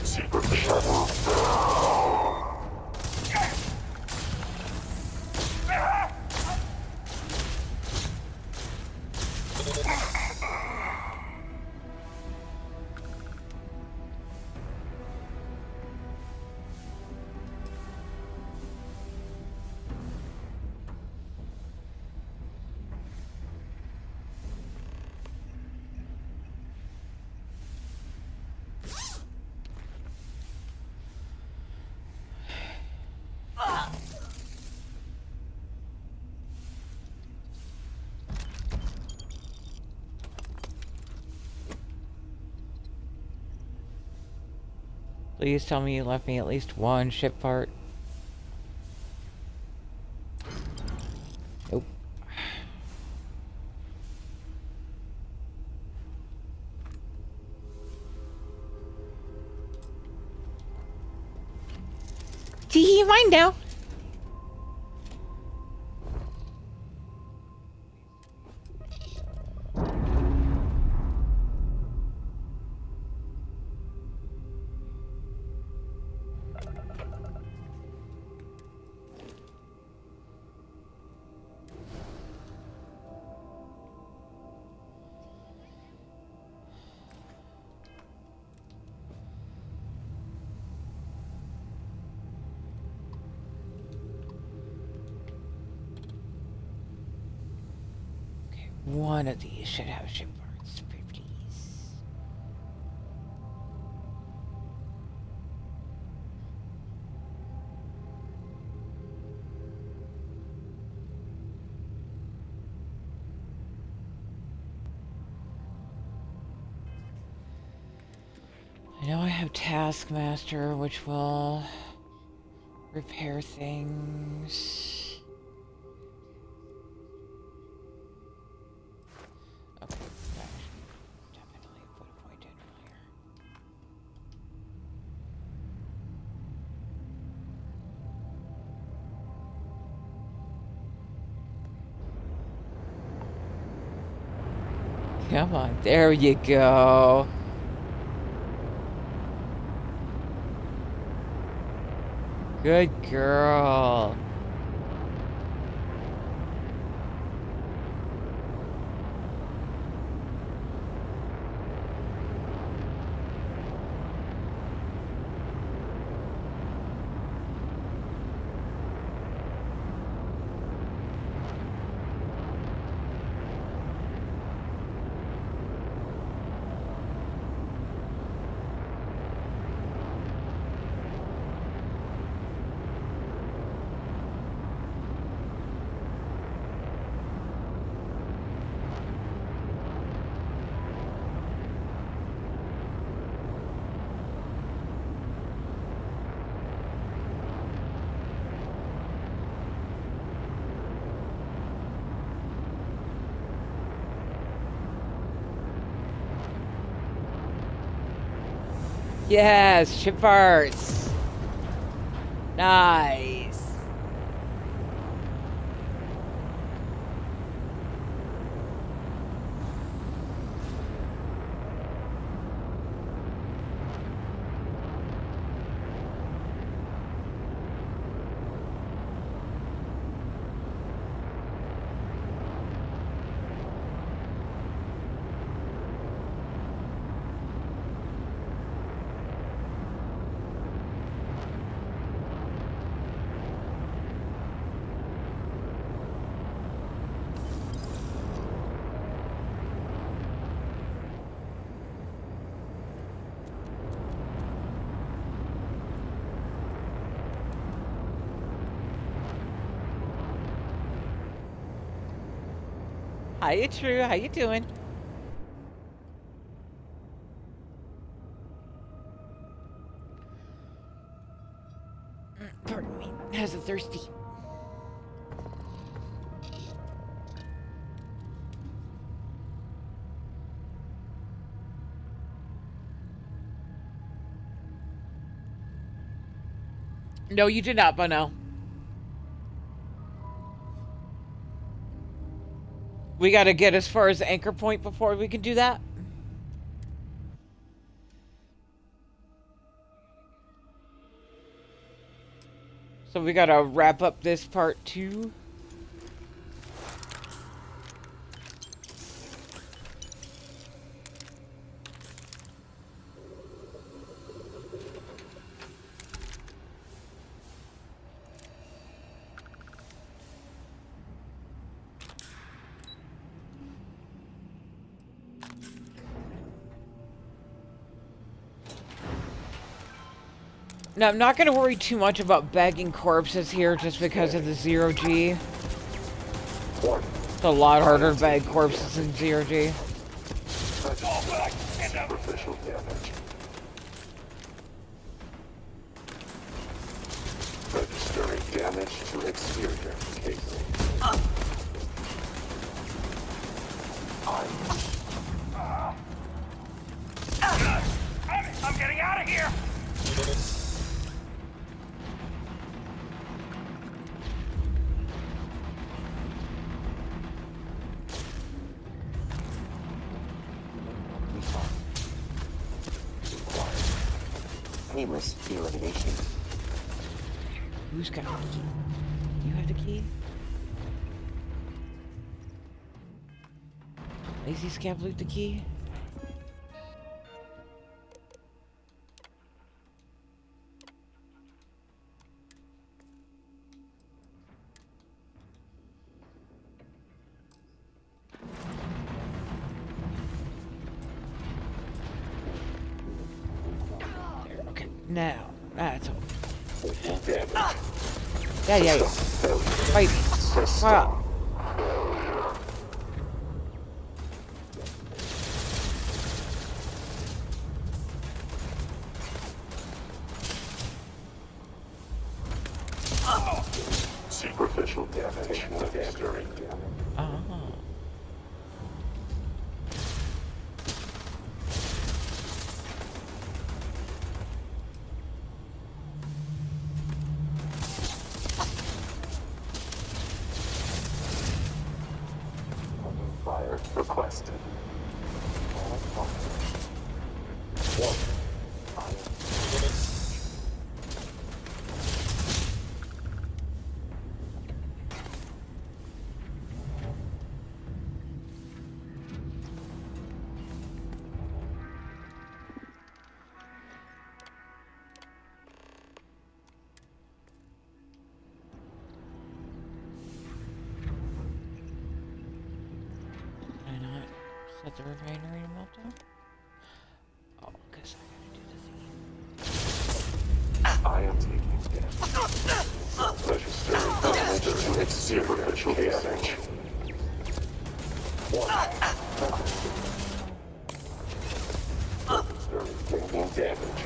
Secret shutting Please tell me you left me at least one ship part. Nope. See, mine now. One of these should have ship parts, please. I know I have Taskmaster, which will repair things. Okay, that should definitely put a point in earlier. Come on, there you go. Good girl. Yes, ship parts. Nice. Hiya, True. How you doing? Pardon me. How's it thirsty? No, you did not, Bono. We gotta get as far as the anchor point before we can do that. So we gotta wrap up this part too. Now, I'm not going to worry too much about bagging corpses here just because of the zero-G. It's a lot harder to bag corpses in zero-G. Superficial damage. Registering damage to exterior casing. I'm getting out of here! Painless elimination. Who's got the key? You have the key? Lazy Scab loot the key? Now, that's all. Yeah. Fight me. Wow. Superficial damage. Registering damage. Fire requested. Set the refinery to meltdown? Oh, guess I gotta do the thing. I am taking damage. Registering damage to exterior damage. Registering taking damage.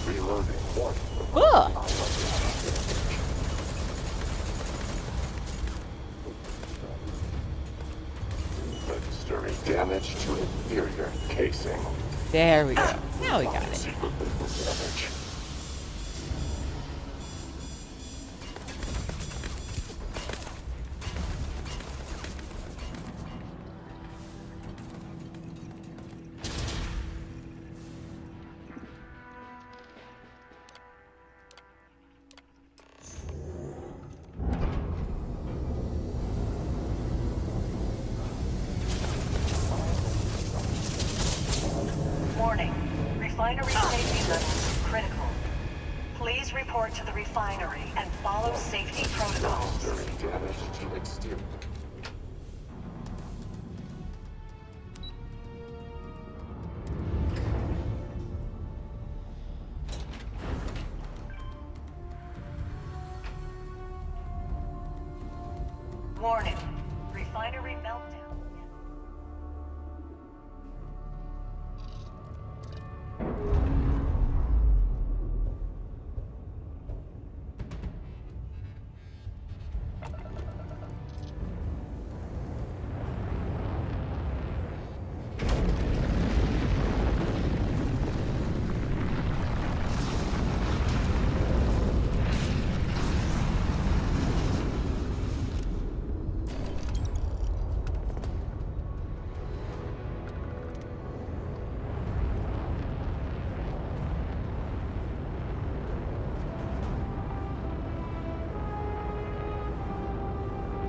Reloading. Damage to inferior casing. There we go. Now we got it. Damage. Warning. Refinery safety levels critical. Please report to the refinery and follow safety protocols. Damage to exterior. Warning. Refinery meltdown.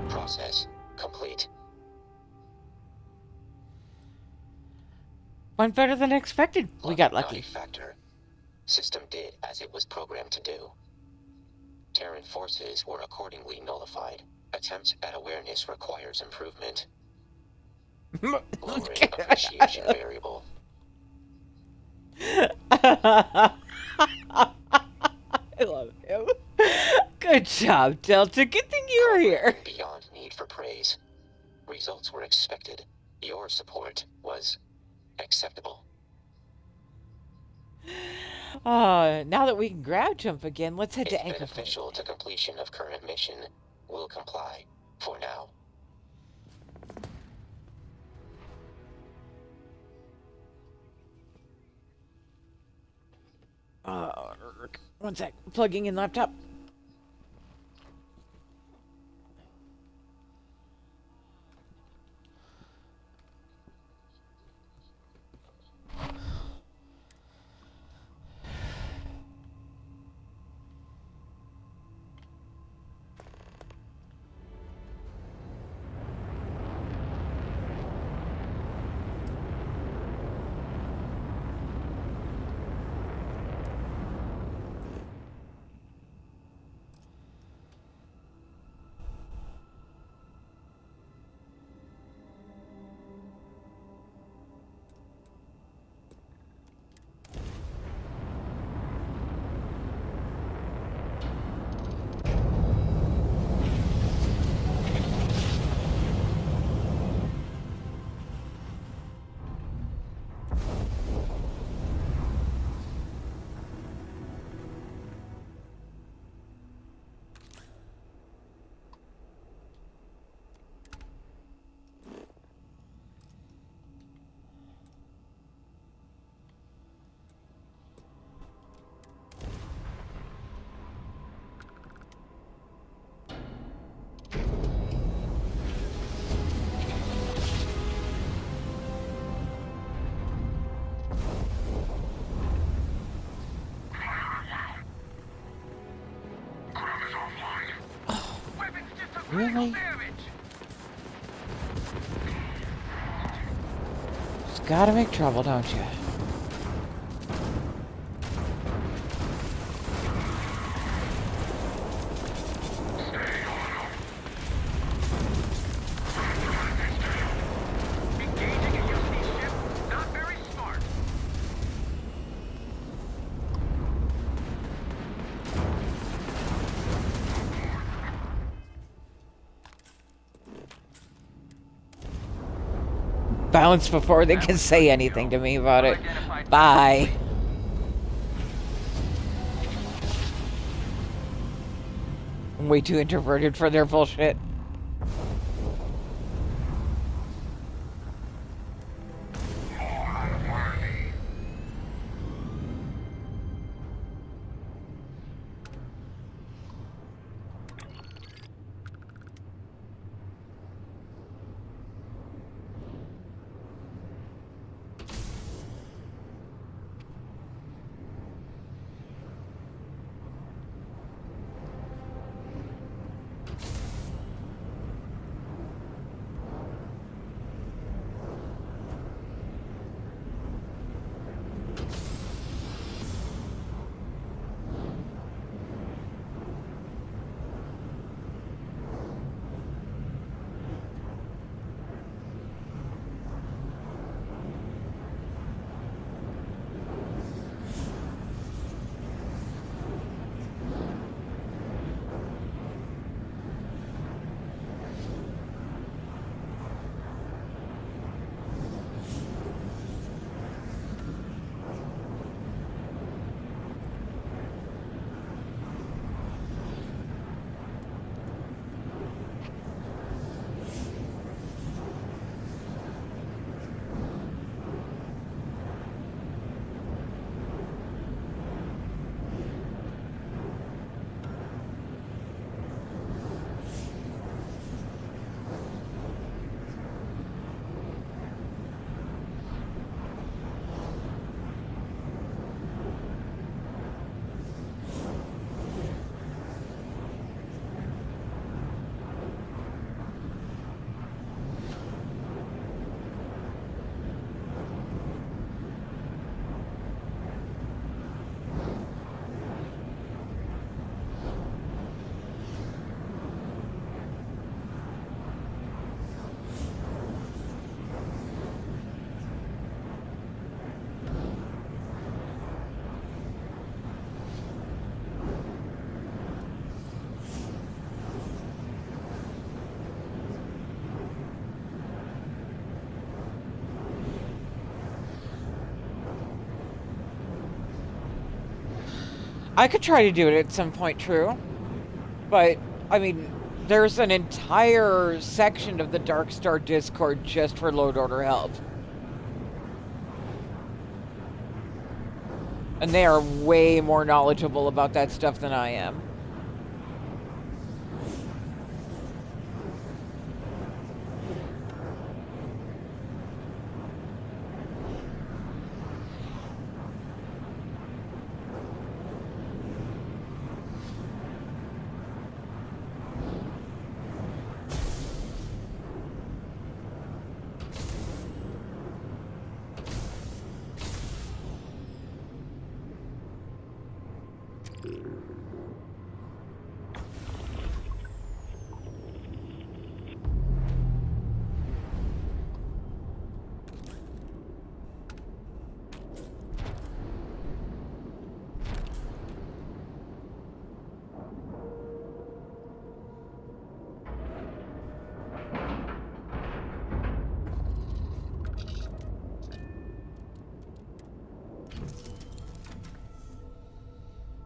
Process complete. Went better than expected. We got lucky. Factor. System did as it was programmed to do. Terran forces were accordingly nullified. Attempt at awareness requires improvement. Lowering appreciation variable. I love him. Good job, Delta. Good thing you were here. Beyond need for praise. Results were expected. Your support was acceptable. Now that we can grab jump again, let's head to If Anchor. beneficial to completion of current mission, will comply. For now. One sec. Plugging in laptop. Really? Just gotta make trouble, don't you? Bounce before they can say anything to me about it. Bye. I'm way too introverted for their bullshit. I could try to do it at some point, true. But, I mean, there's an entire section of the Dark Star Discord just for load order help. And they are way more knowledgeable about that stuff than I am.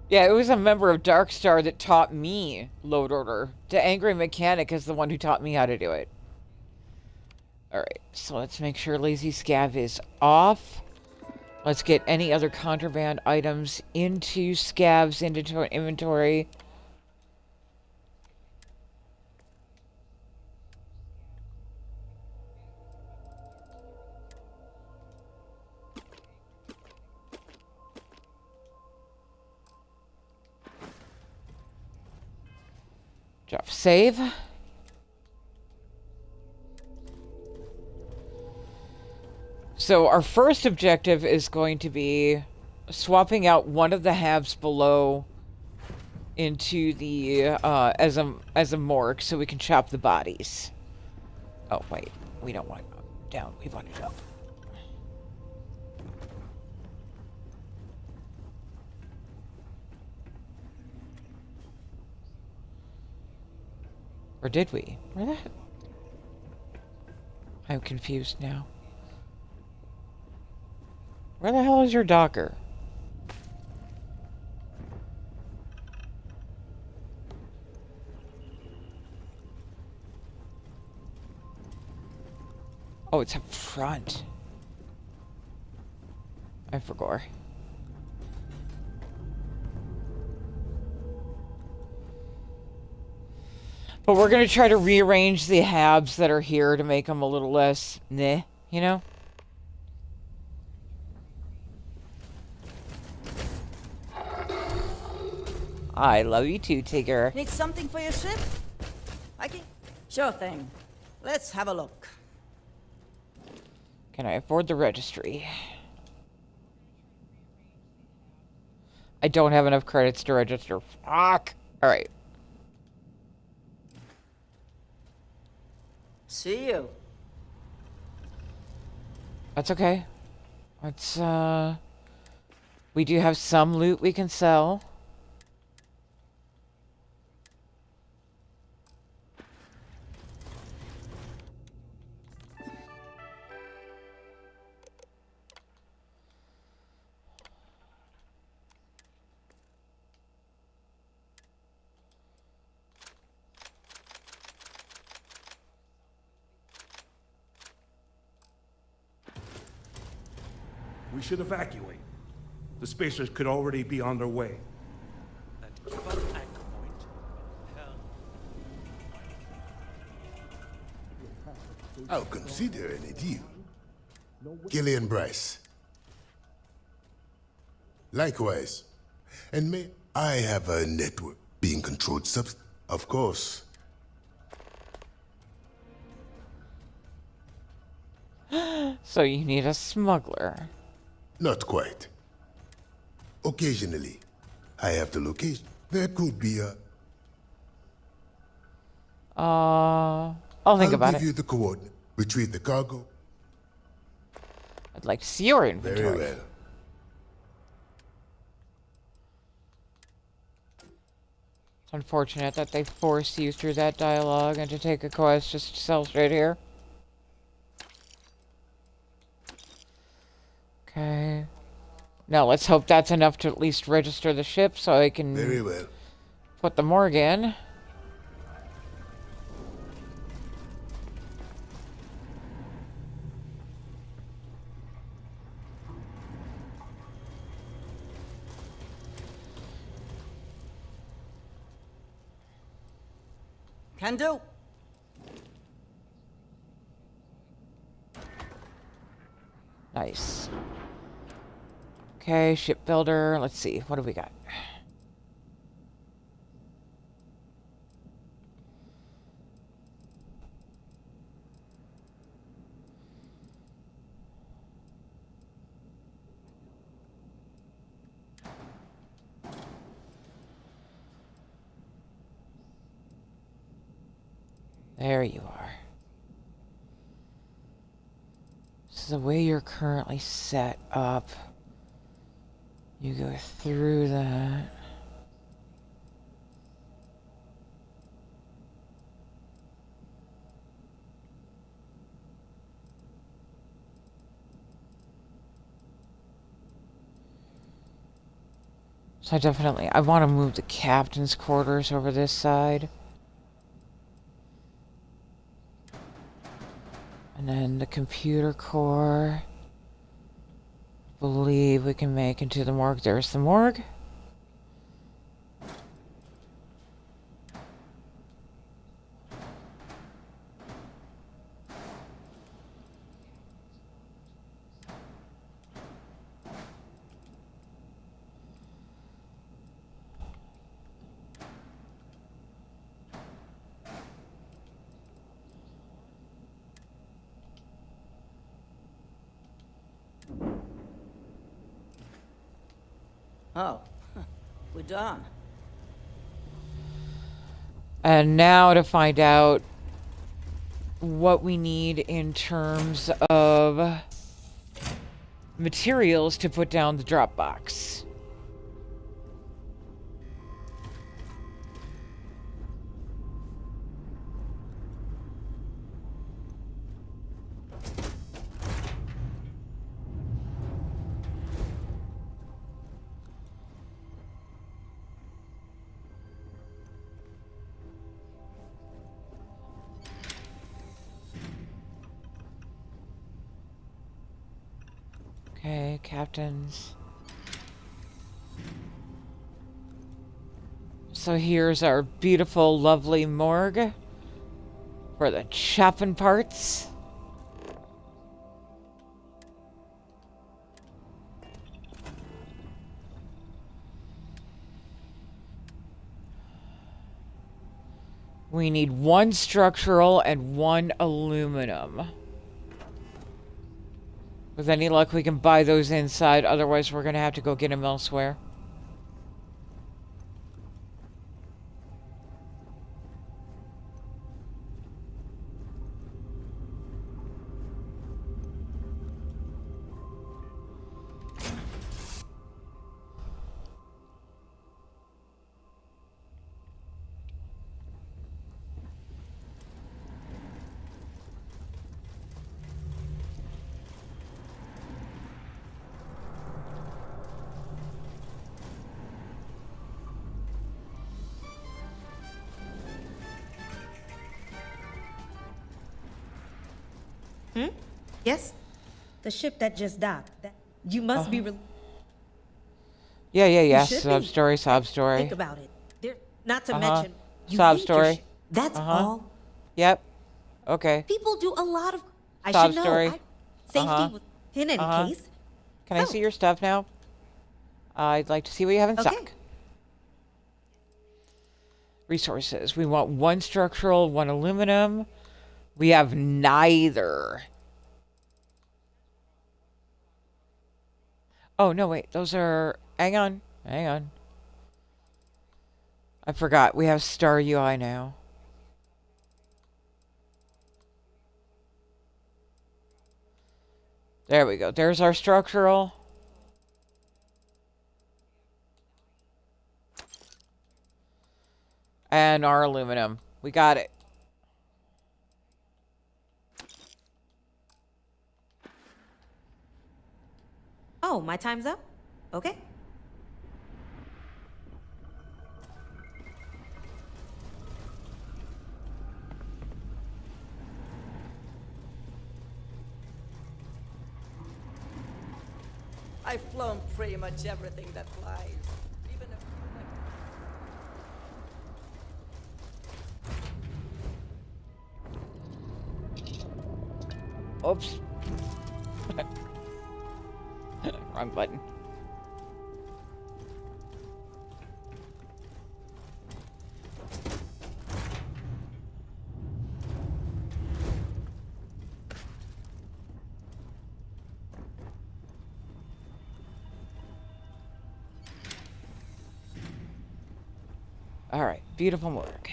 Yeah, it was a member of Darkstar that taught me load order. The Angry Mechanic is the one who taught me how to do it. Alright, so let's make sure Lazy Scav is off. Let's get any other contraband items into Scav's inventory. Drop save. So our first objective is going to be swapping out one of the halves below into the as a morgue so we can chop the bodies. Oh wait, we don't want it down, we want it up. Or did we? Where the heck? I'm confused now. Where the hell is your Docker? Oh, it's up front. I forgot. But we're gonna try to rearrange the habs that are here to make them a little less meh, you know? I love you too, Tigger. Need something for your ship? I can... Sure thing. Let's have a look. Can I afford the registry? I don't have enough credits to register. Fuck! Alright. See you. That's okay. Let's, we do have some loot we can sell. We should evacuate. The spacers could already be on their way. I'll consider any deal. Gillian Bryce. Likewise. And may I have a network being controlled substance? Of course. So you need a smuggler. Not quite. Occasionally, I have the location. There could be a... I'll think about it. I'll give you the coordinate. Retrieve the cargo. I'd like to see your inventory. Very well. It's unfortunate that they force you through that dialogue and to take a quest just to sell straight here. Okay. Now let's hope that's enough to at least register the ship so I can Very well. put the morgue in. Can do. Nice. Okay, shipbuilder. Let's see. What do we got? There you are. So the way you're currently set up, you go through that. So I want to move the captain's quarters over this side. And then the computer core, I believe we can make into the morgue. There's the morgue. Oh, we're done. And now to find out what we need in terms of materials to put down the drop box. Okay, captains. So here's our beautiful, lovely morgue for the chopping parts. We need 1 structural and 1 aluminum. With any luck, we can buy those inside. Otherwise, we're going to have to go get them elsewhere. Yes? The ship that just docked. You must be... Yeah. should Sob be. story, sob story. Think about it. Not to mention... You Sob leaked your story. ship. That's all. Yep. Okay. People do a lot of... I Sob should story. know. Safety was in any case. Can I see your stuff now? I'd like to see what you have in stock. Resources. We want 1 structural, 1 aluminum. We have neither. Oh, no, wait. Those are... Hang on. I forgot. We have Star UI now. There we go. There's our structural. And our aluminum. We got it. Oh, my time's up? okay? I've flown pretty much everything that flies. Even a Oops. Wrong button. Alright, beautiful work.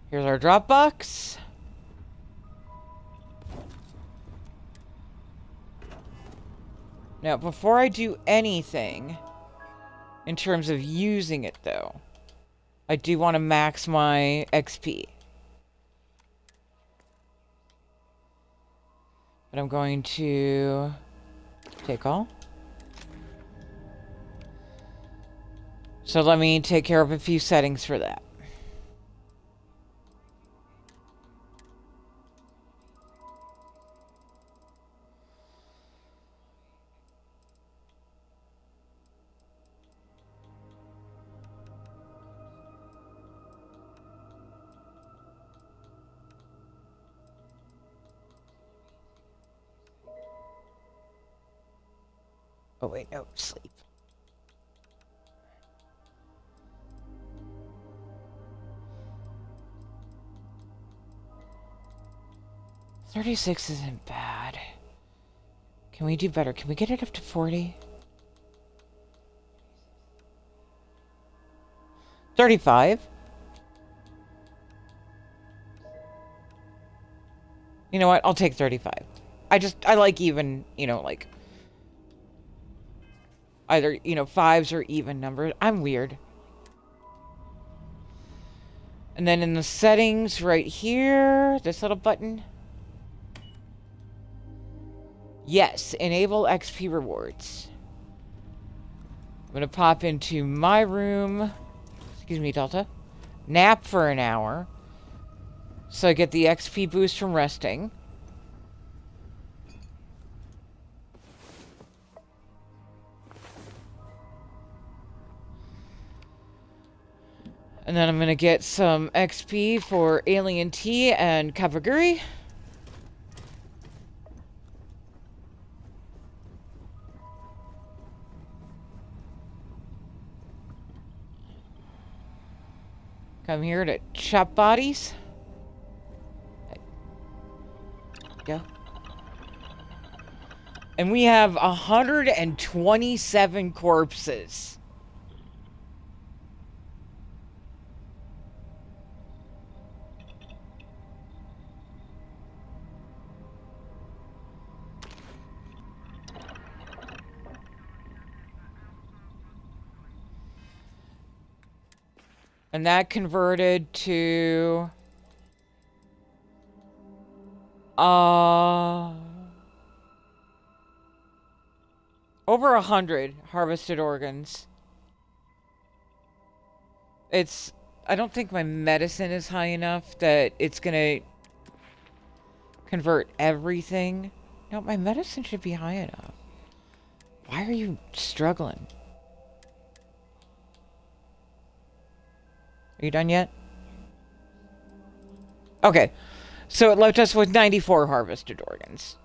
Here's our drop box. Now, before I do anything, in terms of using it though, I do want to max my XP. But I'm going to take all. So let me take care of a few settings for that. Oh wait, no, sleep. $36 isn't bad. Can we do better? Can we get it up to 40? 35? You know what? I'll take 35. I like even, like either, fives or even numbers. I'm weird. And then in the settings right here, this little button. Yes, enable XP rewards. I'm going to pop into my room. Excuse me, Delta. Nap for an hour. So I get the XP boost from resting. And then I'm going to get some XP for Alien Tea and Kabaguri. Come here to chop bodies. Go. And we have 127 corpses. And that converted to over 100 harvested organs. I don't think my medicine is high enough that it's gonna convert everything. No, my medicine should be high enough. Why are you struggling? Are you done yet? Okay. So it left us with 94 harvested organs.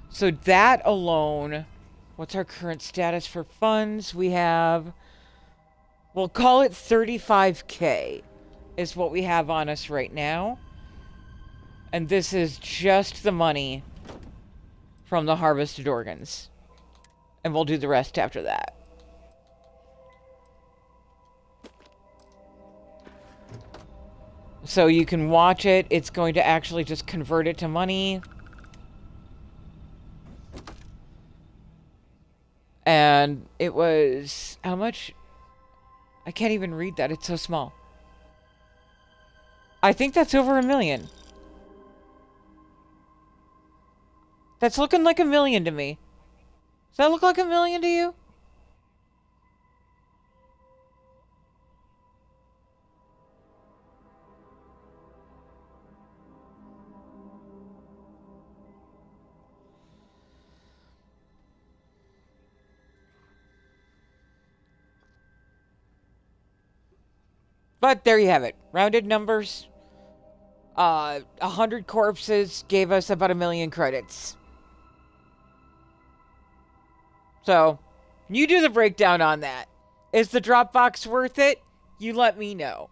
So that alone, what's our current status for funds? We have, we'll call it 35K is what we have on us right now. And this is just the money from the harvested organs. And we'll do the rest after that. So you can watch it. It's going to actually just convert it to money. And it was... how much? I can't even read that. It's so small. I think that's over 1 million. That's looking like $1 million to me. Does that look like $1 million to you? But there you have it. Rounded numbers. 100 corpses gave us about 1 million credits. So, you do the breakdown on that. Is the Dropbox worth it? You let me know.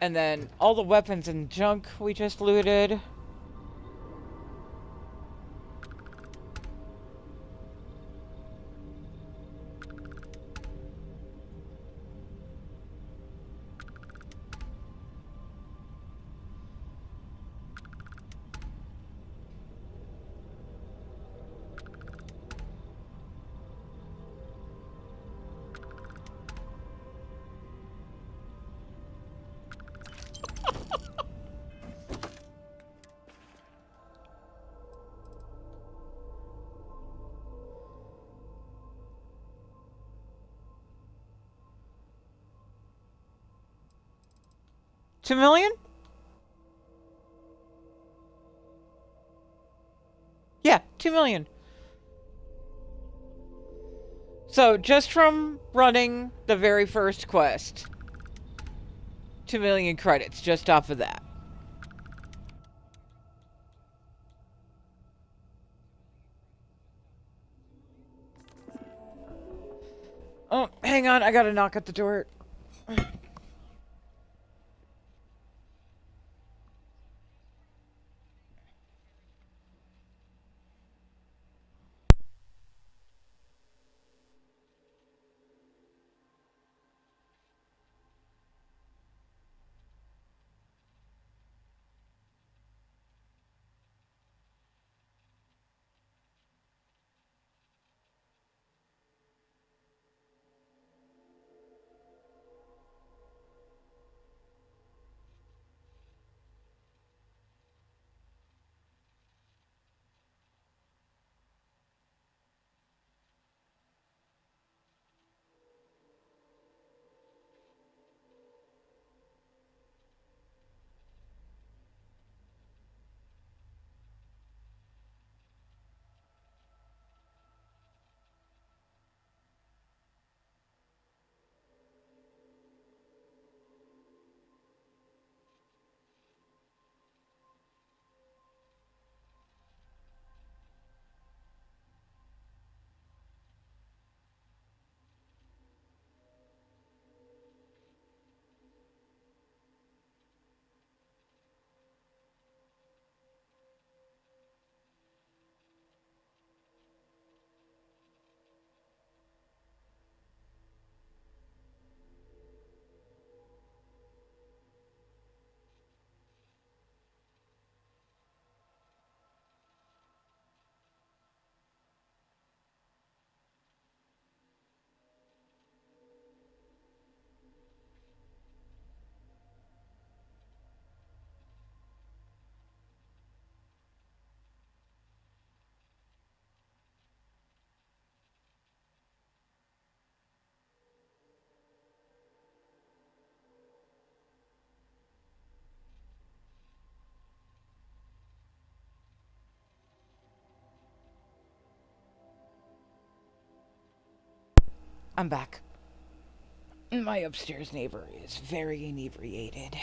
And then all the weapons and junk we just looted. $2 million? Yeah, 2 million. So, just from running the very first quest, 2 million credits just off of that. Oh, hang on, I gotta knock at the door. I'm back. My upstairs neighbor is very inebriated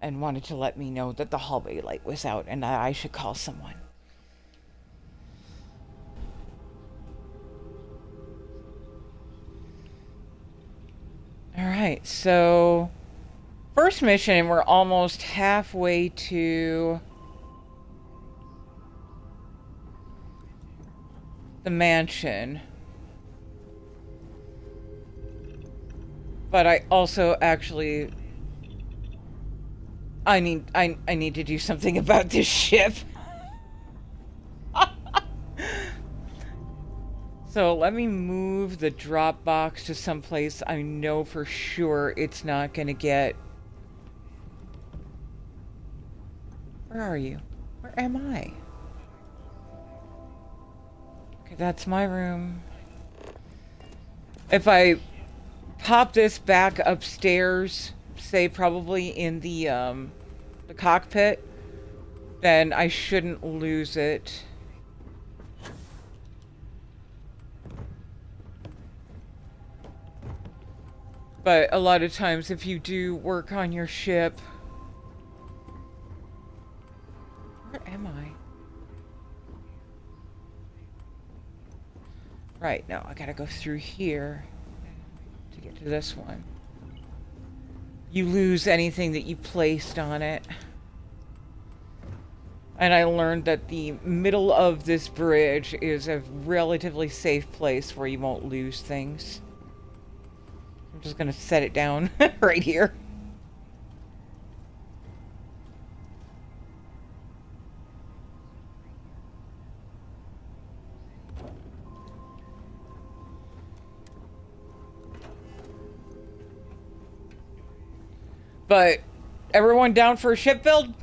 and wanted to let me know that the hallway light was out and that I should call someone. Alright, so first mission, and we're almost halfway to the mansion. But I also actually I need to do something about this ship. So let me move the drop box to someplace I know for sure it's not gonna get. Where are you? Where am I? Okay, that's my room. If I pop this back upstairs, say probably in the cockpit, then I shouldn't lose it. But a lot of times if you do work on your ship... Where am I? Right, no, I gotta go through here to get to this one. You lose anything that you placed on it. And I learned that the middle of this bridge is a relatively safe place where you won't lose things. I'm just gonna set it down right here. But everyone down for a ship build?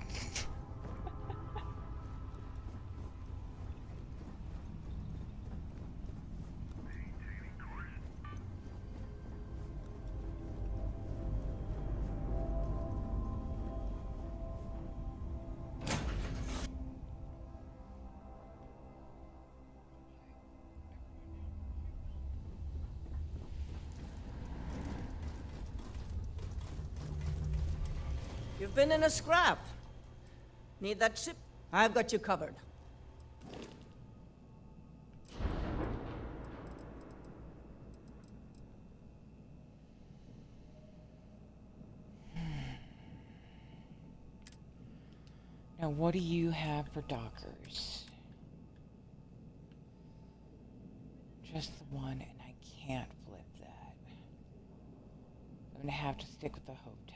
You've been in a scrap. Need that ship? I've got you covered. Now, what do you have for dockers? Just the one, and I can't flip that. I'm gonna have to stick with the Hotech.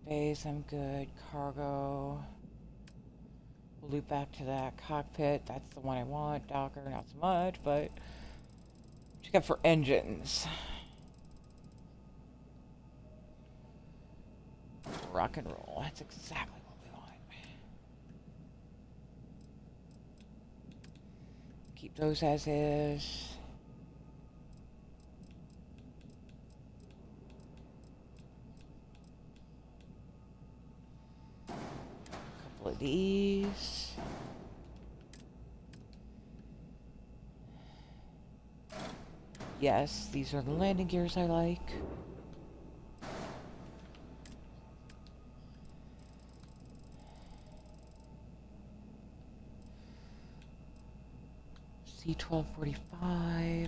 Base, I'm good. Cargo. We'll loop back to that cockpit. That's the one I want. Docker, not so much, but what you got for engines? Rock and roll. That's exactly what we want. Keep those as is. Couple of these. Yes, these are the landing gears I like. C-1245.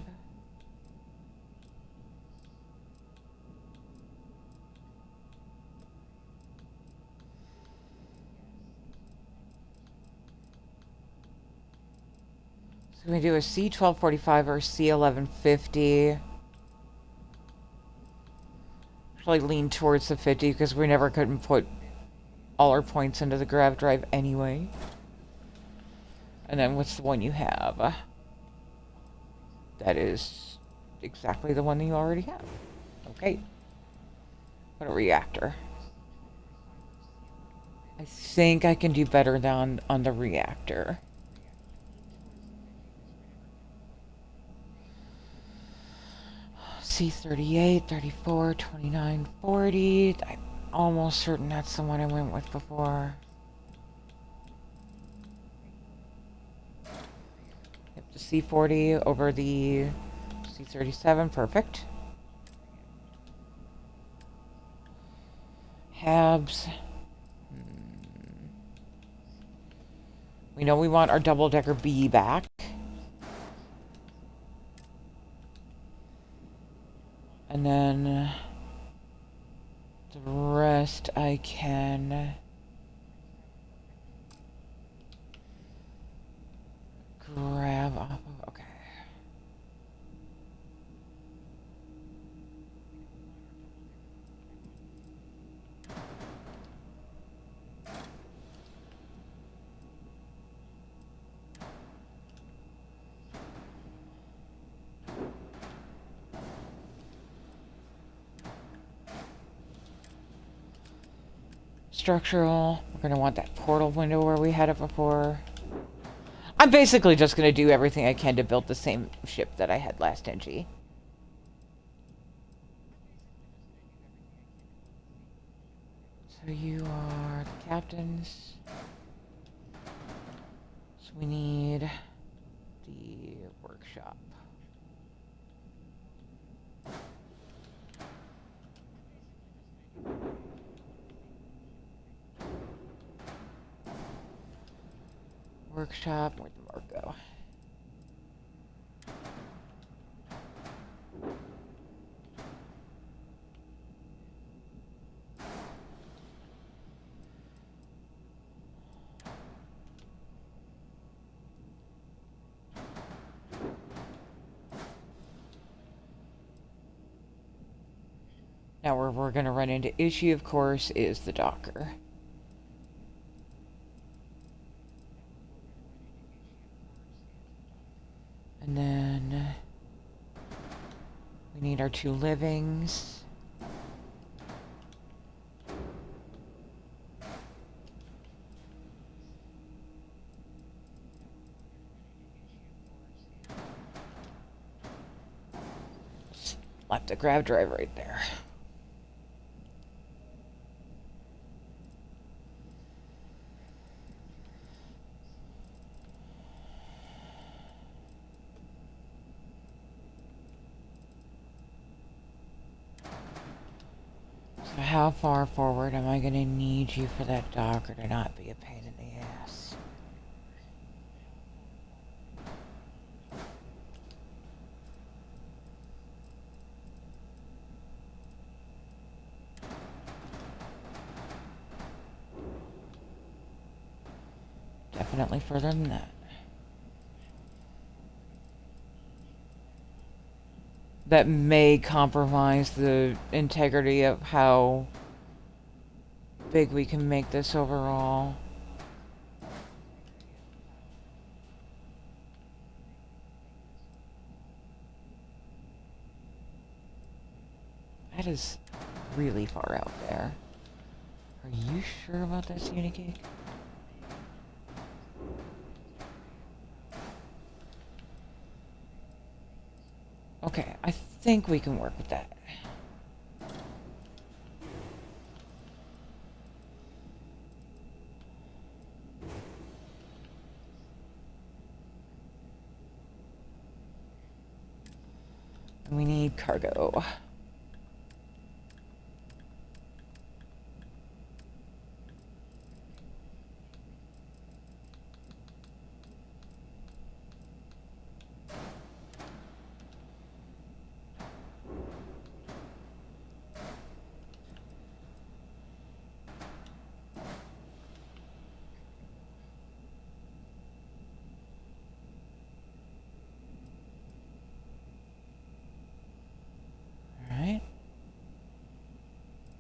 So we do a C-1245 or a C-1150. Probably lean towards the 50 because we never couldn't put all our points into the grav drive anyway. And then what's the one you have? That is exactly the one that you already have. Okay. What a reactor. I think I can do better than on the reactor. C-38, 34, 29, 40. I'm almost certain that's the one I went with before. C-40 over the C-37. Perfect. Habs. We know we want our double-decker B back. And then the rest I can grab off of. Okay. Structural. We're going to want that portal window where we had it before. I'm basically just going to do everything I can to build the same ship that I had last NG. So you are the captains. So we need the workshop. Workshop, where'd the mark go? Now where we're going to run into issue, of course, is the docker. And then we need our 2 livings. Slap the grab drive right there. So how far forward am I going to need you for that docker to not be a pain in the ass? Definitely further than that. That may compromise the integrity of how big we can make this overall. That is really far out there. Are you sure about this, Unicake? Okay, I think we can work with that. And we need cargo.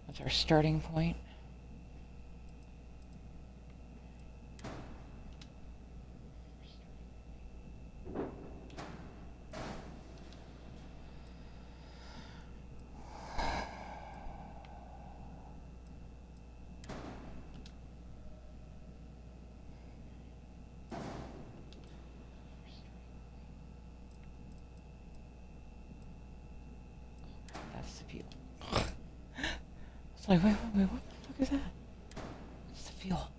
That's our starting point. That's the fuel. It's like, wait, what the fuck is that? It's the fuel.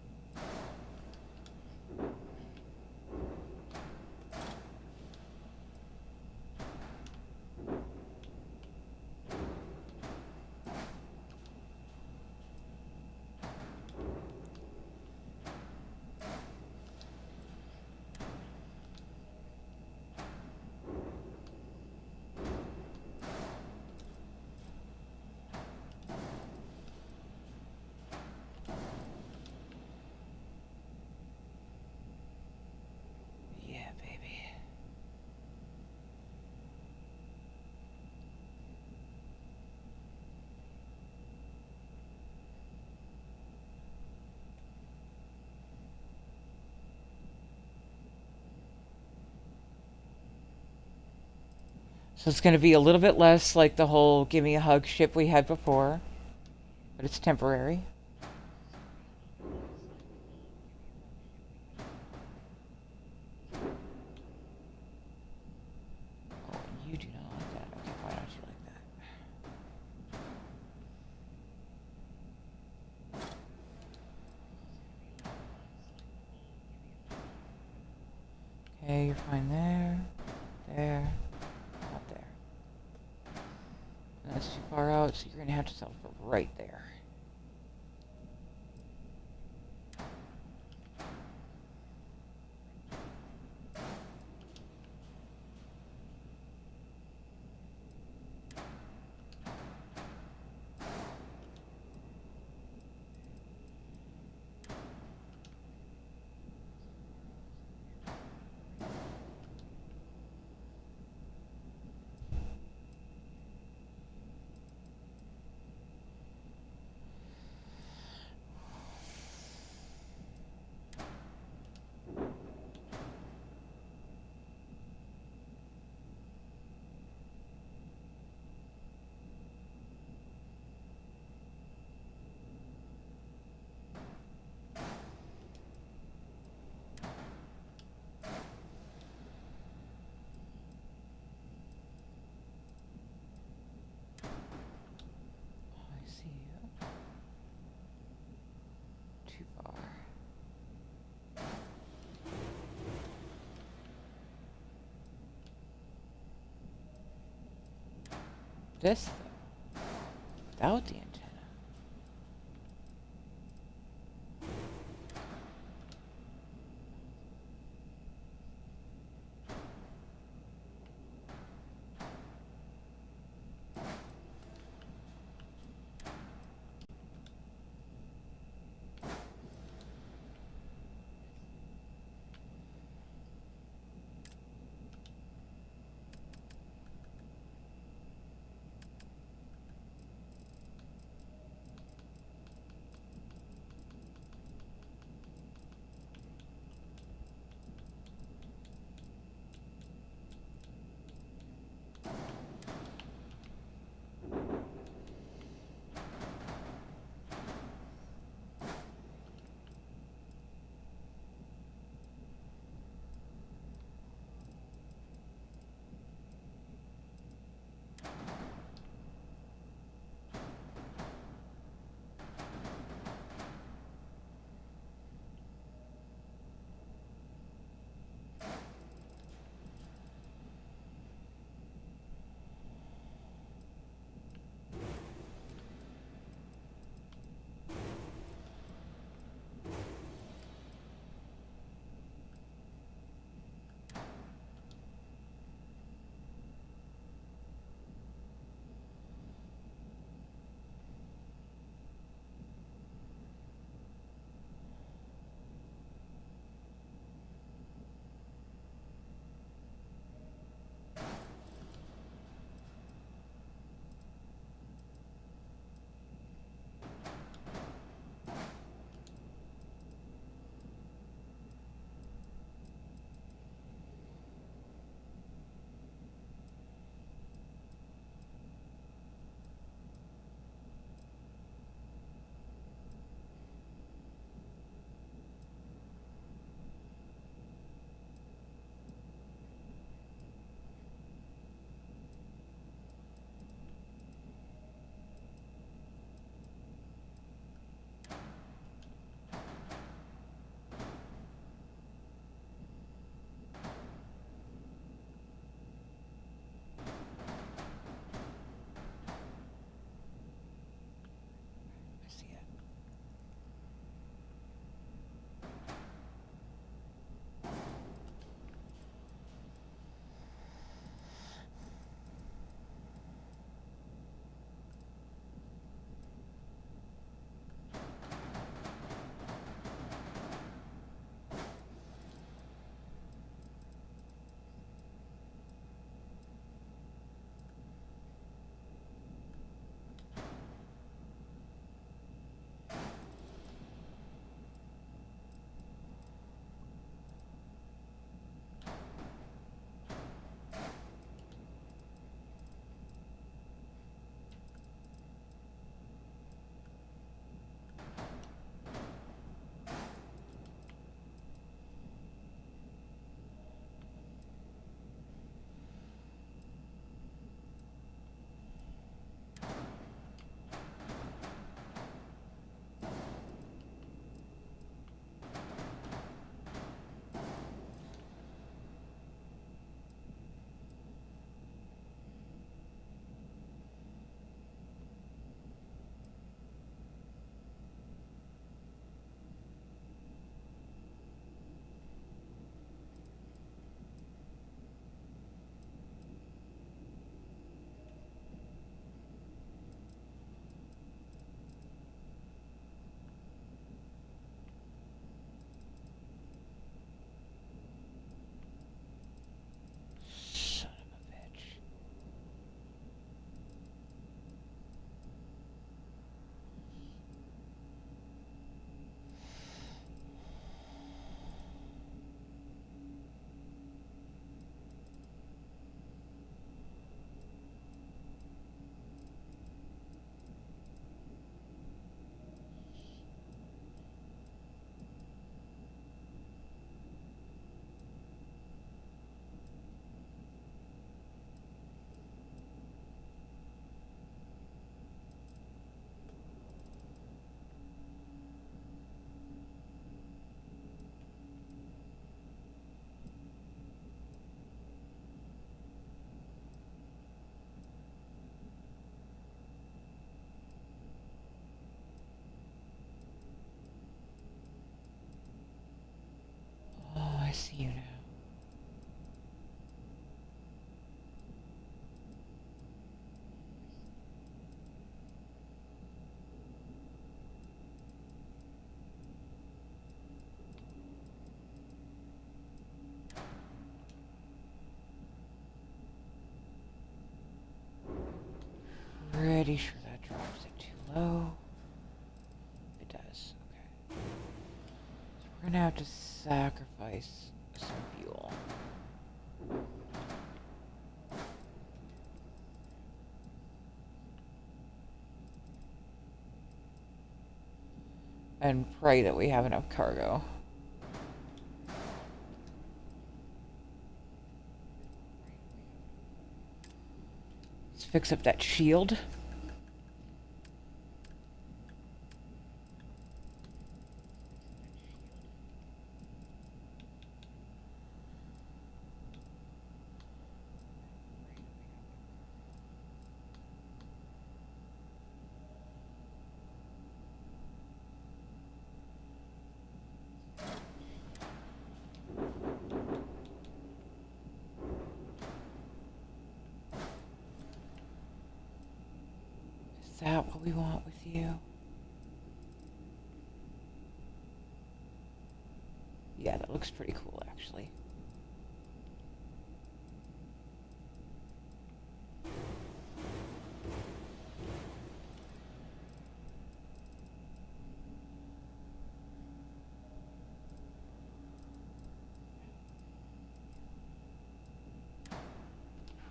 So it's going to be a little bit less like the whole give me a hug ship we had before, but it's temporary. Oh, you do not like that. Okay, why don't you like that? Okay, you're fine there, there, not there. That's too far out, so you're going to have to settle for right there. This thing, without the antenna. pretty sure that drops it too low. It does. Okay. So we're gonna have to sacrifice some fuel. And pray that we have enough cargo. Let's fix up that shield. Is that what we want with you? Yeah, that looks pretty cool, actually.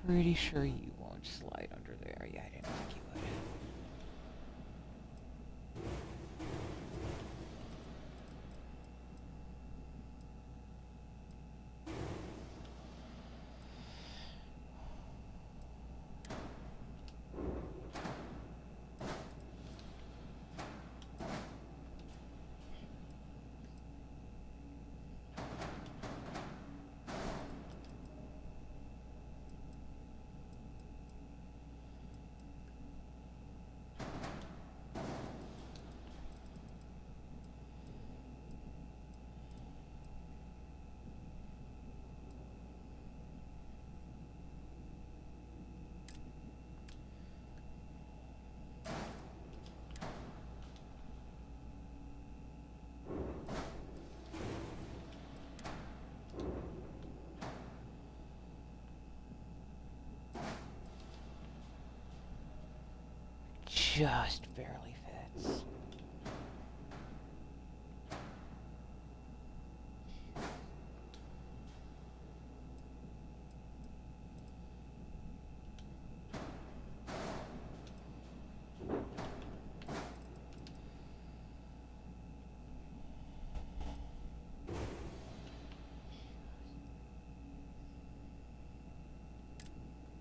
Pretty sure you won't slide under there. Yeah, I didn't think you would. Just barely fits.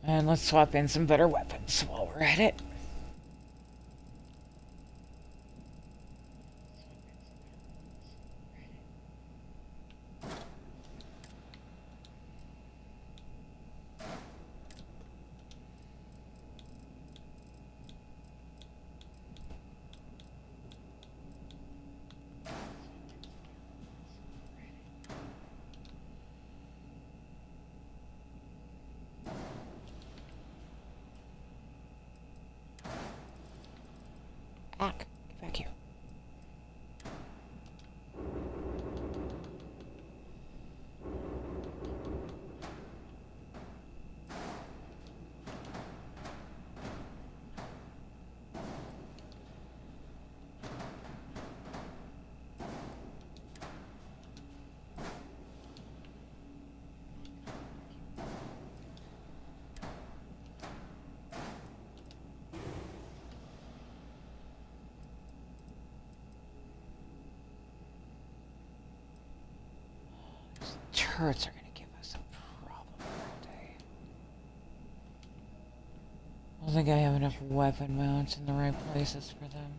And let's swap in some better weapons while we're at it. Ack, get back here. Turrets are going to give us a problem, aren't they? I don't think I have enough weapon mounts in the right places for them.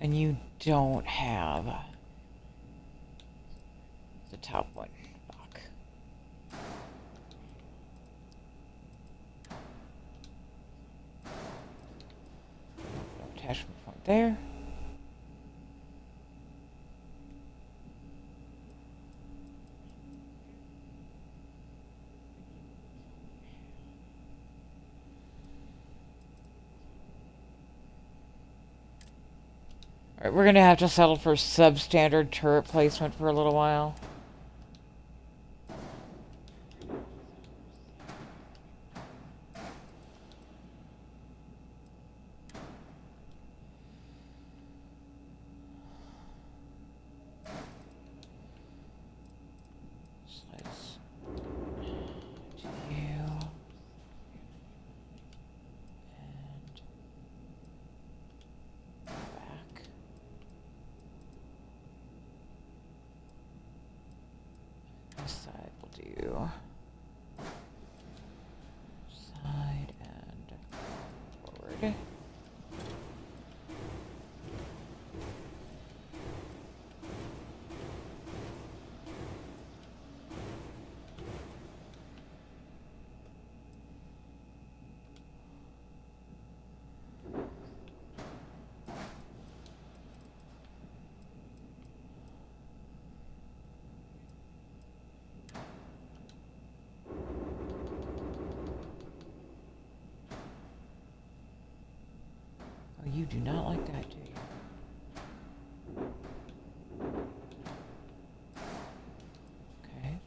And you don't have the top one. Fuck. Attachment point there. Alright, we're gonna have to settle for substandard turret placement for a little while. This side will do. Side and forward. Oh, you do not like that, do you? Okay.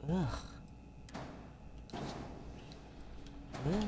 Ugh. Ugh.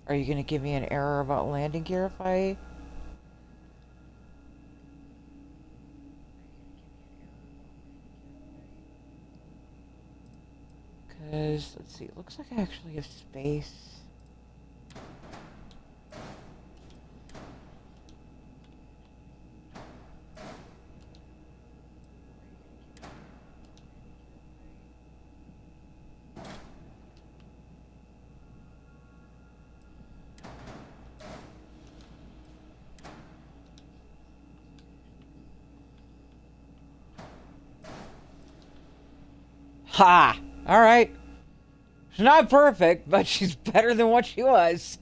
Are you going to give me an error about landing gear if I... Because, let's see, it looks like I actually have space. Ha! Alright. She's not perfect, but she's better than what she was.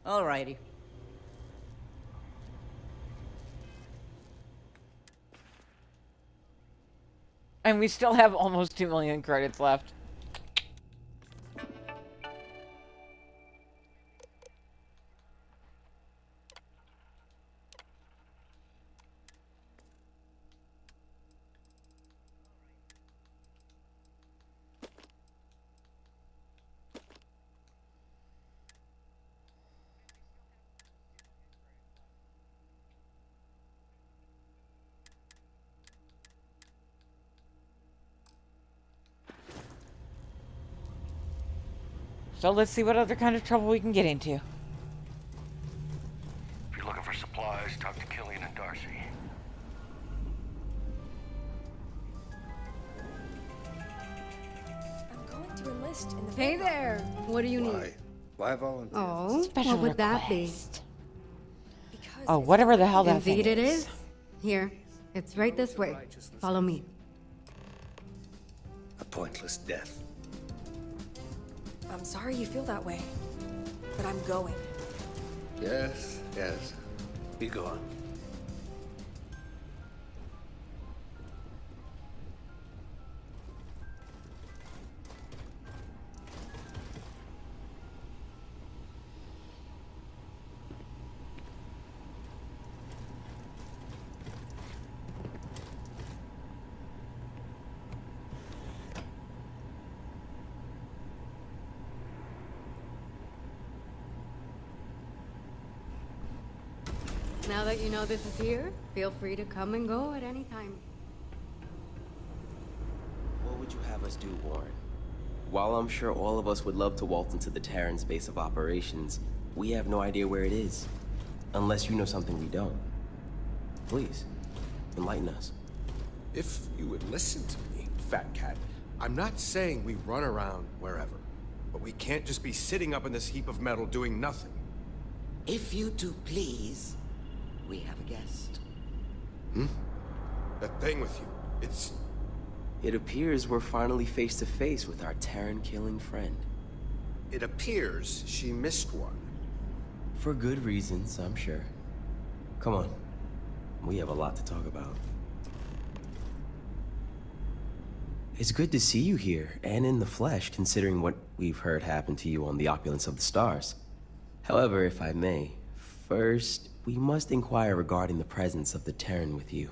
Alrighty. And we still have almost 2 million credits left. So let's see what other kind of trouble we can get into. If you're looking for supplies, talk to Killian and Darcy. I'm going to enlist in the Hey there. What do you need? Why volunteer? Oh, Special what would that be? Oh, whatever the hell that Indeed thing it is. Here, it's right this way. Follow me. A pointless death. I'm sorry you feel that way, but I'm going. Yes, yes. Be gone. Now that you know this is here, feel free to come and go at any time. What would you have us do, Warren? While I'm sure all of us would love to waltz into the Terran's base of operations, we have no idea where it is. Unless you know something we don't. Please, enlighten us. If you would listen to me, Fat Cat, I'm not saying we run around wherever, but we can't just be sitting up in this heap of metal doing nothing. If you two please, we have a guest. That thing with you, it's... It appears we're finally face to face with our Terran-killing friend. It appears she missed one. For good reasons, I'm sure. Come on. We have a lot to talk about. It's good to see you here, and in the flesh, considering what we've heard happen to you on the Opulence of the Stars. However, if I may, first, we must inquire regarding the presence of the Terran with you.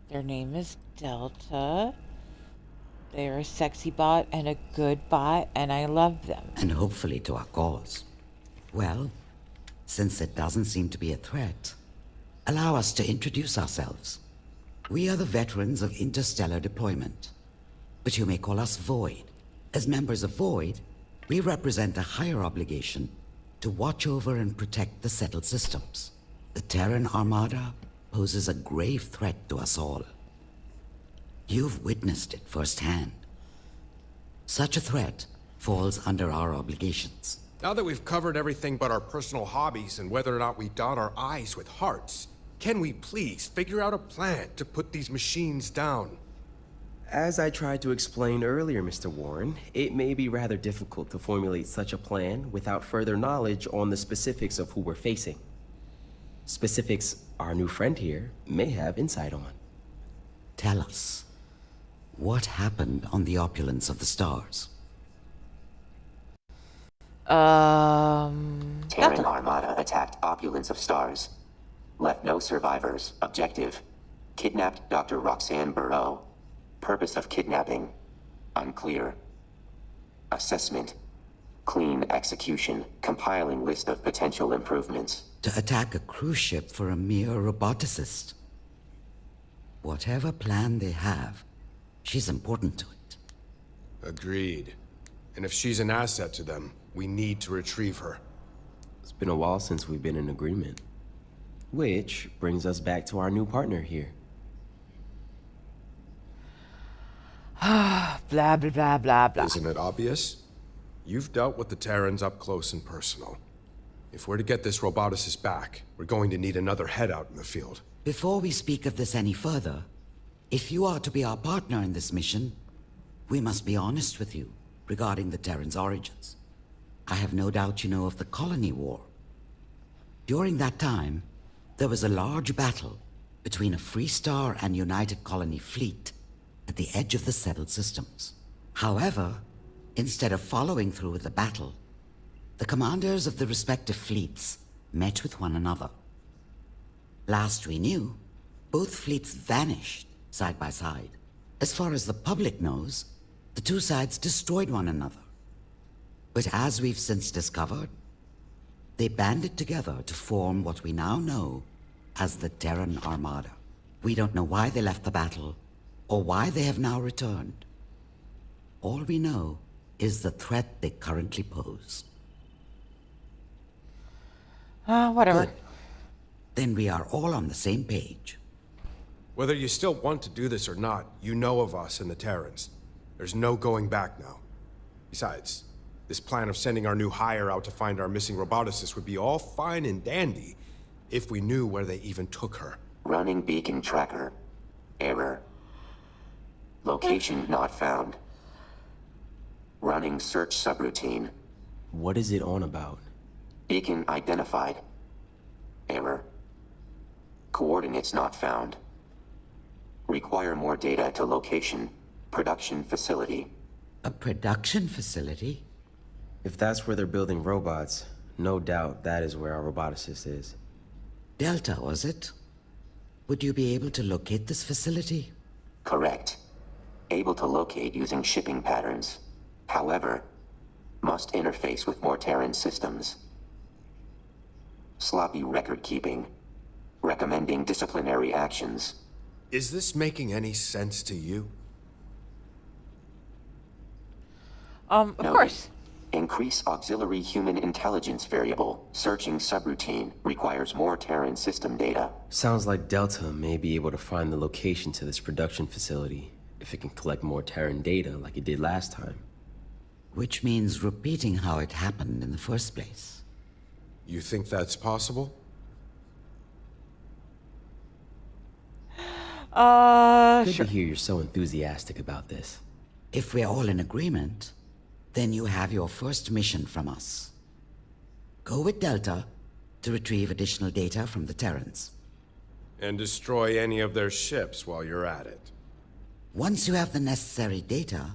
Their name is Delta. They're a sexy bot and a good bot, and I love them. And hopefully to our cause. Well, since it doesn't seem to be a threat, allow us to introduce ourselves. We are the veterans of interstellar deployment, but you may call us Void. As members of Void, we represent a higher obligation to watch over and protect the settled systems. The Terran Armada poses a grave threat to us all. You've witnessed it firsthand. Such a threat falls under our obligations. Now that we've covered everything but our personal hobbies and whether or not we dot our I's with hearts, can we please figure out a plan to put these machines down? As I tried to explain earlier, Mr. Warren, it may be rather difficult to formulate such a plan without further knowledge on the specifics of who we're facing. Specifics our new friend here may have insight on. Tell us, what happened on the Opulence of the Stars? Terran Armada attacked Opulence of Stars. Left no survivors. Objective: kidnapped Dr. Roxanne Burrow. Purpose of kidnapping: unclear. Assessment: clean execution. Compiling list of potential improvements. To attack a cruise ship for a mere roboticist. Whatever plan they have, she's important to it. Agreed. And if she's an asset to them, we need to retrieve her. It's been a while since we've been in agreement. Which brings us back to our new partner here. Blah, blah, blah, blah, blah. Isn't it obvious? You've dealt with the Terrans up close and personal. If we're to get this roboticist back, we're going to need another head out in the field. Before we speak of this any further, if you are to be our partner in this mission, We must be honest with you regarding the Terran's origins. I have no doubt you know of the Colony War. During that time, there was a large battle between a Free Star and United Colony fleet at the edge of the settled systems. However, instead of following through with the battle, the commanders of the respective fleets met with one another. Last we knew, both fleets vanished side by side. As far as the public knows, the two sides destroyed one another. But as we've since discovered, they banded together to form what we now know as the Terran Armada. We don't know why they left the battle, or why they have now returned. All we know is the threat they currently pose. Whatever. Good. Then we are all on the same page. Whether you still want to do this or not, you know of us and the Terrans. There's no going back now. Besides, this plan of sending our new hire out to find our missing roboticist would be all fine and dandy if we knew where they even took her. Running beacon tracker. Error. Location not found. Running search subroutine. What is it on about? Beacon identified. Error. Coordinates not found. Require more data to location. Production facility. A production facility? If that's where they're building robots, no doubt that is where our roboticist is. Delta, was it? Would you be able to locate this facility? Correct. Able to locate using shipping patterns. However, must interface with more Terran systems. Sloppy record keeping. Recommending disciplinary actions. Is this making any sense to you? Of course. Increase auxiliary human intelligence variable. Searching subroutine requires more Terran system data. Sounds like Delta may be able to find the location to this production facility if it can collect more Terran data like it did last time. Which means repeating how it happened in the first place. You think that's possible? Good Sure. to hear you're so enthusiastic about this. If we're all in agreement, then you have your first mission from us. Go with Delta to retrieve additional data from the Terrans. And destroy any of their ships while you're at it. Once you have the necessary data,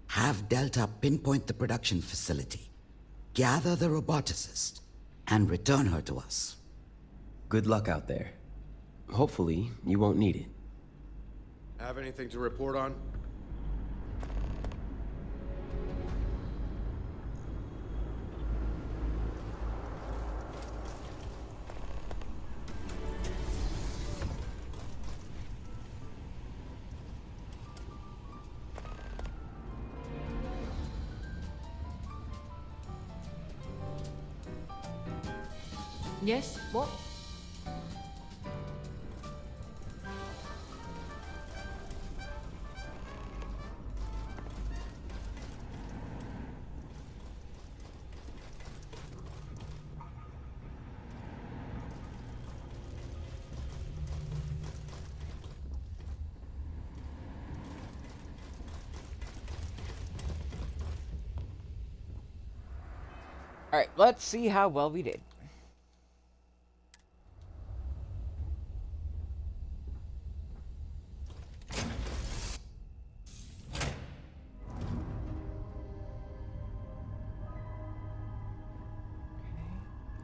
have Delta pinpoint the production facility, gather the roboticist, and return her to us. Good luck out there. Hopefully, you won't need it. Have anything to report on? Yes? What? Alright, let's see how well we did.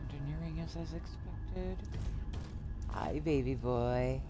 Engineering is as expected. Hi, baby boy.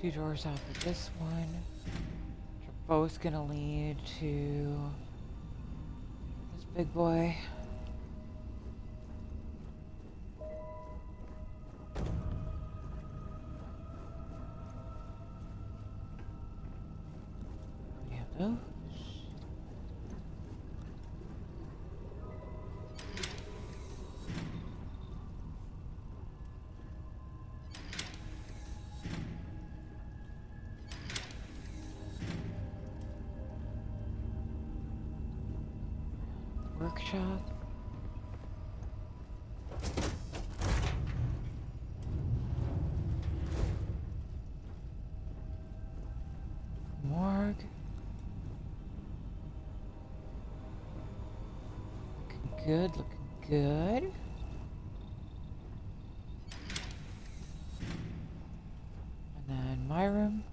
Two doors off of this one. Which are both gonna lead to this big boy. We have those. Workshop. Morgue. Looking good, looking good. And then my room.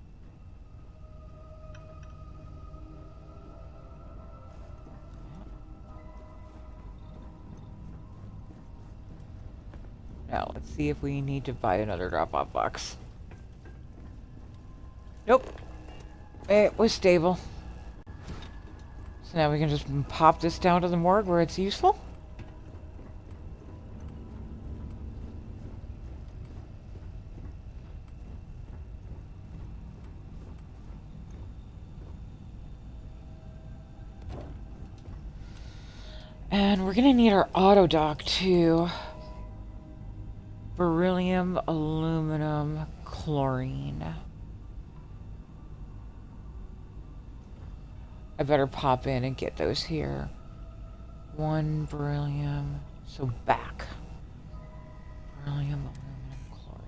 Now, let's see if we need to buy another drop-off box. Nope. It was stable. So now we can just pop this down to the morgue where it's useful. And we're gonna need our auto dock too. Beryllium, aluminum, chlorine. I better pop in and get those here. 1 beryllium, so back. Beryllium, aluminum, chlorine.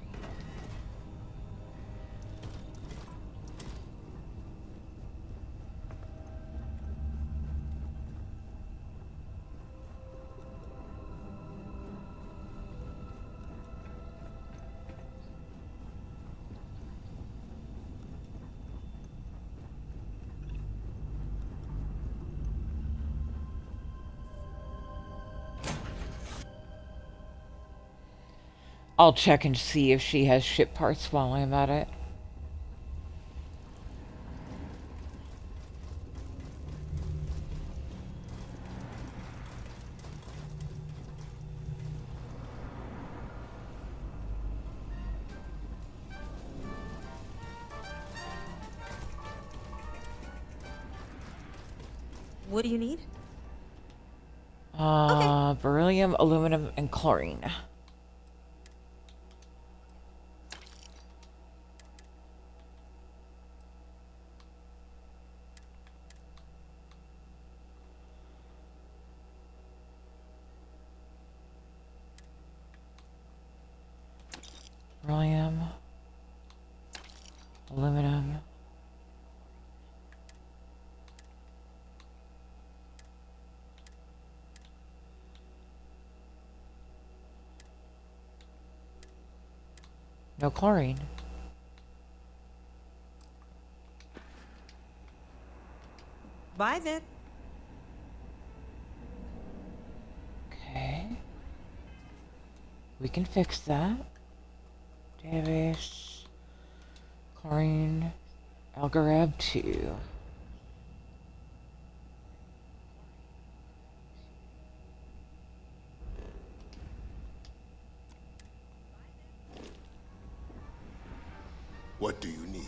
I'll check and see if she has ship parts while I'm at it. What do you need? Beryllium, aluminum, and chlorine. Beryllium, aluminum, no chlorine. Bye then. Okay. We can fix that. Database. Chlorine. Algarab 2. What do you need?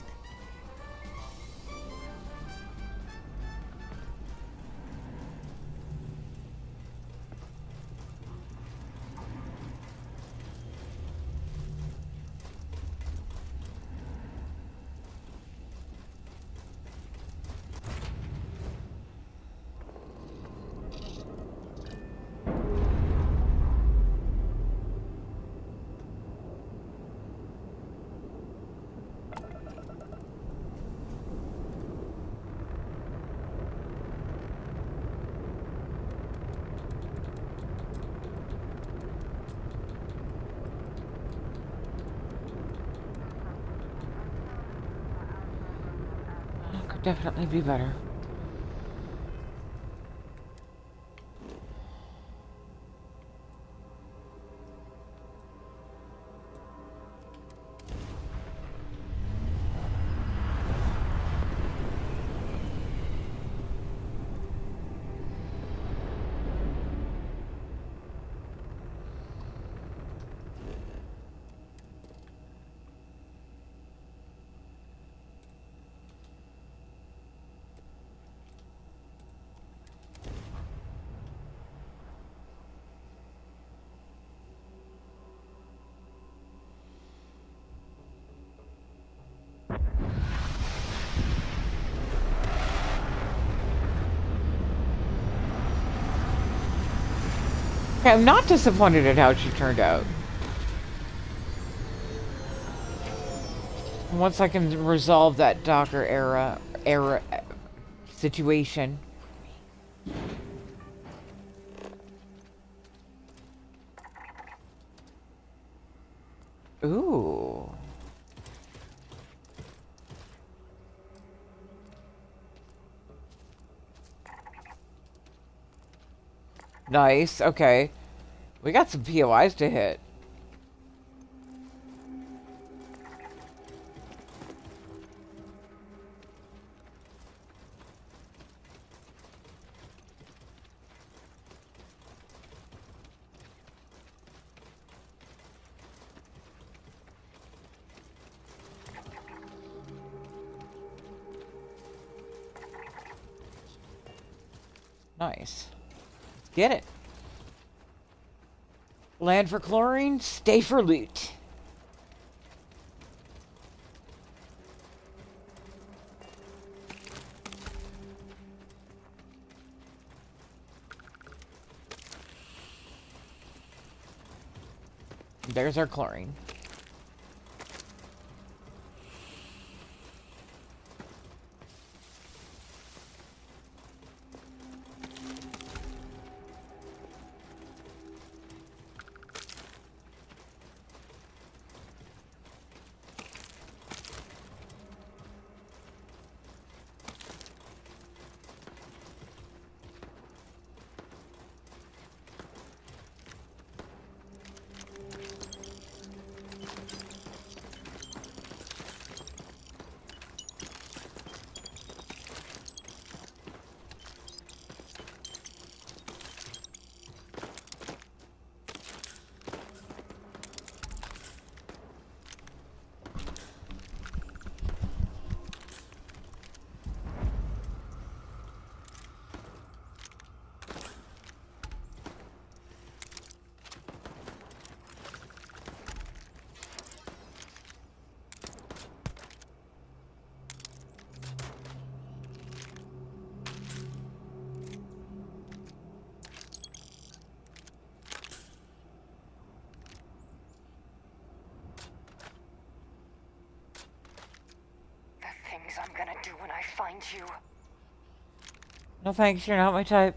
Could definitely be better. Okay, I'm not disappointed at how she turned out. Once I can resolve that Docker era situation. Ooh. Nice, okay. We got some POIs to hit. Nice. Let's get it. Land for chlorine, stay for loot. There's our chlorine. I'm gonna do when I find you. No thanks, you're not my type.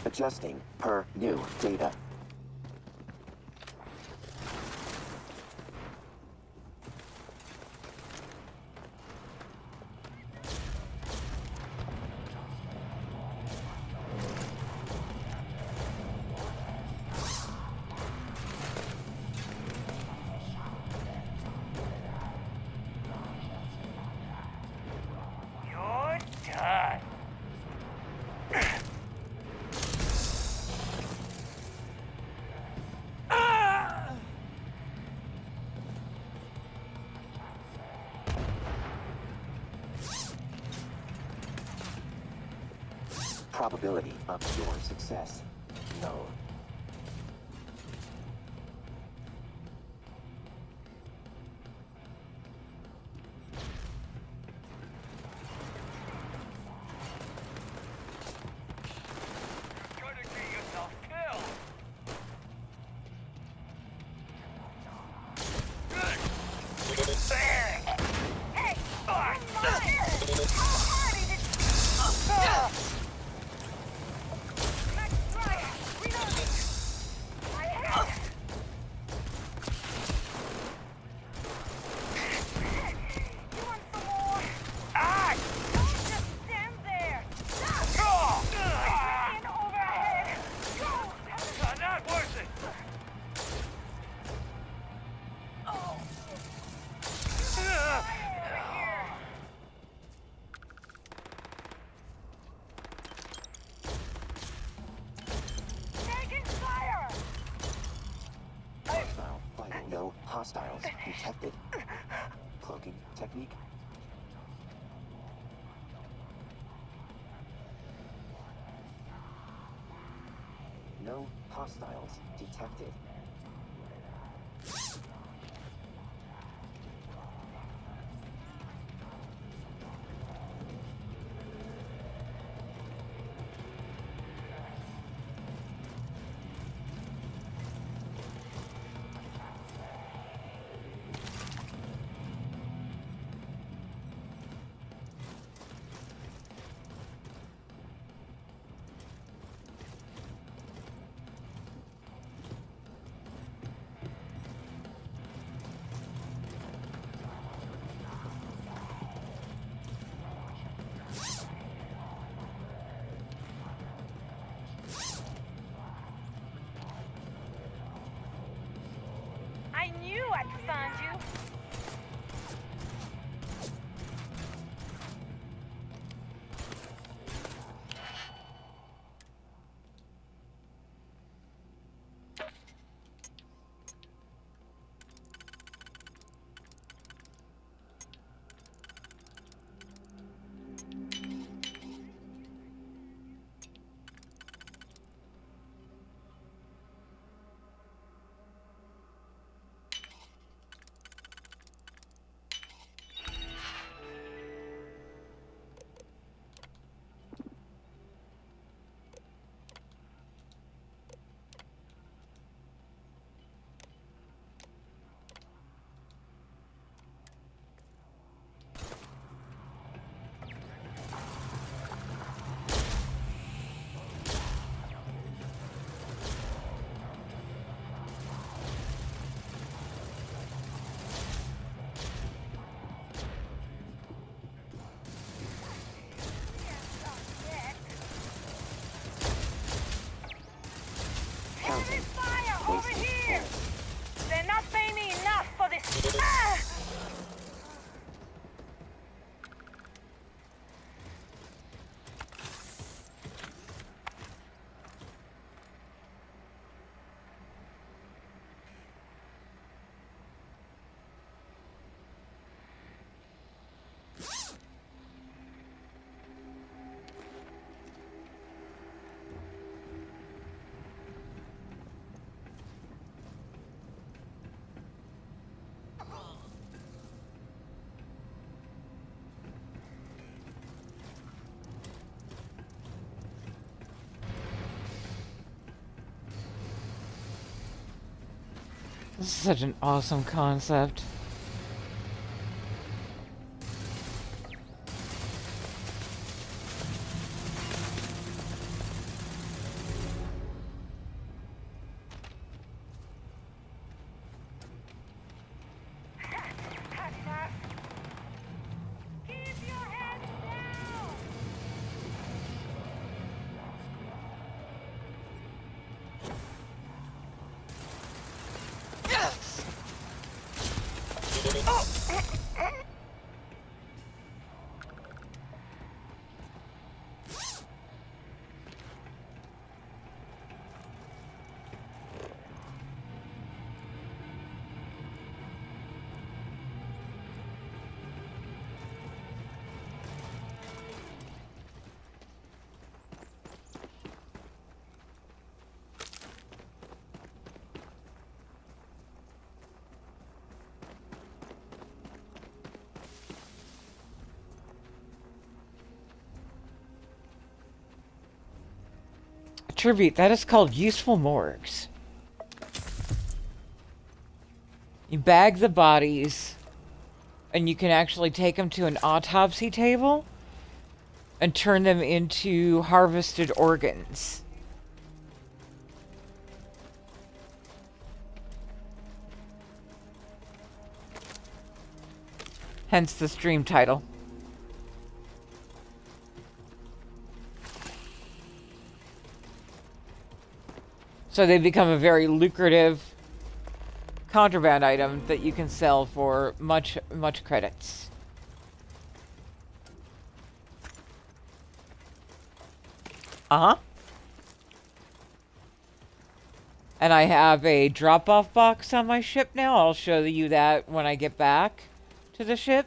Adjusting per new data. You're done. Probability of your success. No. technique. No hostiles detected. I knew I'd find you. Counting. Fire over Wasted here! bullets. They're not paying me enough for this. Ah! This is such an awesome concept. Had enough. Keep your heads down. Tribute, that is called useful morgues. You bag the bodies, and you can actually take them to an autopsy table and turn them into harvested organs. Hence the stream title. So they become a very lucrative contraband item that you can sell for much credits. Uh-huh. And I have a drop-off box on my ship now. I'll show you that when I get back to the ship.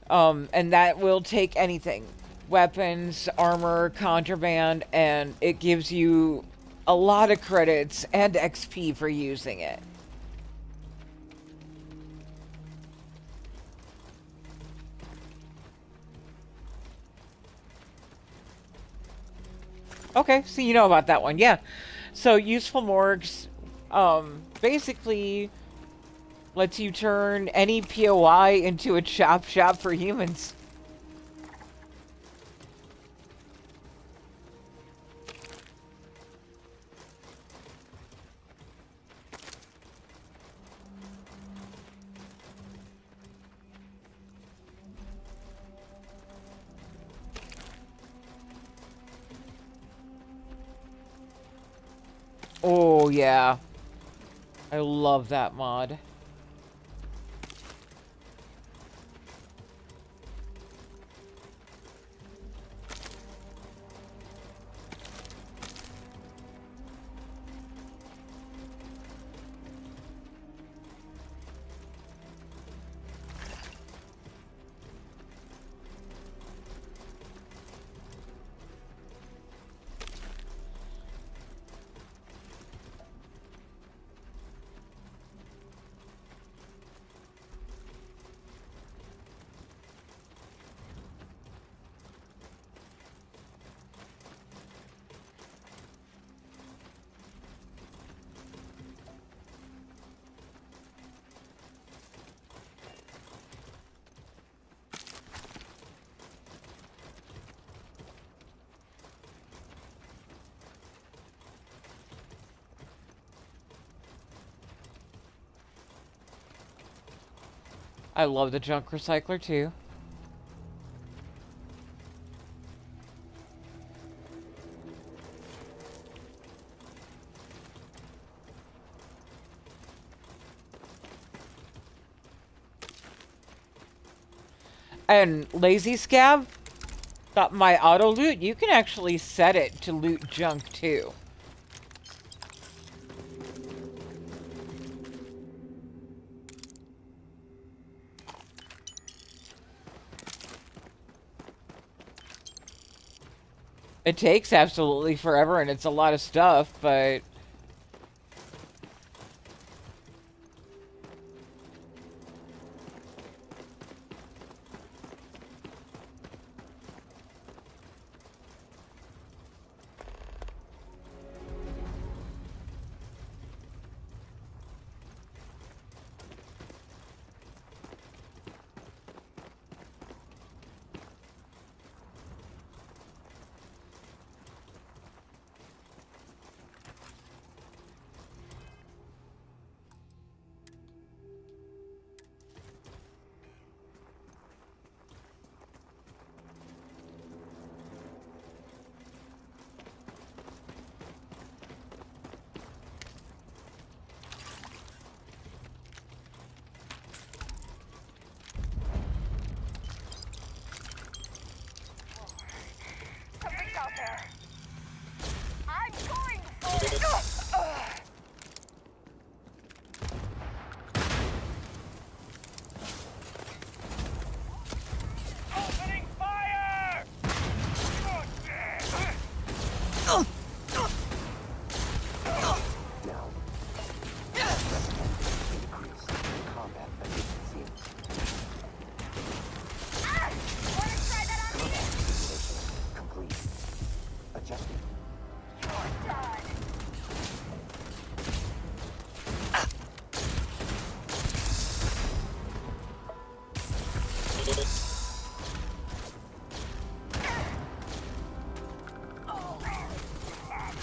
And that will take anything. Weapons, armor, contraband, and it gives you a lot of credits and XP for using it. Okay, so you know about that one, yeah. So useful morgues, basically lets you turn any POI into a chop shop for humans. Oh, yeah. I love that mod. I love the junk recycler too. And Lazy Scab got my auto loot. You can actually set it to loot junk too. It takes absolutely forever and it's a lot of stuff, but Something's out there. I'm going for it. Opening fire! Combat efficiency. Wanna try that on me? Complete. Adjusting. You're done.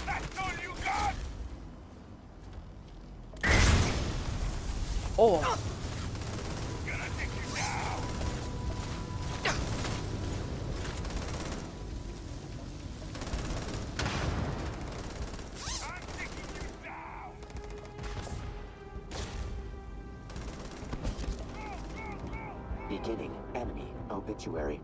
That's all you got? oh, Gonna take you down. I'm taking you down. Beginning enemy obituary.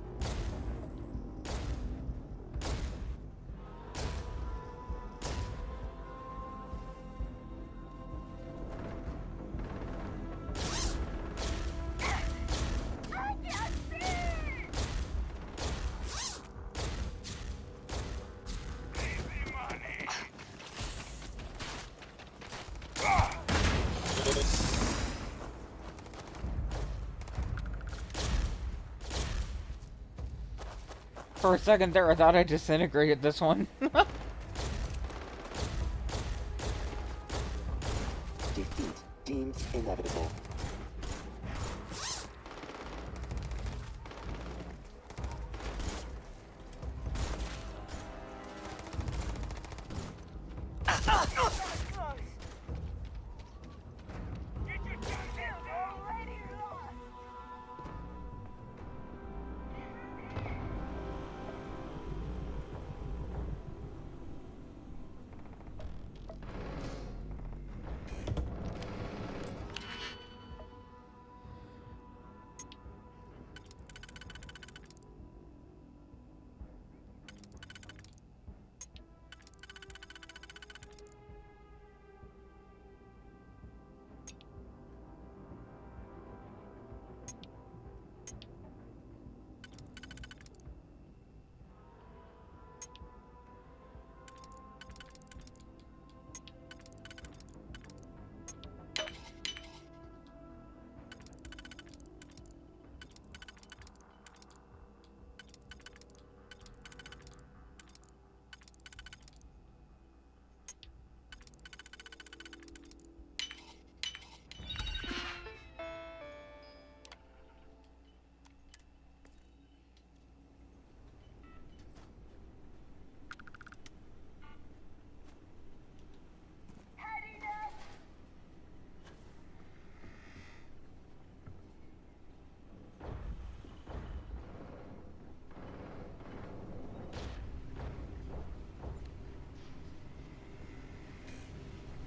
I can't see. For a second there, I thought I disintegrated this one. Defeat deemed inevitable.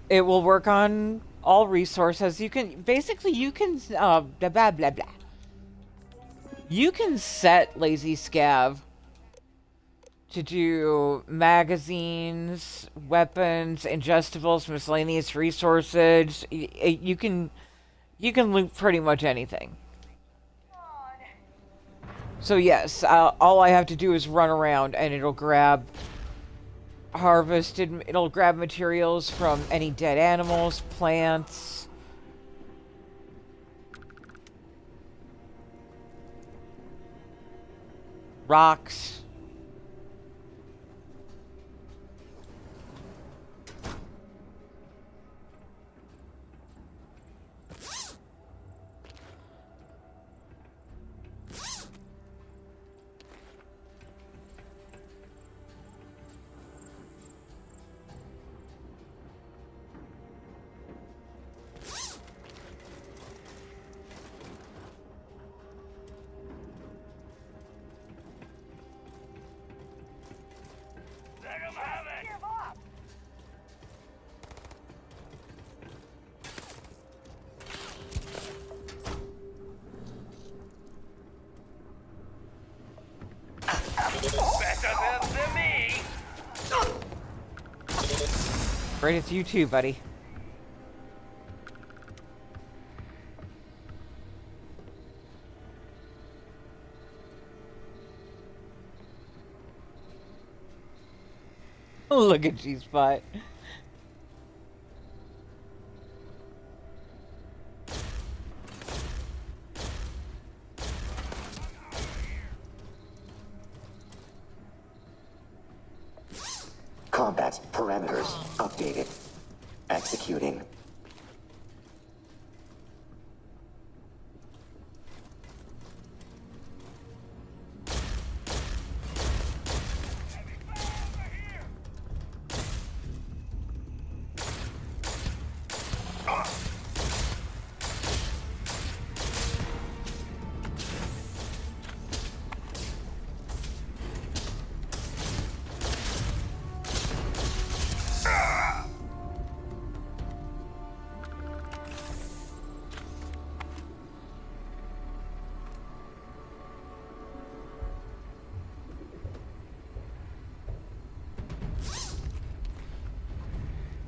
It will work on all resources. You can basically blah blah blah blah. You can set Lazy Scav to do magazines, weapons, ingestibles, miscellaneous resources. You can loot pretty much anything. So yes, all I have to do is run around and it'll grab it'll grab materials from any dead animals, plants. Rocks. Better than me. Right, it's you too, buddy. Look at G-Spot. Combat parameters updated. Executing.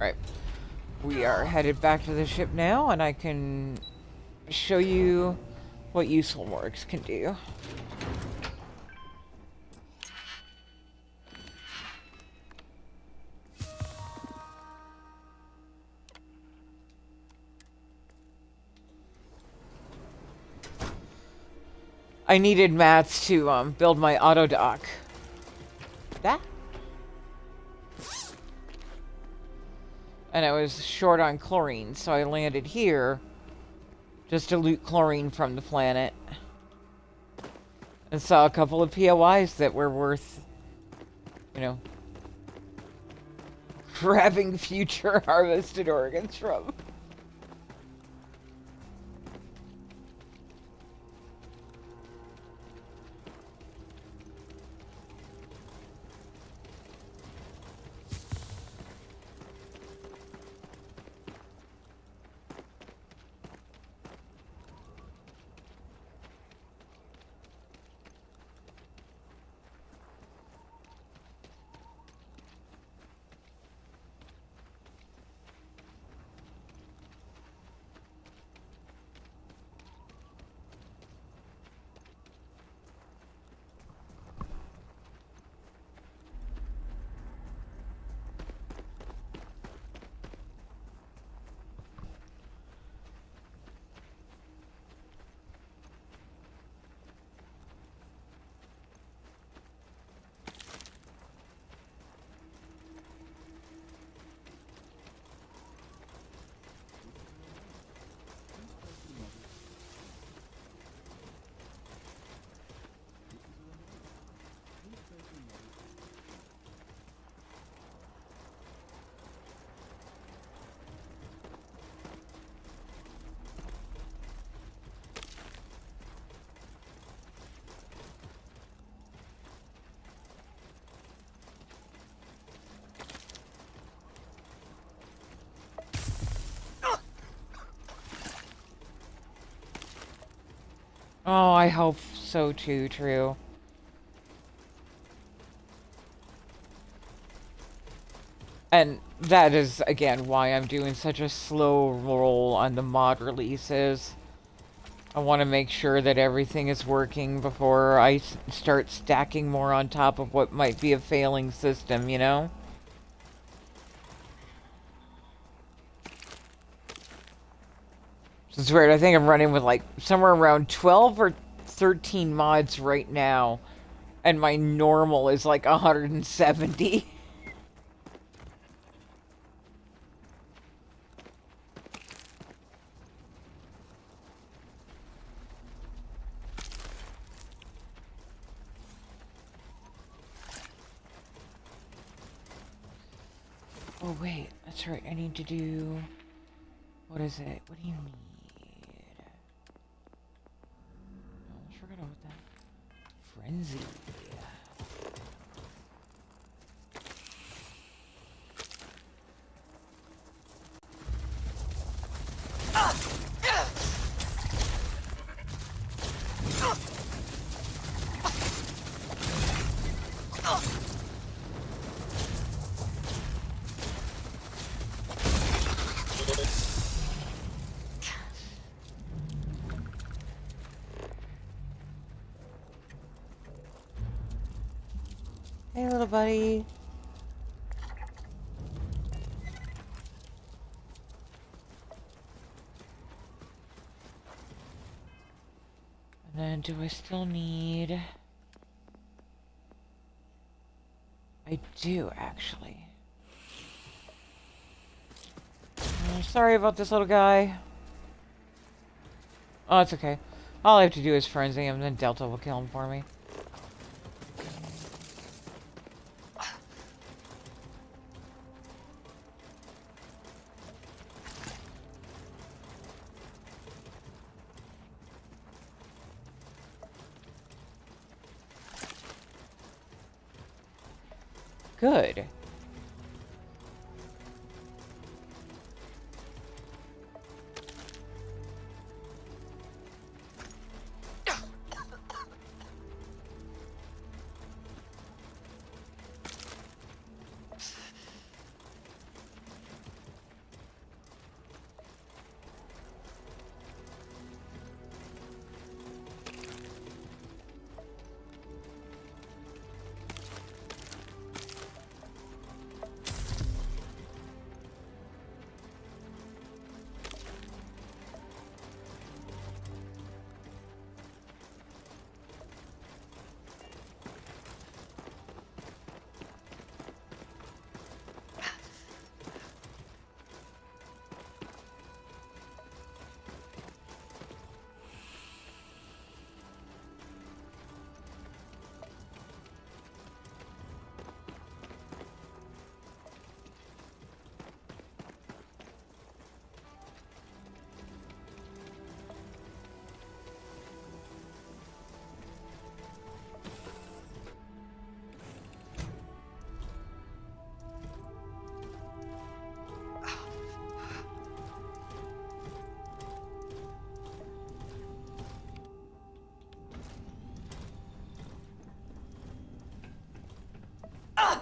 Right. We are headed back to the ship now, and I can show you what useful works can do. I needed mats to build my auto dock. that. And I was short on chlorine, so I landed here just to loot chlorine from the planet. And saw a couple of POIs that were worth, you know, grabbing future harvested organs from. Oh, I hope so too, True. And that is, again, why I'm doing such a slow roll on the mod releases. I want to make sure that everything is working before I start stacking more on top of what might be a failing system, you know? It's weird. I think I'm running with like somewhere around 12 or 13 mods right now, and my normal is like 170. Oh wait, that's right. I need to do... What is it? What do you need? I forgot about that. Frenzy. Hey, little buddy. And then, do I still need... I do, actually. Sorry about this little guy. Oh, it's okay. All I have to do is frenzy him, then Delta will kill him for me. Good. So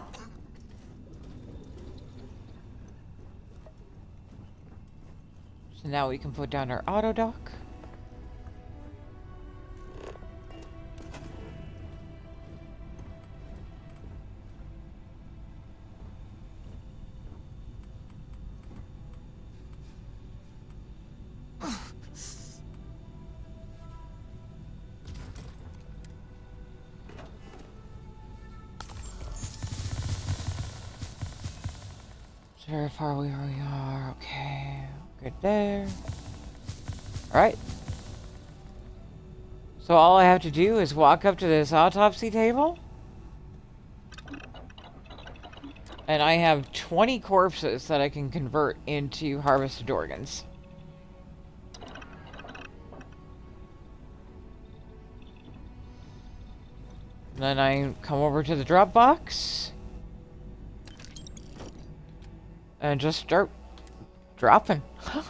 now we can put down our auto dock. Very far away where we are. Okay, good there. Alright. So all I have to do is walk up to this autopsy table. And I have 20 corpses that I can convert into harvested organs. Then I come over to the drop box. And just start dropping. Need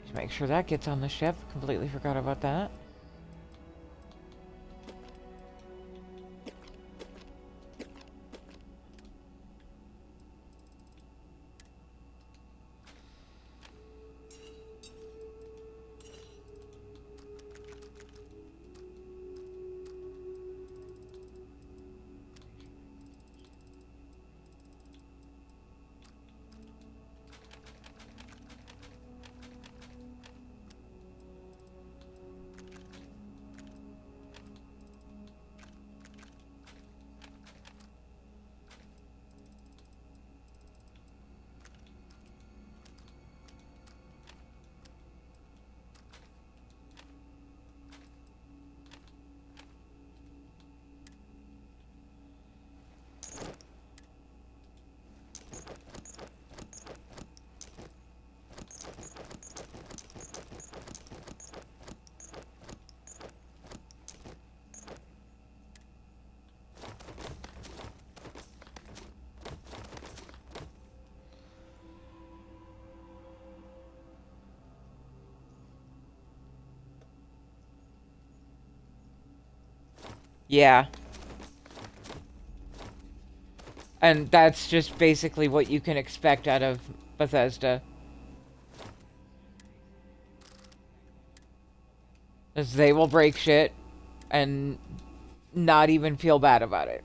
to make sure that gets on the ship. Completely forgot about that. Yeah. And that's just basically what you can expect out of Bethesda. Is they will break shit and not even feel bad about it.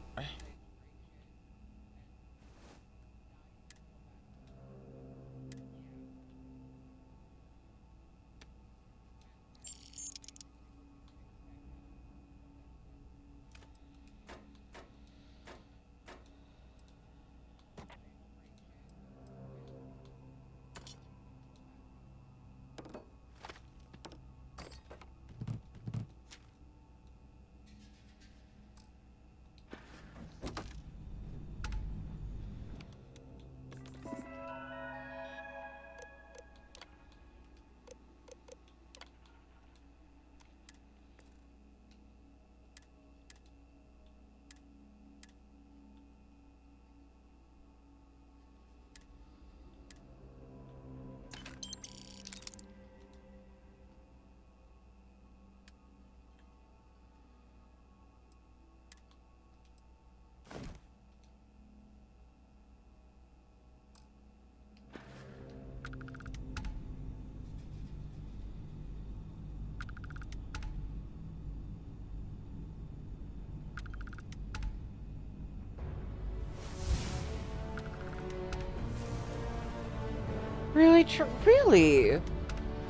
Really? Really?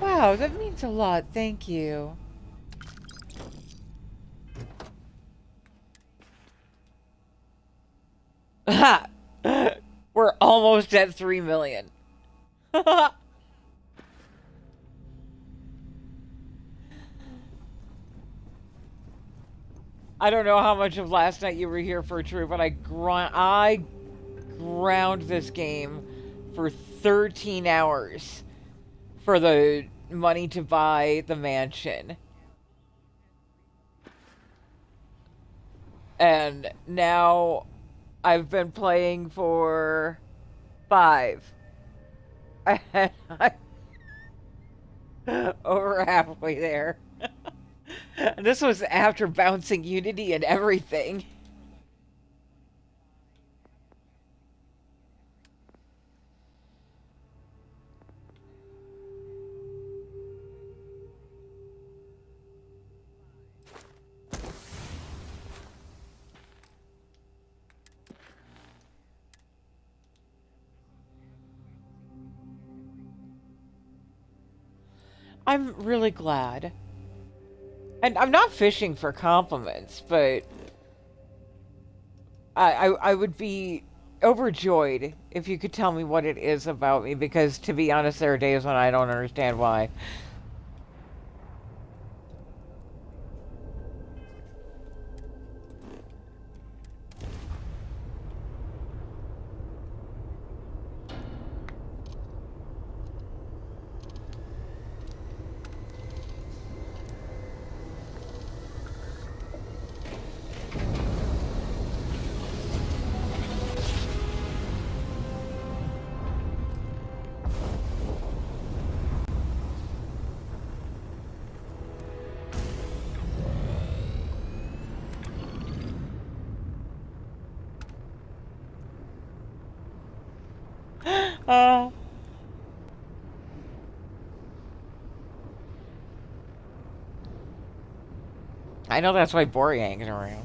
Wow, that means a lot. Thank you. Ha! We're almost at 3 million. I don't know how much of last night you were here for, True, but I ground this game for 13 hours for the money to buy the mansion. And now I've been playing for 5. Over halfway there. This was after bouncing Unity and everything. I'm really glad. And I'm not fishing for compliments, but I would be overjoyed if you could tell me what it is about me, because to be honest, there are days when I don't understand why. I know that's why Bori hangs around.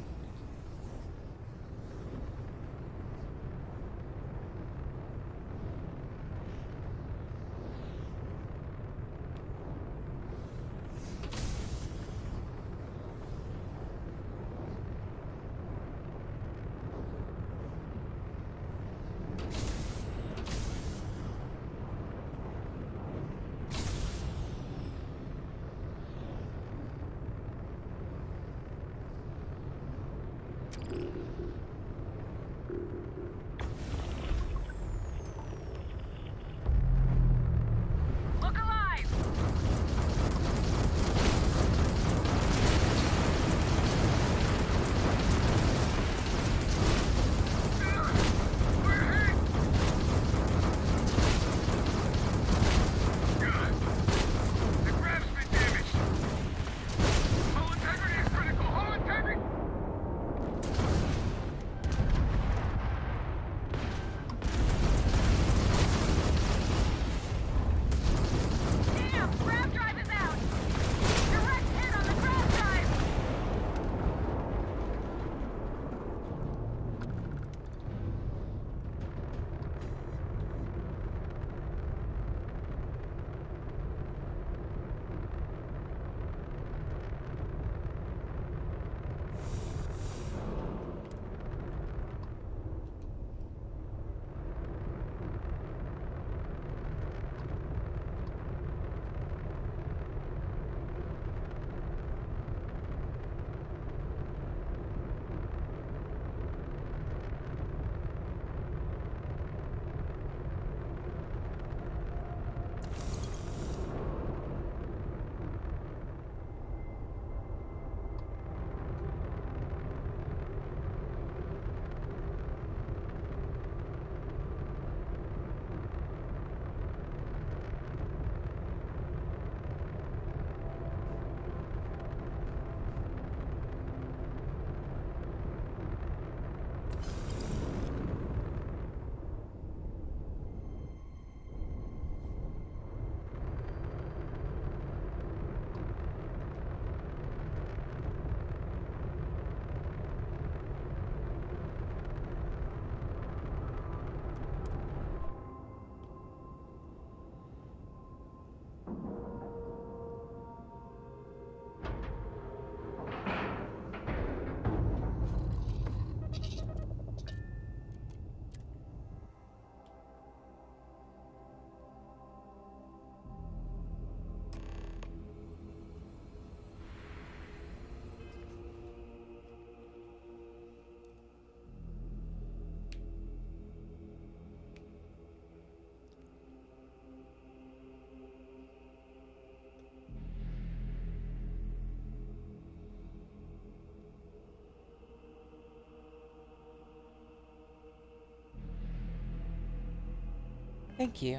Thank you.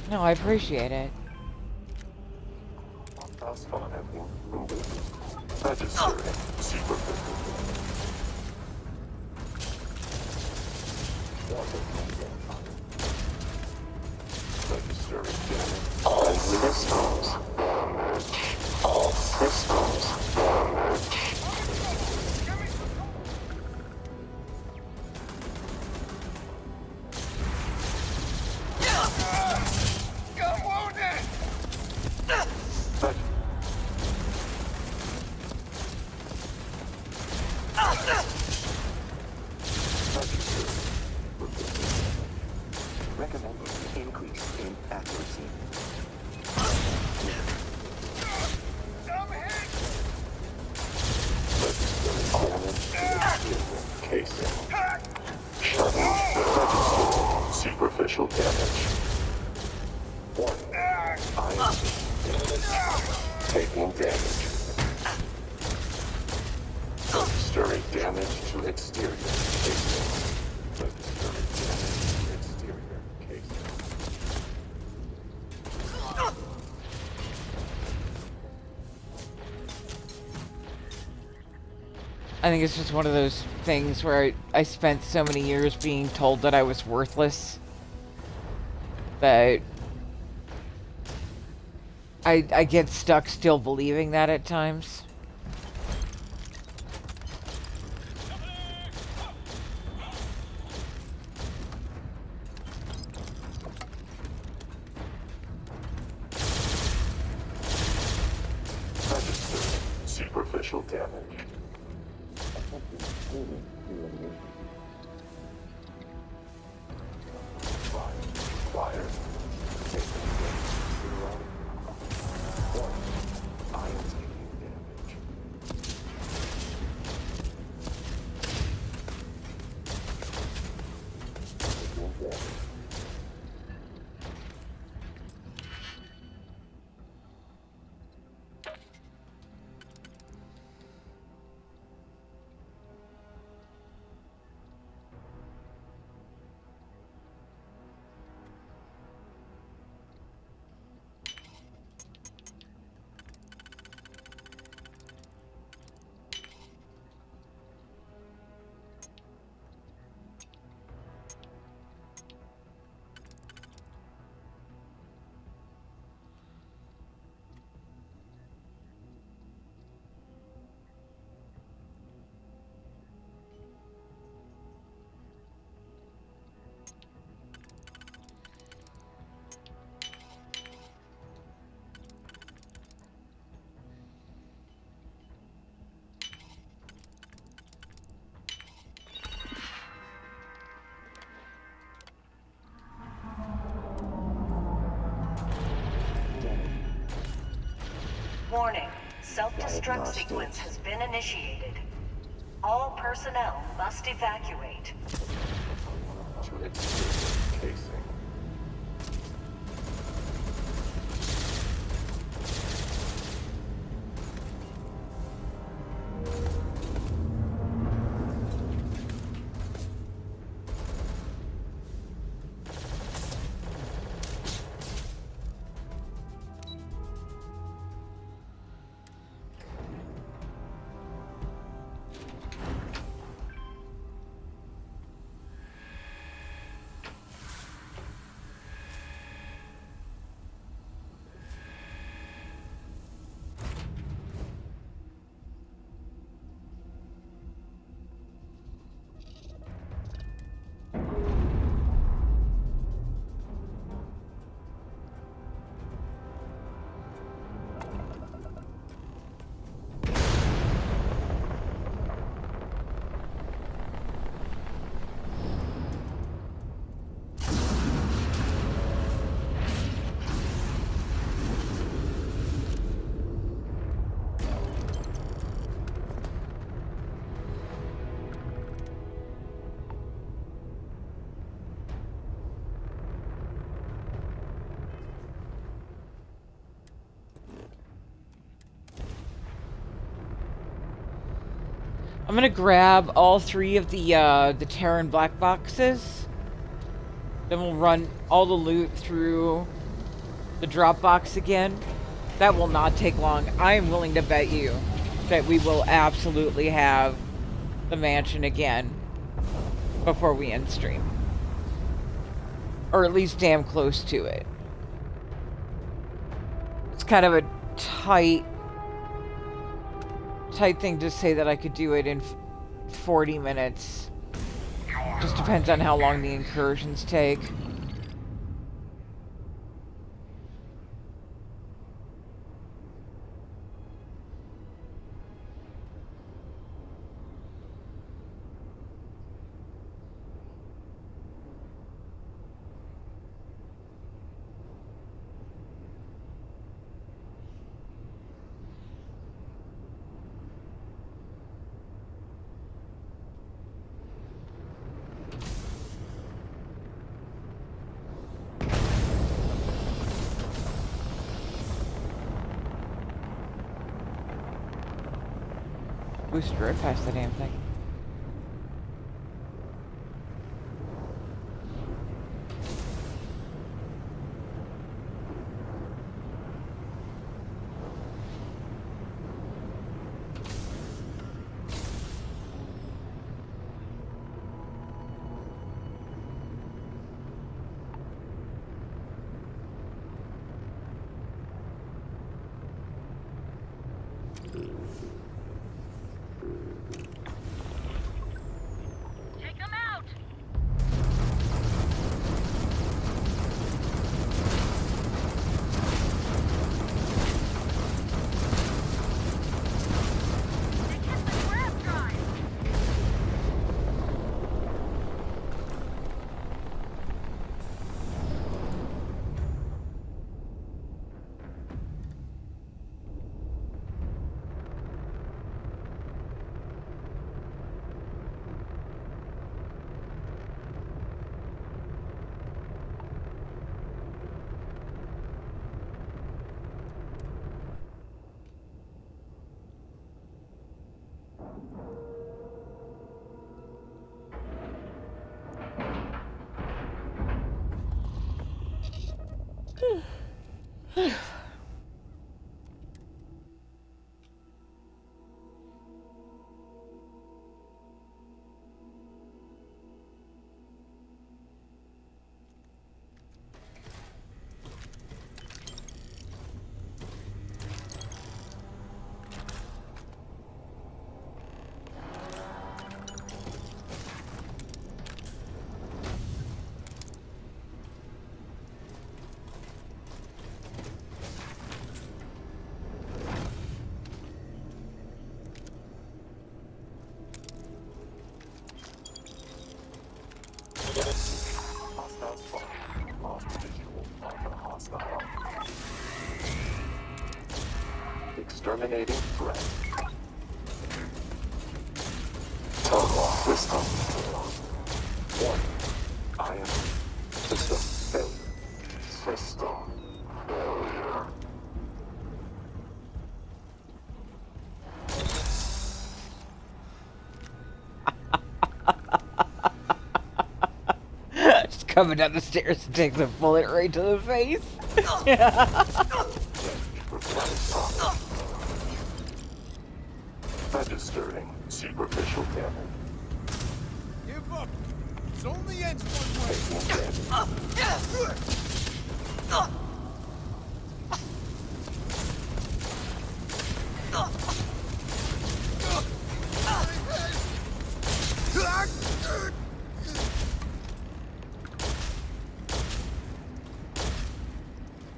No, I appreciate it. All systems. All systems. Recommended increase in accuracy. Casing. Superficial damage. Iron taking damage. Registering damage to exterior casing. Registering damage to exterior casing. I think it's just one of those things where I spent so many years being told that I was worthless that I get stuck still believing that at times. Superficial damage. Fire. Iron taking damage. Warning. Self-destruct sequence has been initiated. All personnel must evacuate. To exterior casing. I'm gonna grab all 3 of the Terran black boxes. Then we'll run all the loot through the drop box again. That will not take long. I am willing to bet you that we will absolutely have the mansion again before we end stream. Or at least damn close to it. It's kind of a tight thing to say that I could do it in 40 minutes. Just depends on how long the incursions take. Boost right past the damn thing. Exterminating threat. Total system failed. 1. I am system failure. System failure. Just coming down the stairs and takes a bullet right to the face. Registering superficial damage. Give up. It only ends one way.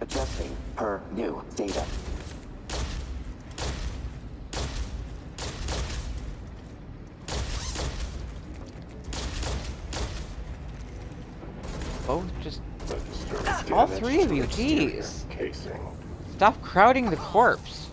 Adjusting per new data. Oh, just all 3 of you, jeez. Stop crowding the corpse.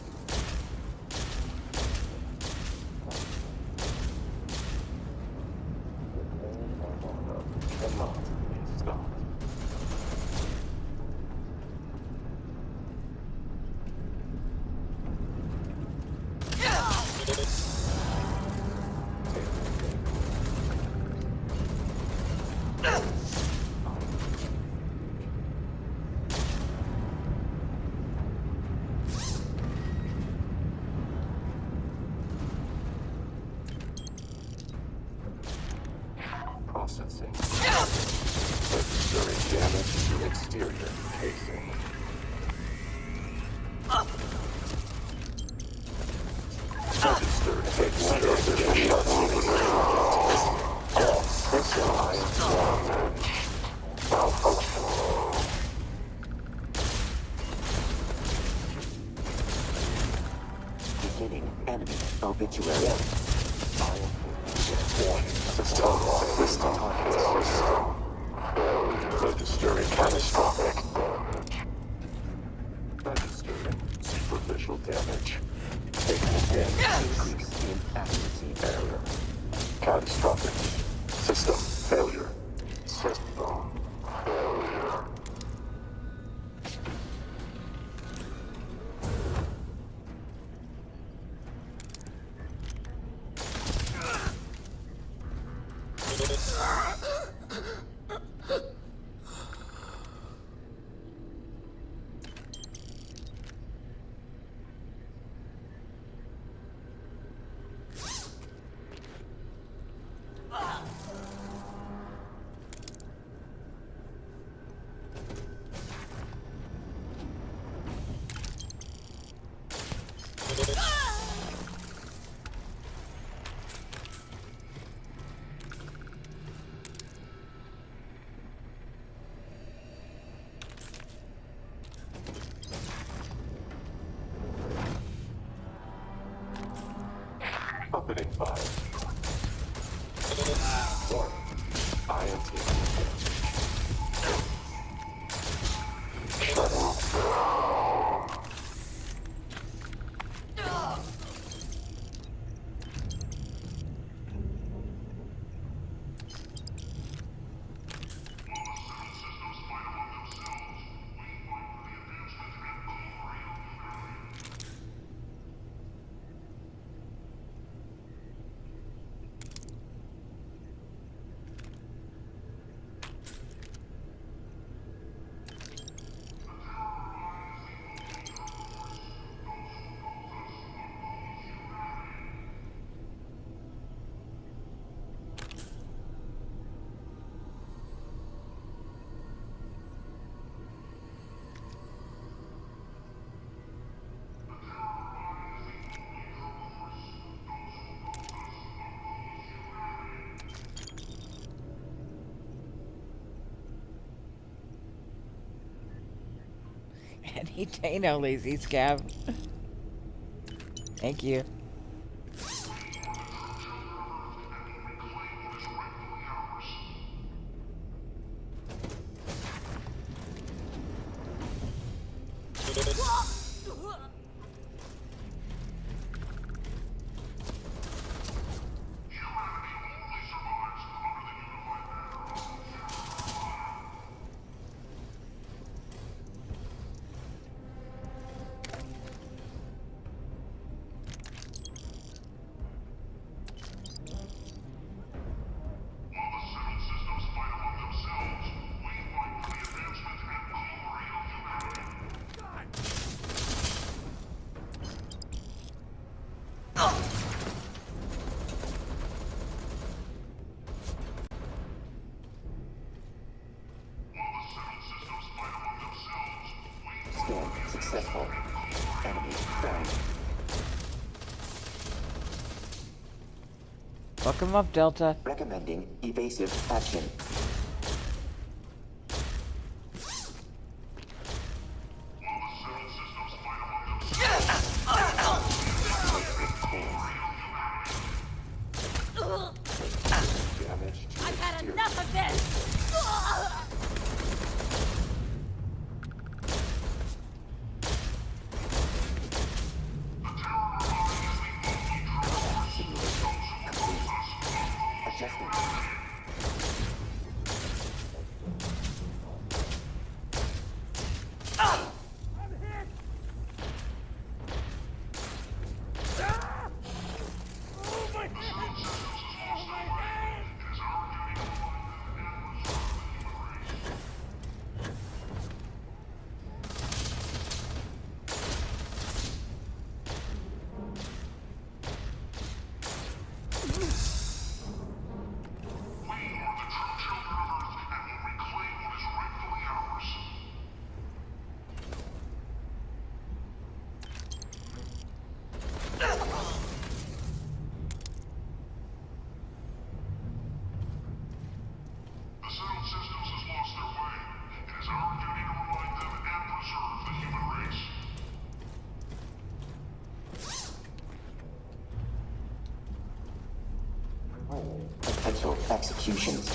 Processing. Registering damage to exterior casing. Registered exterior system damage. Malfunction. Beginning enemy obituary. System. Registering catastrophic damage. Registering superficial damage. Increase in accuracy. Error. Catastrophic. System failure. System failure. Opening 5. 1. INT. Shutting down. Any day now, lazy scab. Thank you. Scan successful. Enemy down. Fuck him up, Delta. Recommending evasive action. I've had enough of this! executions.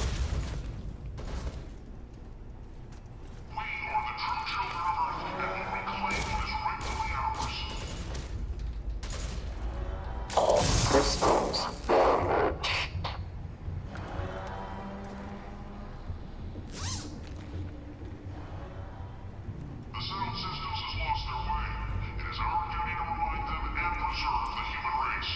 All systems damaged. The Settled Systems has lost their way. It is our duty to remind them and preserve the human race.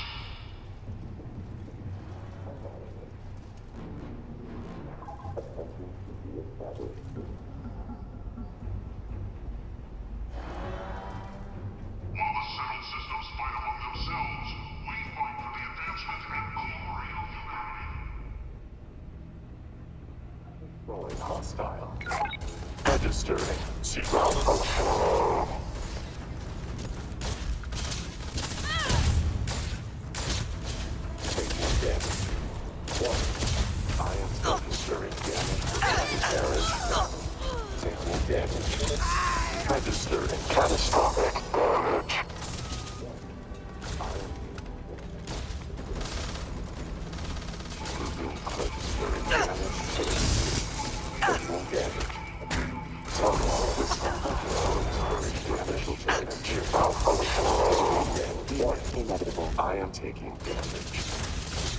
While the Settled Systems fight among themselves, we fight for the advancement and glory of humanity. Rolling hostile. Registering. Seatbelt function. Taking damage. 1. I am registering damage. Taking damage. Registering catastrophic damage. Registering damage. Taking damage. Inevitable. I am taking damage.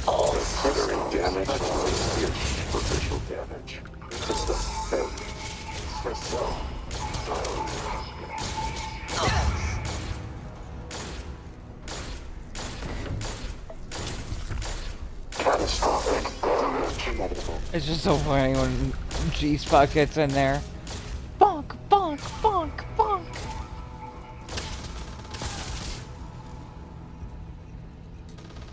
All considering damage. Superficial damage. System failure. System catastrophic damage. Inevitable. It's just so funny when G-Spot gets in there. Bonk, bonk, bonk, bonk.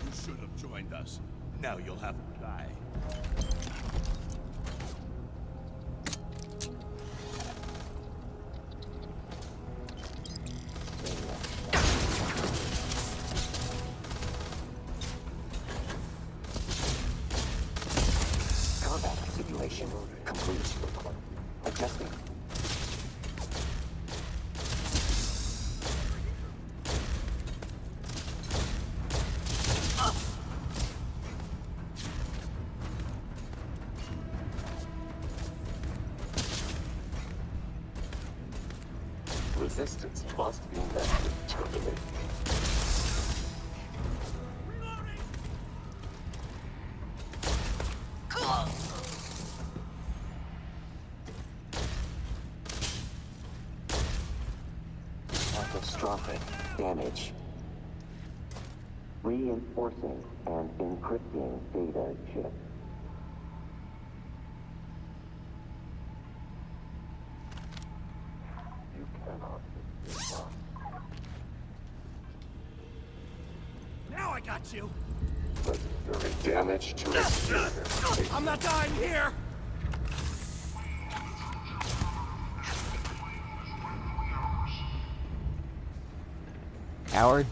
You should have joined us. Now you'll have to die. Combat simulation complete. Adjusting. Resistance must be met with terminate. Catastrophic damage. Reinforcing and encrypting data chip. You cannot. Now I got you. Registering damage to exterior. I'm not dying here. Coward.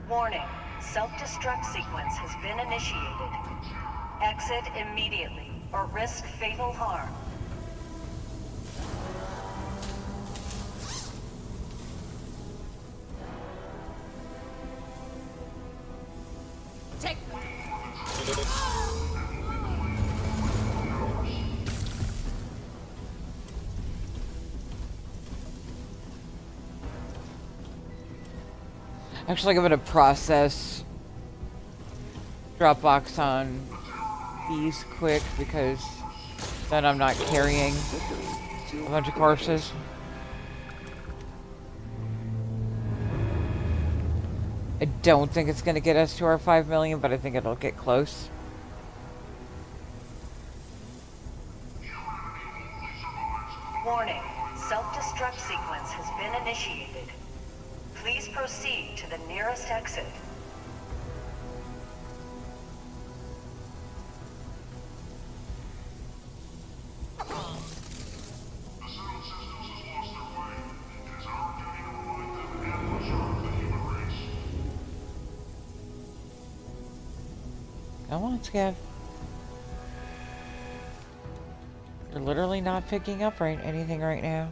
Warning. Self-destruct sequence has been initiated. Exit immediately or risk fatal harm. Take Actually, I'm gonna process Dropbox on these quick because then I'm not carrying a bunch of corpses. I don't think it's gonna get us to our 5 million, but I think it'll get close. Warning, self-destruct sequence has been initiated. Please proceed to the nearest exit. Come on, Scav. You're literally not picking up anything right now.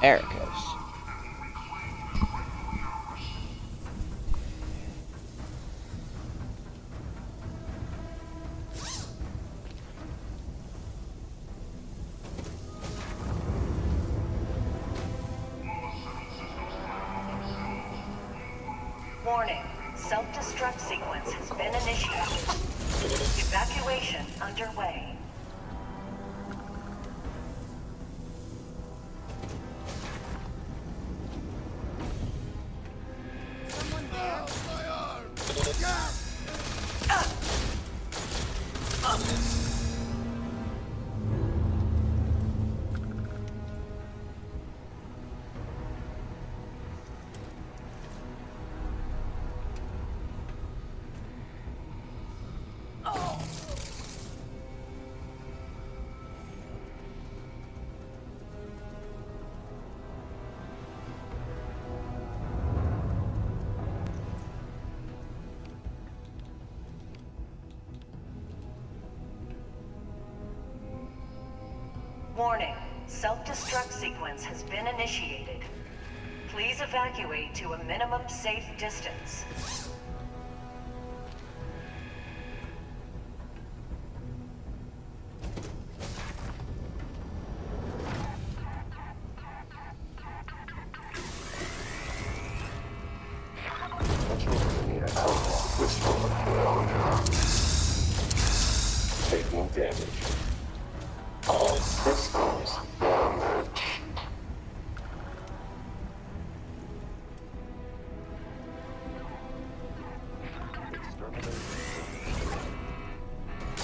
There it goes. Warning, self-destruct sequence has been initiated. Evacuation underway. Warning, self-destruct sequence has been initiated. Please evacuate to a minimum safe distance. Taking damage. All systems damage.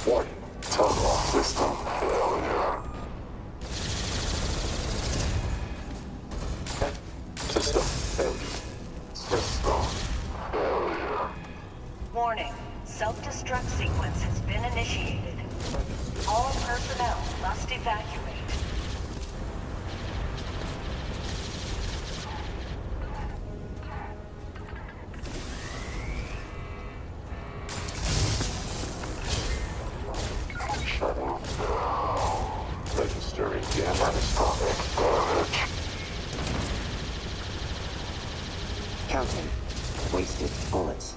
Warning, total system failure. System failure. System failure. Warning, self-destruct sequence has been initiated. All personnel must evacuate. Shutting down. Registering catastrophic damage. Counting. Wasted bullets.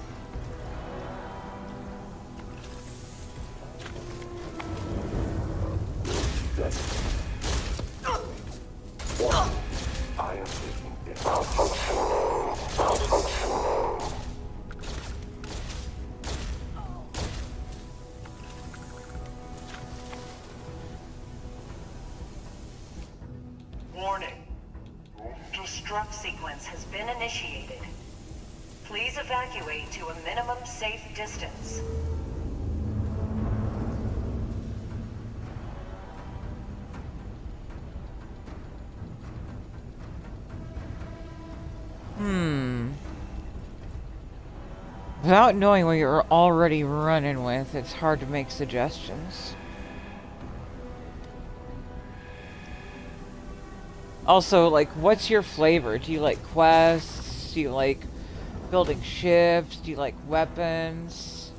I am taking it. Malfunctioning. Malfunctioning. Warning. Destruct sequence has been initiated. Please evacuate to a minimum safe distance. Without knowing what you're already running with, it's hard to make suggestions. Also, like, what's your flavor? Do you like quests? Do you like building ships? Do you like weapons?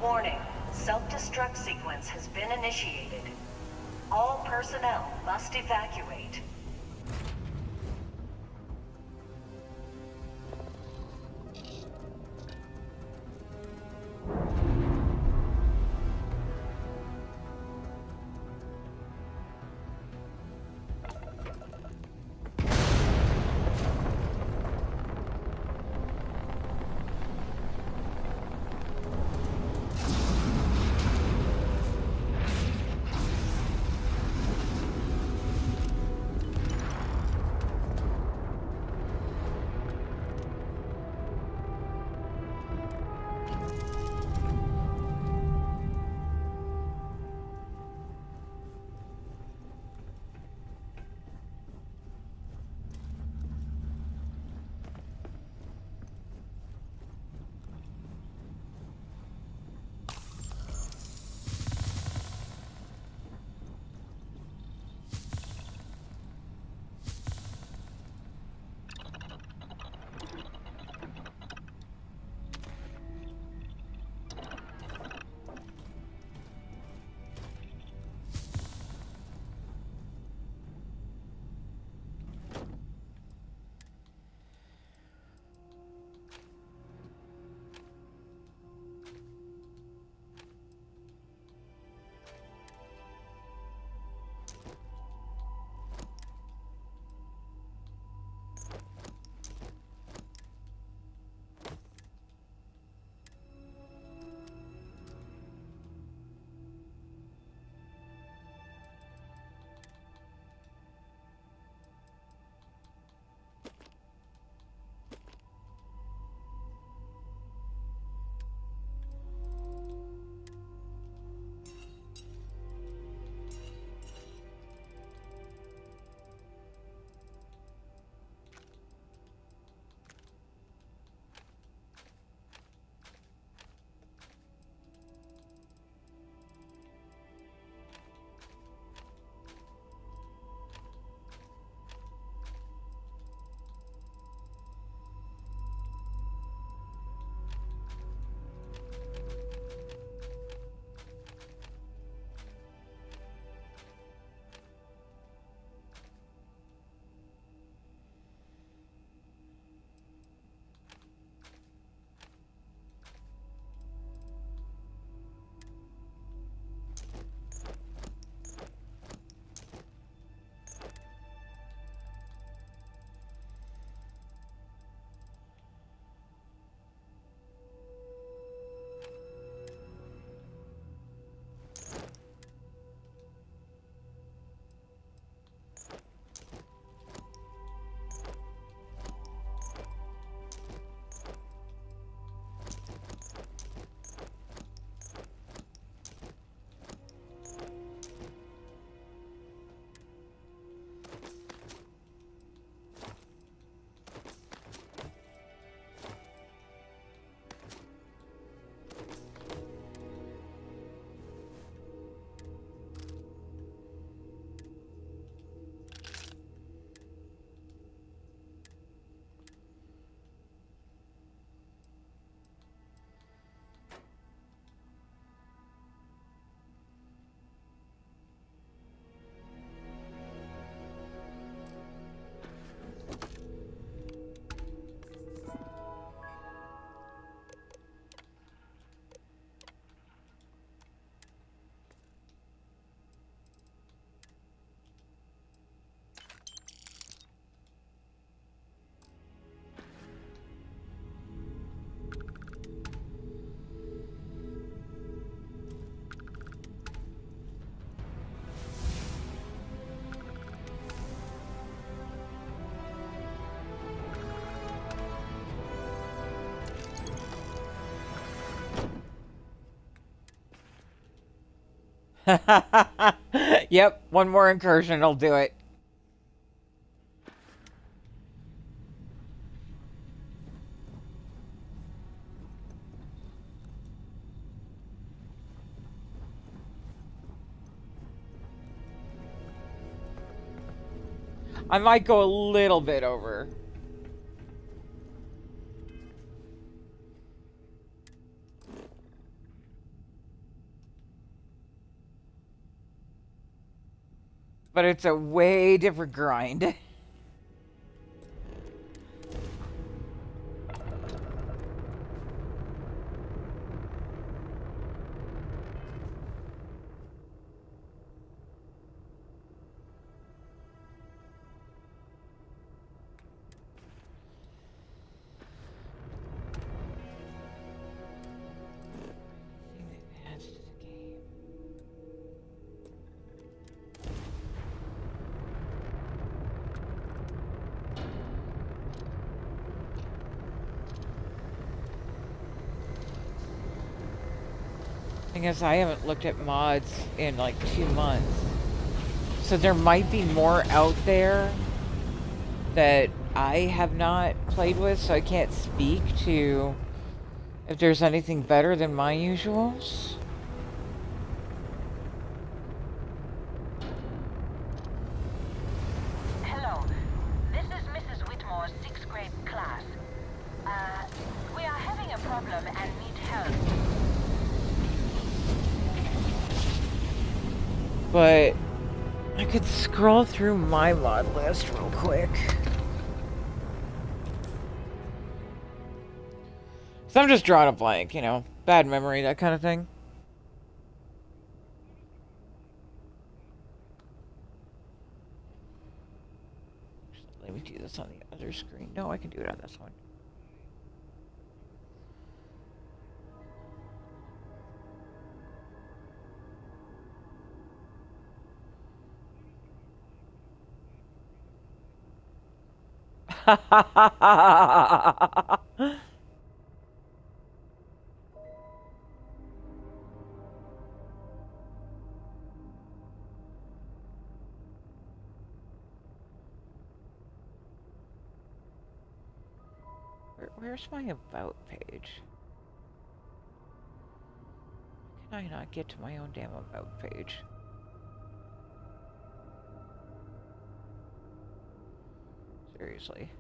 Warning. Self-destruct sequence has been initiated. All personnel must evacuate. Yep, one more incursion will do it. I might go a little bit over. But it's a way different grind. I guess I haven't looked at mods in like 2 months. So there might be more out there that I have not played with, so I can't speak to if there's anything better than my usuals. Hello, this is Mrs. Whitmore's 6th grade class. We are having a problem and need help. But I could scroll through my mod list real quick. So I'm just drawing a blank, you know, bad memory, that kind of thing. Let me do this on the other screen. No, I can do it on this one. Where's my about page? Can I not get to my own damn about page? Seriously.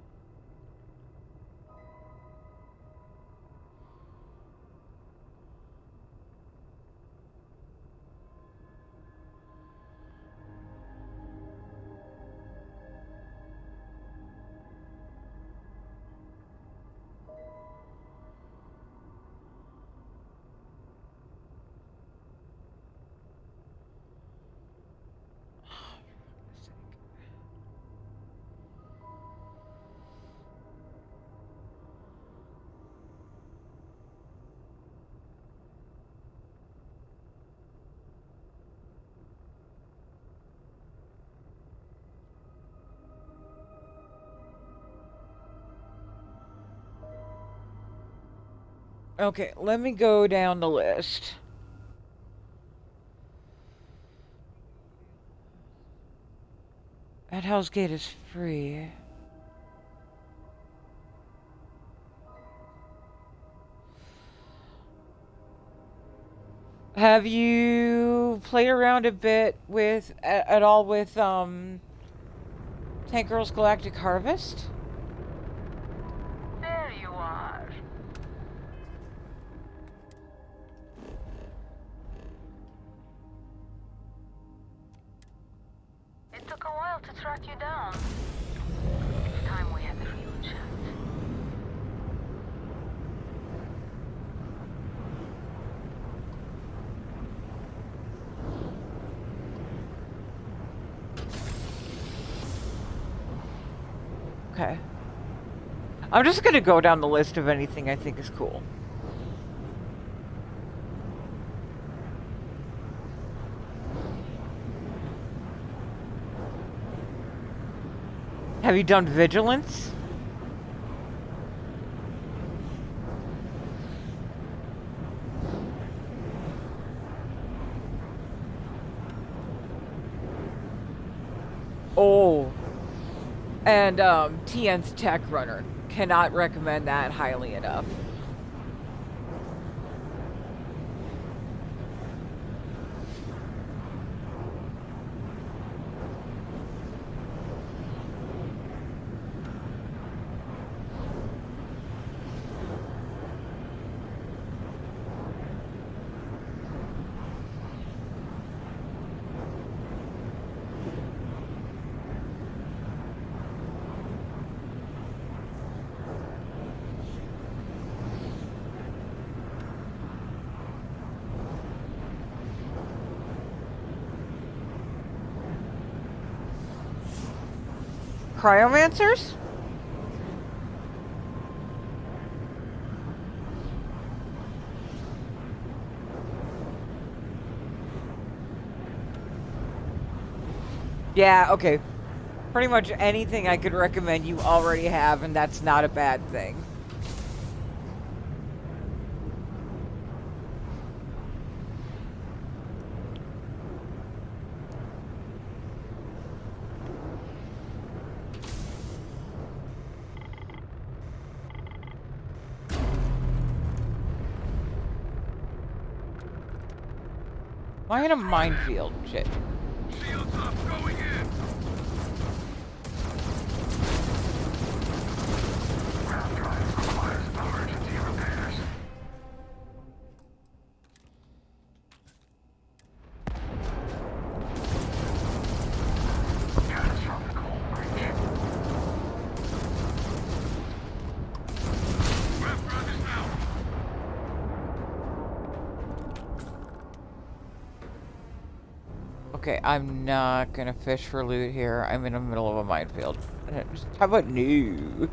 Okay, let me go down the list. At Hell's Gate is free. Have you played around a bit with, at all with, Tank Girls Galactic Harvest? There you are. It took a while to track you down. It's time we had a real chat. Okay. I'm just gonna go down the list of anything I think is cool. Have you done Vigilance? Oh. And TN's Tech Runner. Cannot recommend that highly enough. Cryomancers? Yeah, okay. Pretty much anything I could recommend you already have, and that's not a bad thing. Am I in a minefield? Shit. Shields up, going in. Ground drive requires emergency repairs. Catastrophic hull breach. Left run is now. Okay, I'm not gonna fish for loot here. I'm in the middle of a minefield. How about new?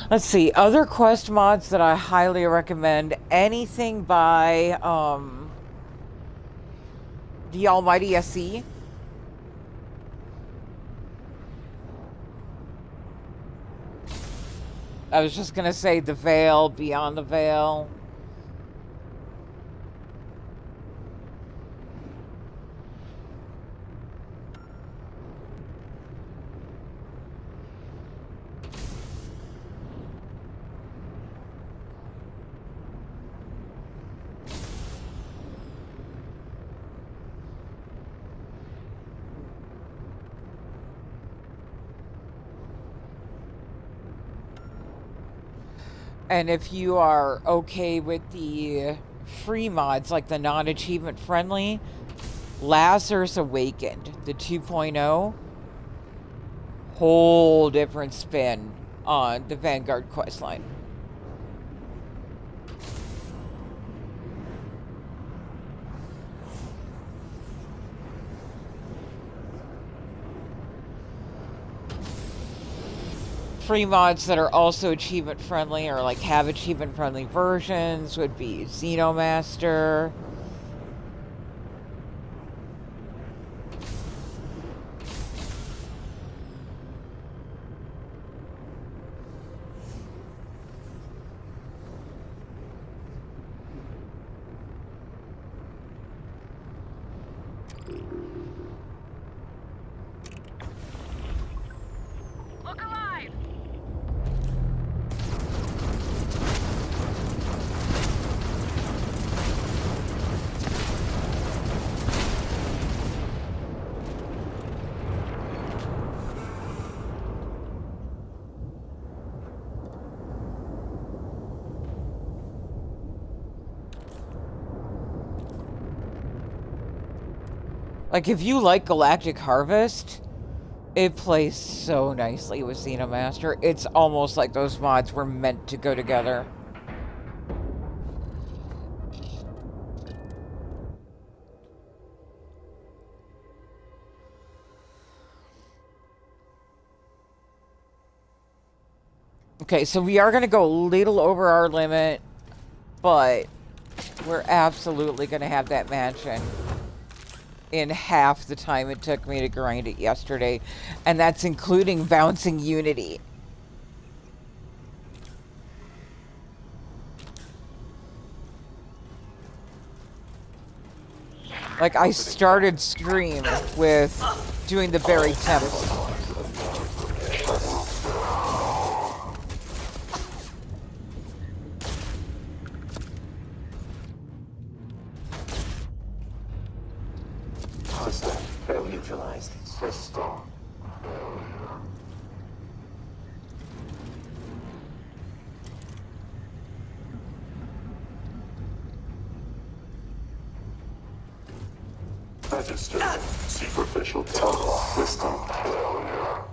Let's see, other quest mods that I highly recommend. Anything by the Almighty SC. I was just gonna say the Veil, Beyond the Veil. And if you are okay with the free mods, like the non-achievement friendly, Lazarus Awakened, the 2.0, whole different spin on the Vanguard questline. Free mods that are also achievement friendly, or like have achievement friendly versions, would be Xenomaster, Look alive! like if you like Galactic Harvest, it plays so nicely with Xenomaster. It's almost like those mods were meant to go together. Okay, so we are going to go a little over our limit, but we're absolutely going to have that mansion in half the time it took me to grind it yesterday, and that's including bouncing Unity. Like, I started Scream with doing the Buried Temple. Neutralized system. Registered superficial tunnel system failure.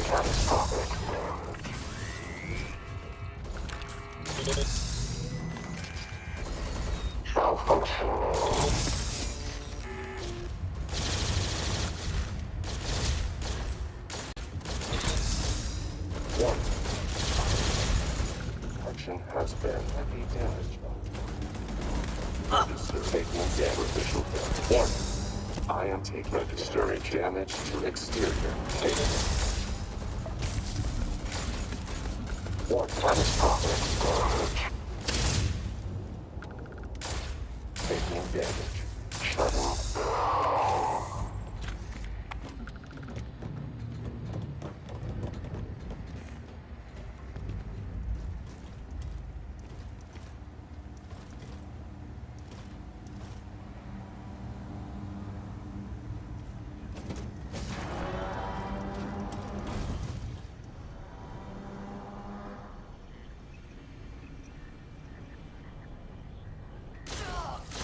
Catastrophic. Malfunction. One. Action has been heavy damage. Taking superficial damage. One. I am taking registering damage to exterior. Taking. One. Catastrophic damage. Taking damage. Shutting.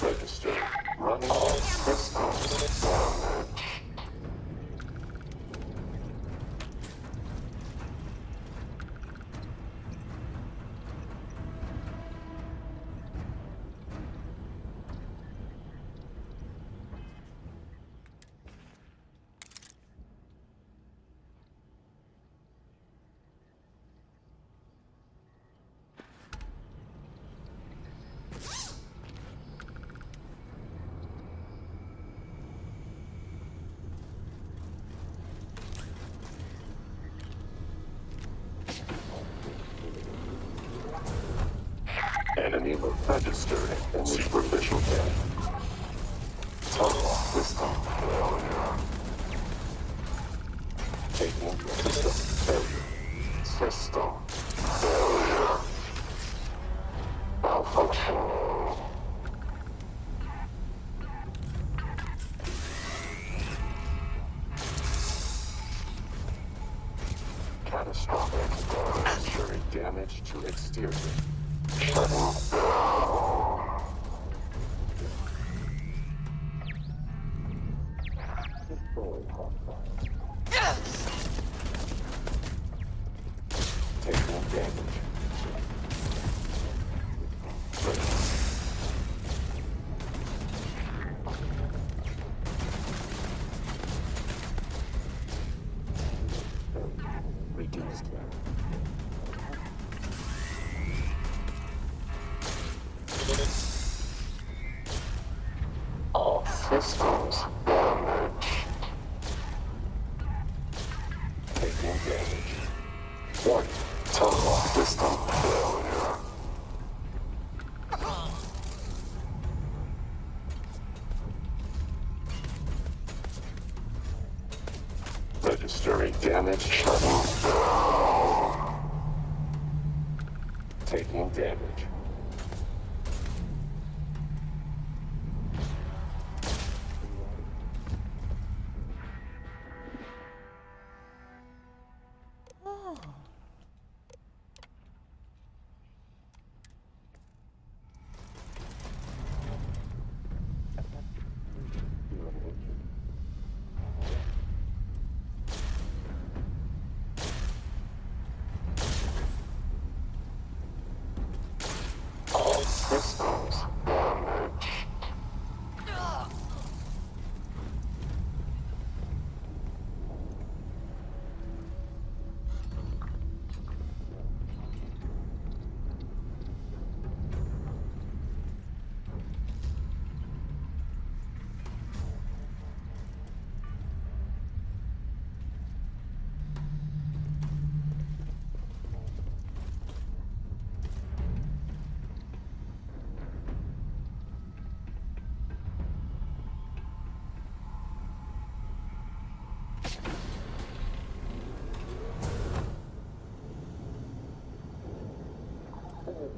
Register. Running all systems damage. Enemy registered in superficial damage. Total system failure. Taking system failure. System failure. Malfunction. Catastrophic damage. Damage to exterior. Shutting down. Taking damage. Reduced. All systems damage. Taking damage. One. Total system failure. Registering damage. Shutting down. Taking damage. All systems damage.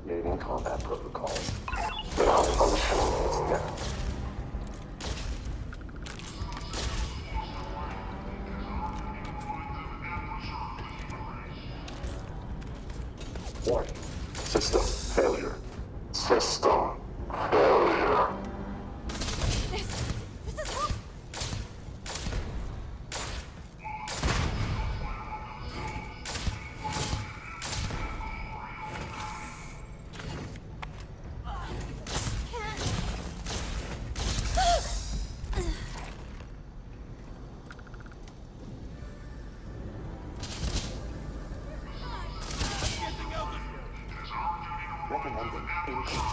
Creating combat protocols. Malfunction is down. Warning. System failure. System failure. This is Recommending increase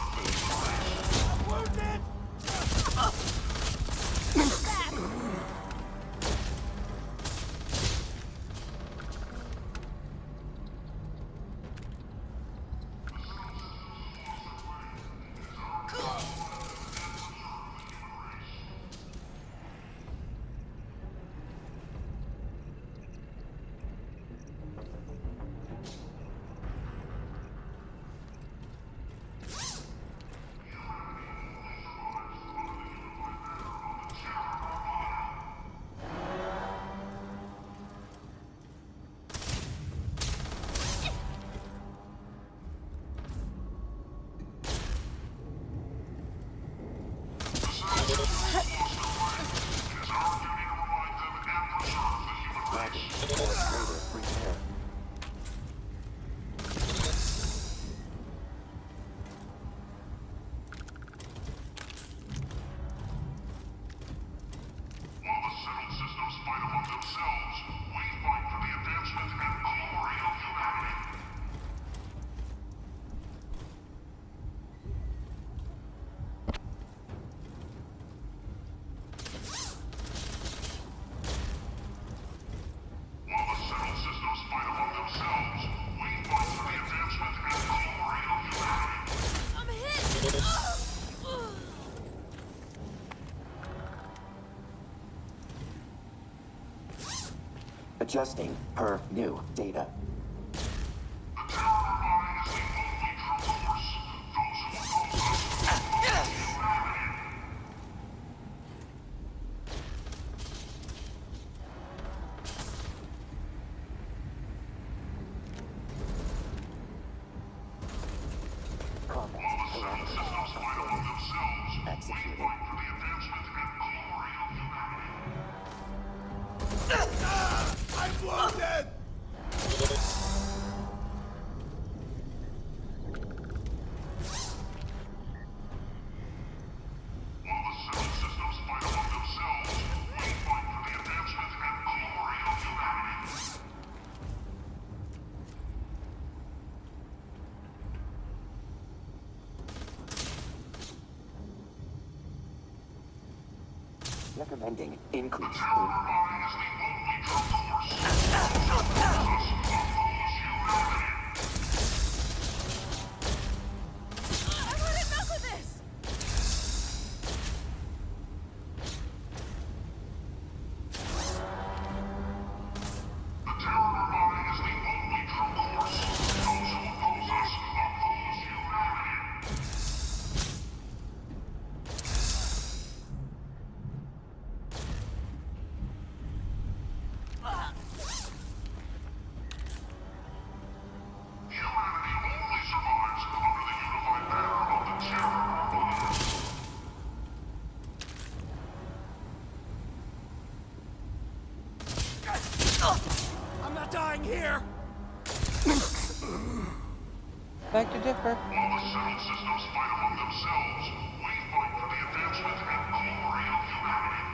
adjusting per new data. I'm wounded! Recommending increase I'm not dying here! Back to Dipper. While the seven systems fight among themselves, we fight for the advancement and glory of humanity.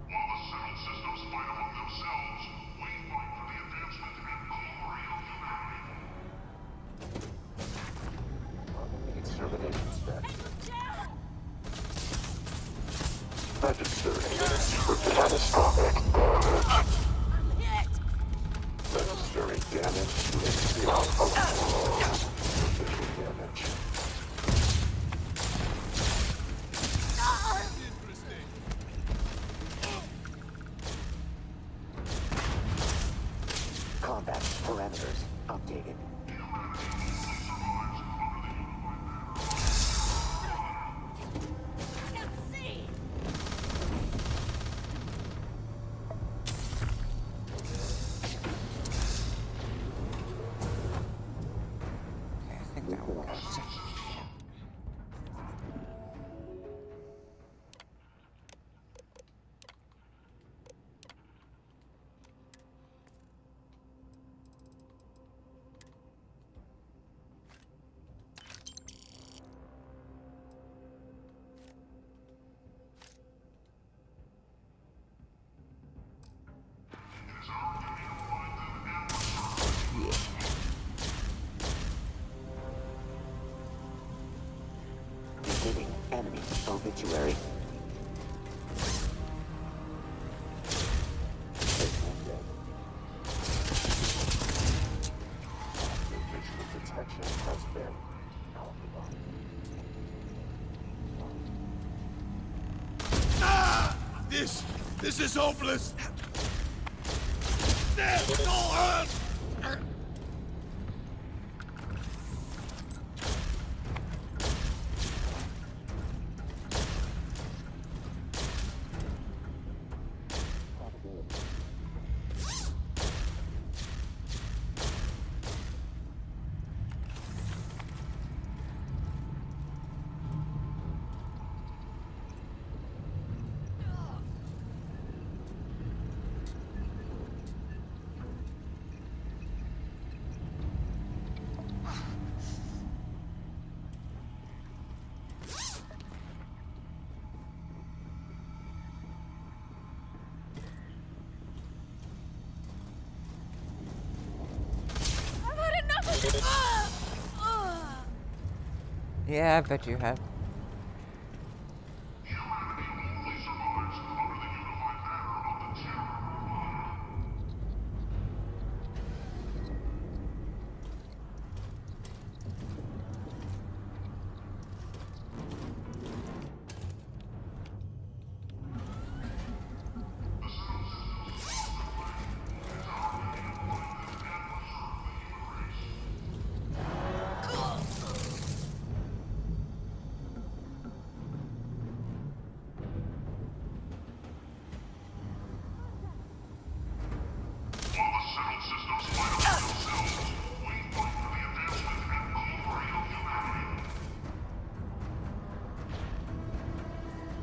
While the seven systems fight among themselves, we fight for the advancement and glory of humanity. extermination spec. Registering for catastrophic damage. Registering damage to explosive damage. Combat parameters updated. Transmitting enemy obituary. Visual detection has been activated. Ah! This is hopeless! Yeah, I bet you have.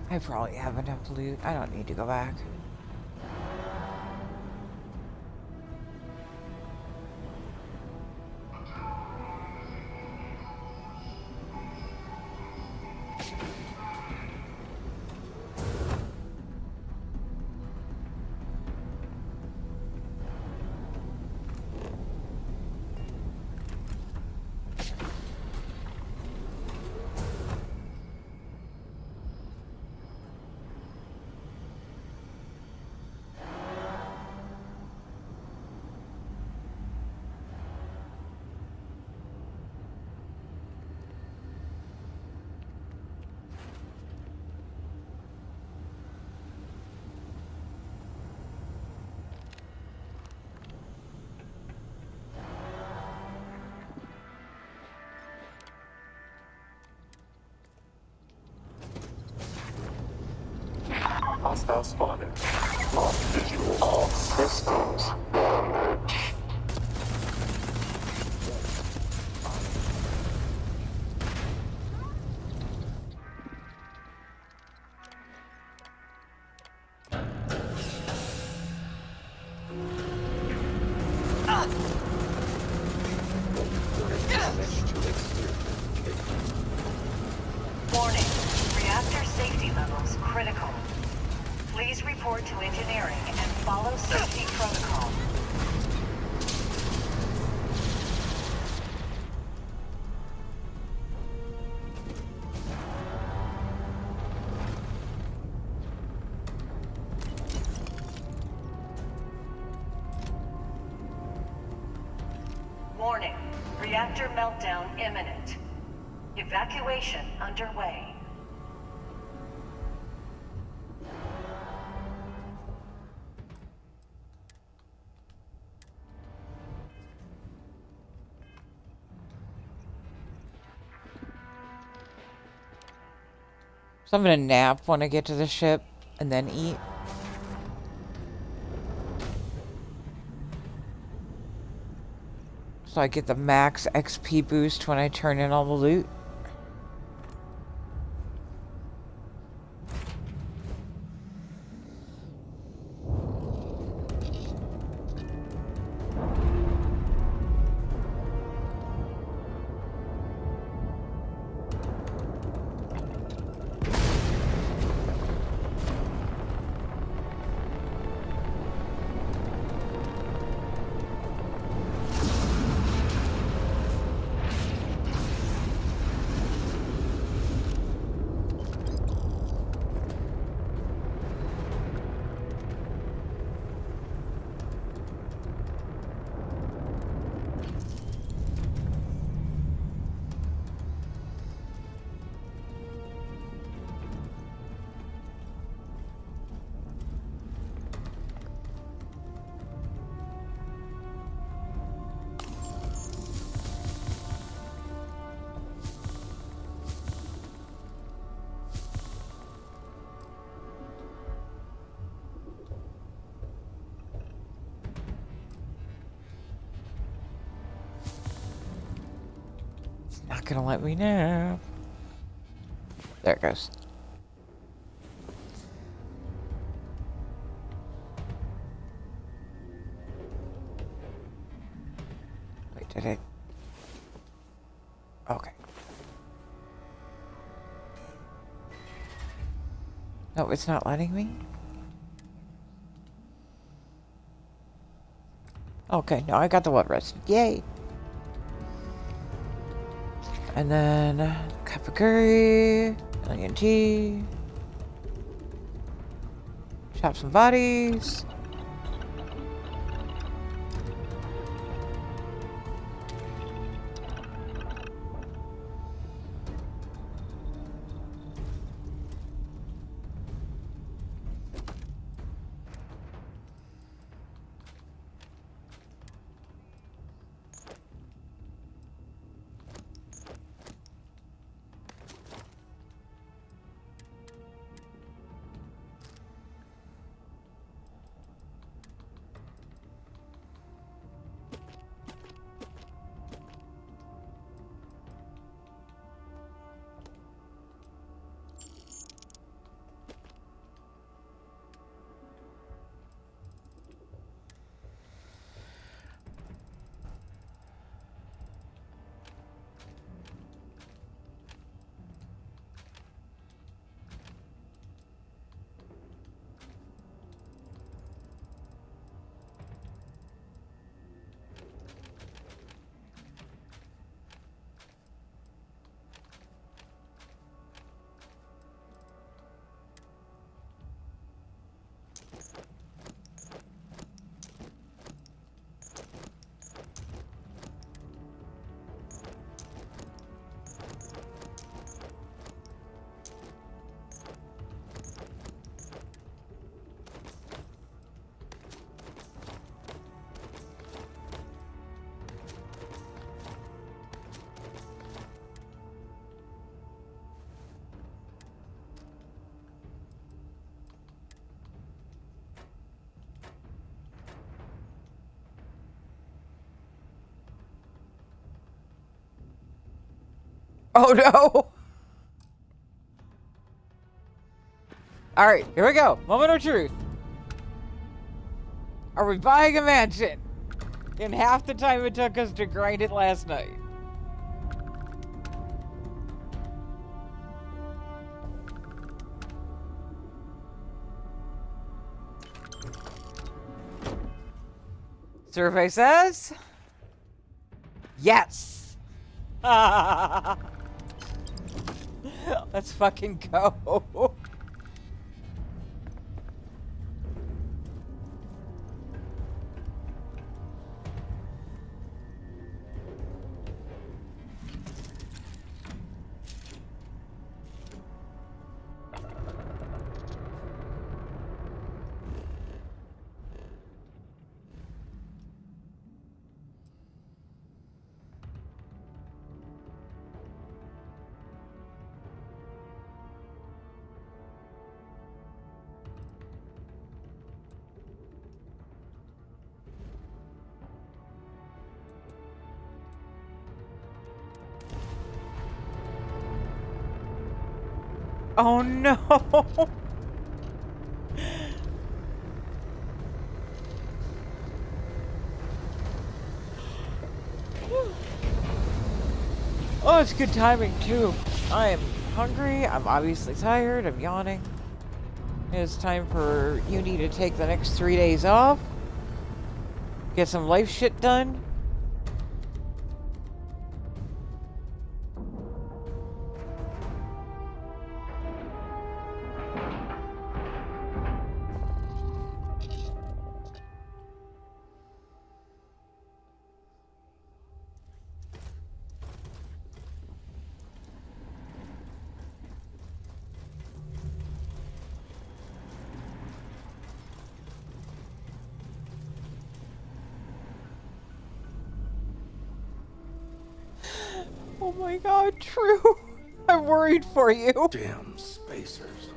I probably have enough loot. I don't need to go back. Hostile spotted. Lost visual. All systems damage. Warning. Reactor safety levels critical. Please report to engineering and follow safety protocol. Warning. Reactor meltdown imminent. Evacuation underway. So I'm gonna nap when I get to the ship and then eat. So I get the max XP boost when I turn in all the loot. Not gonna let me know. There it goes. Wait, did it? Okay. No, it's not letting me. Okay, no, I got the web rest. Yay! And then cup of curry, million tea, chop some bodies. Oh no! Alright, here we go. Moment of truth. Are we buying a mansion in half the time it took us to grind it last night? Survey says... yes! Let's fucking go. Oh no! Oh, it's good timing too. I am hungry, I'm obviously tired, I'm yawning. It's time for Uni to take the next 3 days off. Get some life shit done. Oh my god, true. I'm worried for you. Damn spacers.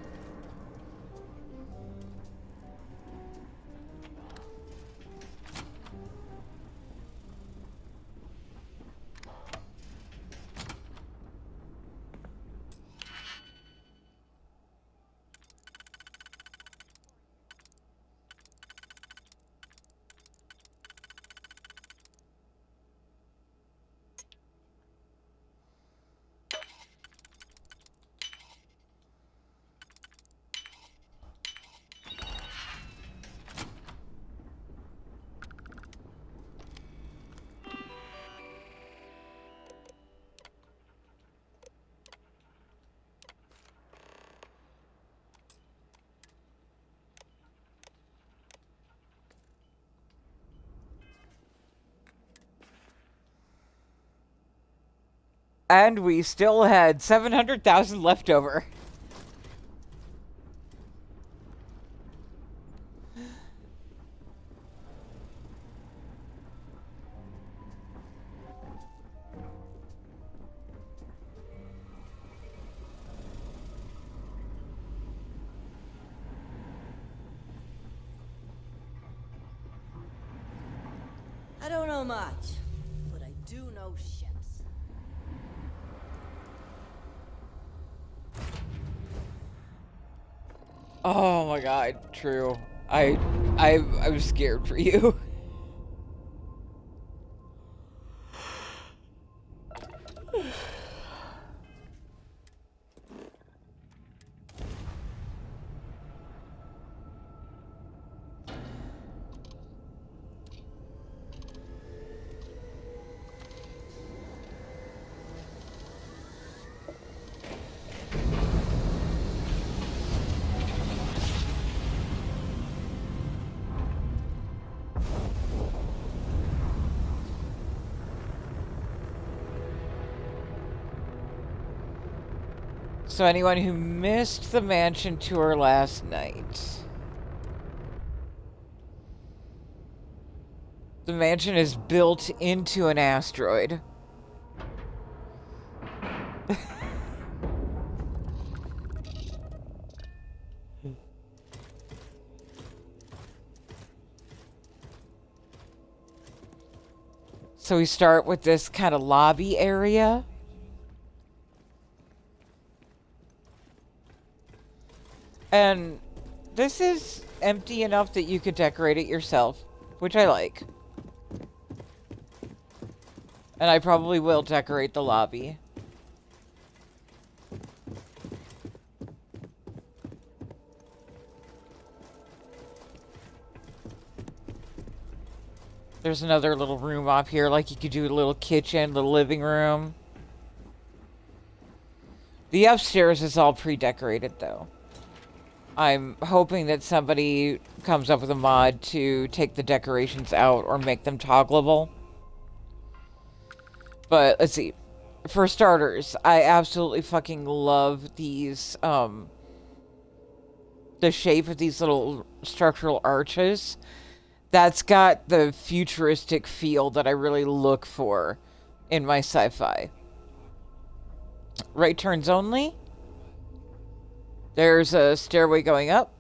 And we still had 700,000 left over. I don't know much, but I do know ships. Oh my god, true. I was scared for you. So anyone who missed the mansion tour last night, the mansion is built into an asteroid. So we start with this kind of lobby area. And this is empty enough that you could decorate it yourself, which I like. And I probably will decorate the lobby. There's another little room off here, like you could do a little kitchen, little living room. The upstairs is all pre-decorated though. I'm hoping that somebody comes up with a mod to take the decorations out or make them toggleable. But let's see. For starters, I absolutely fucking love these, the shape of these little structural arches. That's got the futuristic feel that I really look for in my sci-fi. Right turns only. There's a stairway going up.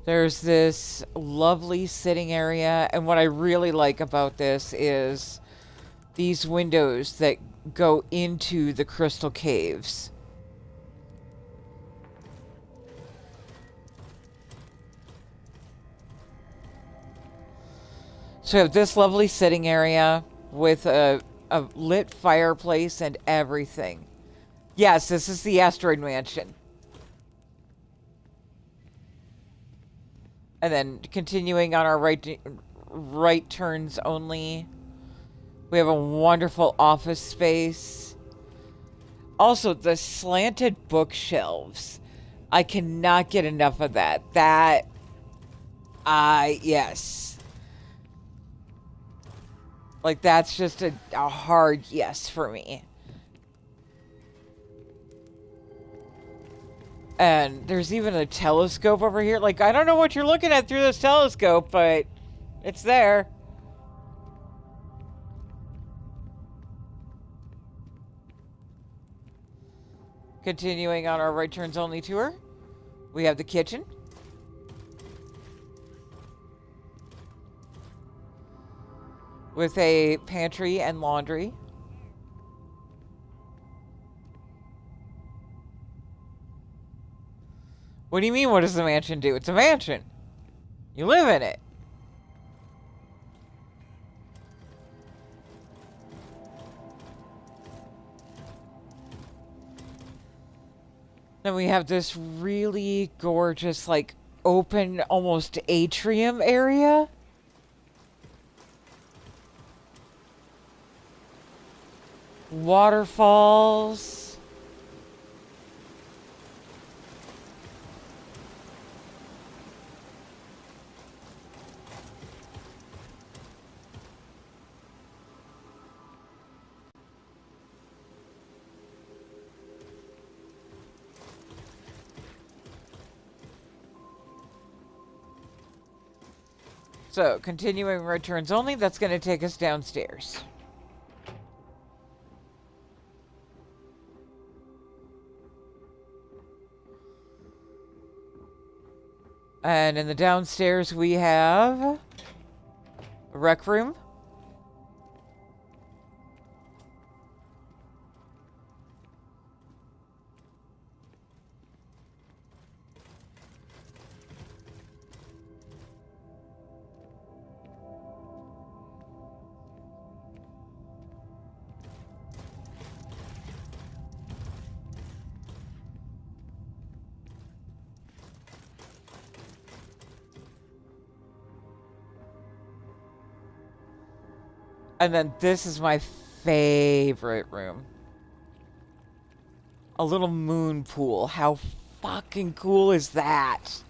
There's this lovely sitting area, and what I really like about this is these windows that go into the crystal caves. So we have this lovely sitting area with a lit fireplace and everything. Yes, this is the asteroid mansion. And then continuing on our right turns only. We have a wonderful office space. Also, the slanted bookshelves. I cannot get enough of that. Yes. Like, that's just a hard yes for me. And there's even a telescope over here. Like, I don't know what you're looking at through this telescope, but it's there. Continuing on our right turns only tour, we have the kitchen. With a pantry and laundry. What do you mean, what does the mansion do? It's a mansion. You live in it. Then we have this really gorgeous, like, open, almost atrium area. Waterfalls. So, continuing returns only, that's going to take us downstairs. And in the downstairs we have a rec room. And then this is my favorite room. A little moon pool. How fucking cool is that?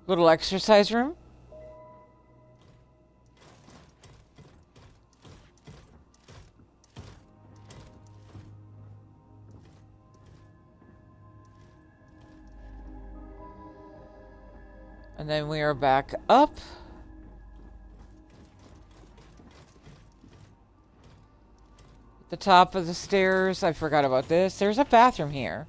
Little exercise room. And then we are back up. At the top of the stairs, I forgot about this. There's a bathroom here.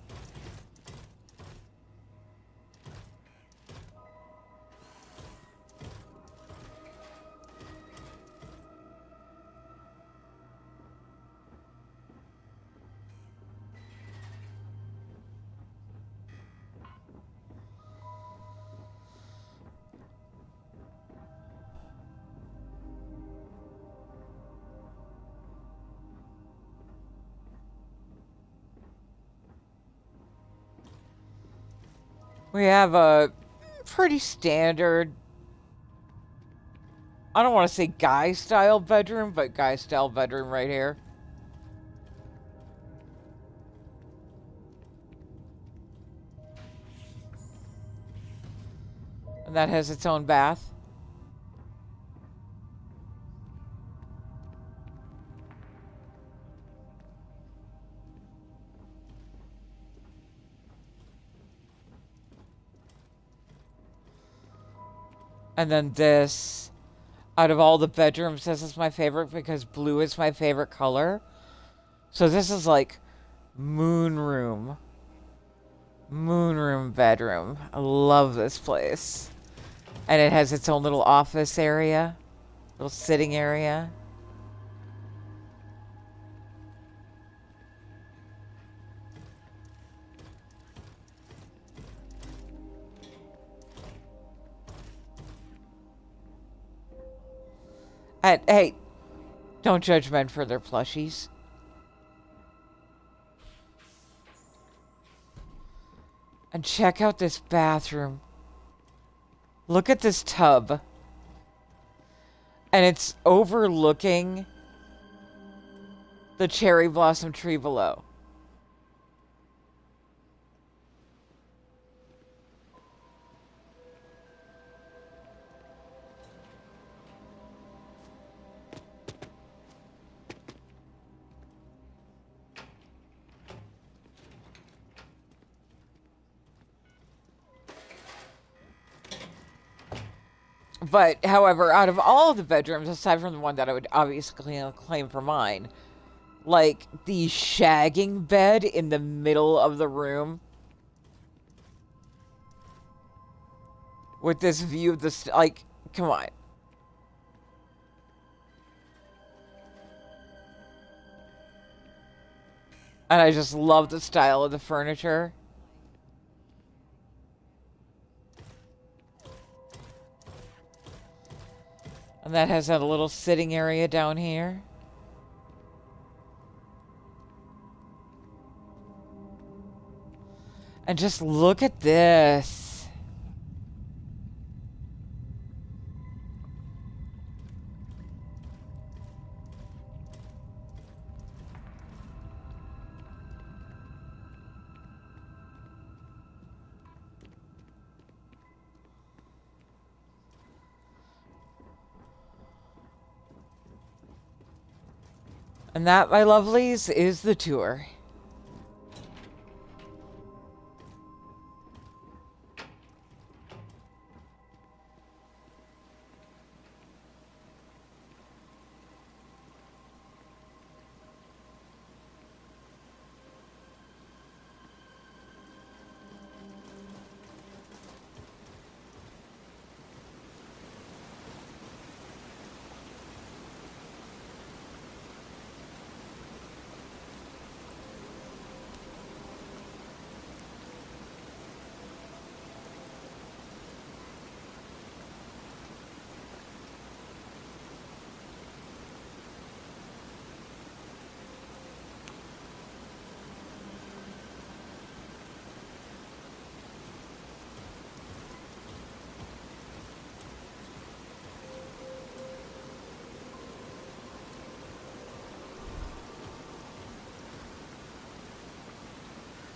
We have a pretty standard, I don't want to say guy-style bedroom, but guy-style bedroom right here. And that has its own bath. And then this, out of all the bedrooms, this is my favorite because blue is my favorite color. So this is like moon room. Moon room bedroom. I love this place. And it has its own little office area. Little sitting area. And, hey, don't judge men for their plushies. And check out this bathroom. Look at this tub. And it's overlooking the cherry blossom tree below. But, however, out of all of the bedrooms, aside from the one that I would obviously claim for mine, like, the shagging bed in the middle of the room with this view of the, like, come on. And I just love the style of the furniture. And that has a little sitting area down here. And just look at this. And that, my lovelies, is the tour.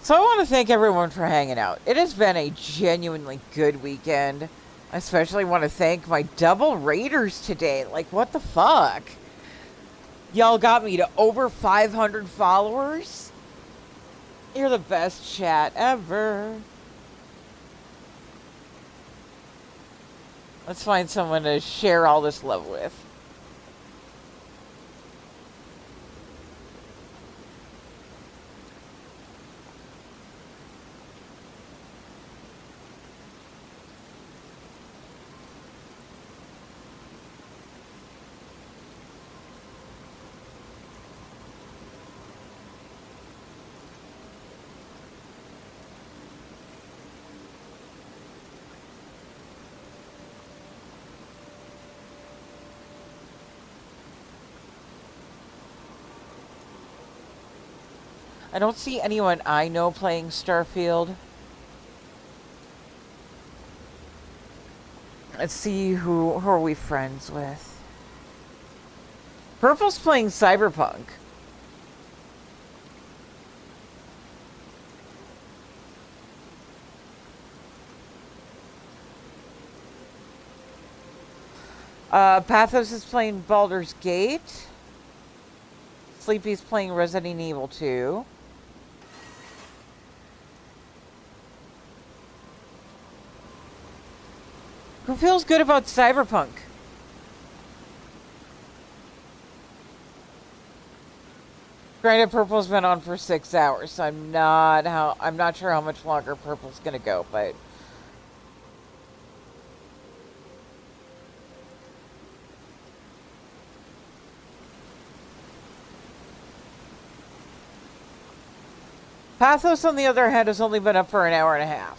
So I want to thank everyone for hanging out. It has been a genuinely good weekend. I especially want to thank my double raiders today. Like, what the fuck? Y'all got me to over 500 followers. You're the best chat ever. Let's find someone to share all this love with. I don't see anyone I know playing Starfield. Let's see who are we friends with. Purple's playing Cyberpunk. Pathos is playing Baldur's Gate. Sleepy's playing Resident Evil 2. Who feels good about Cyberpunk? Granted, Purple's been on for 6 hours, so I'm not sure how much longer Purple's gonna go, but Pathos, on the other hand, has only been up for an hour and a half.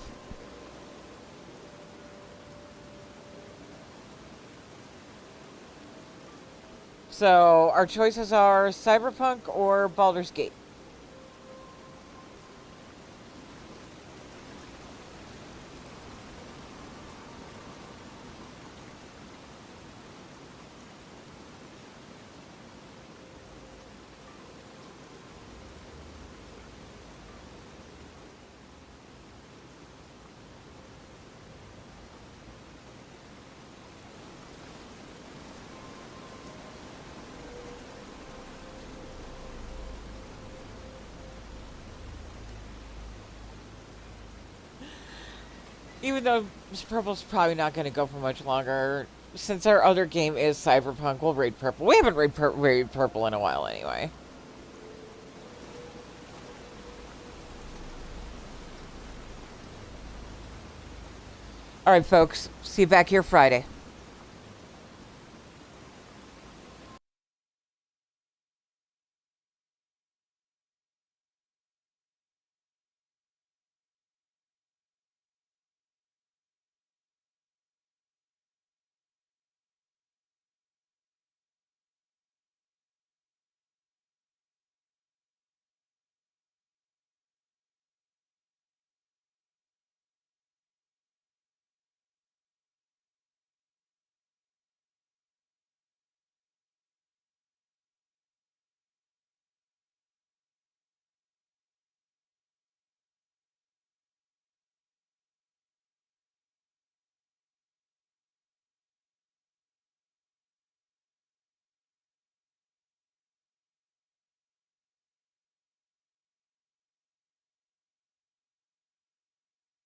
So, our choices are Cyberpunk or Baldur's Gate. Even though Purple's probably not going to go for much longer, since our other game is Cyberpunk, we'll raid Purple. We haven't raid Purple in a while anyway. Alright, folks. See you back here Friday.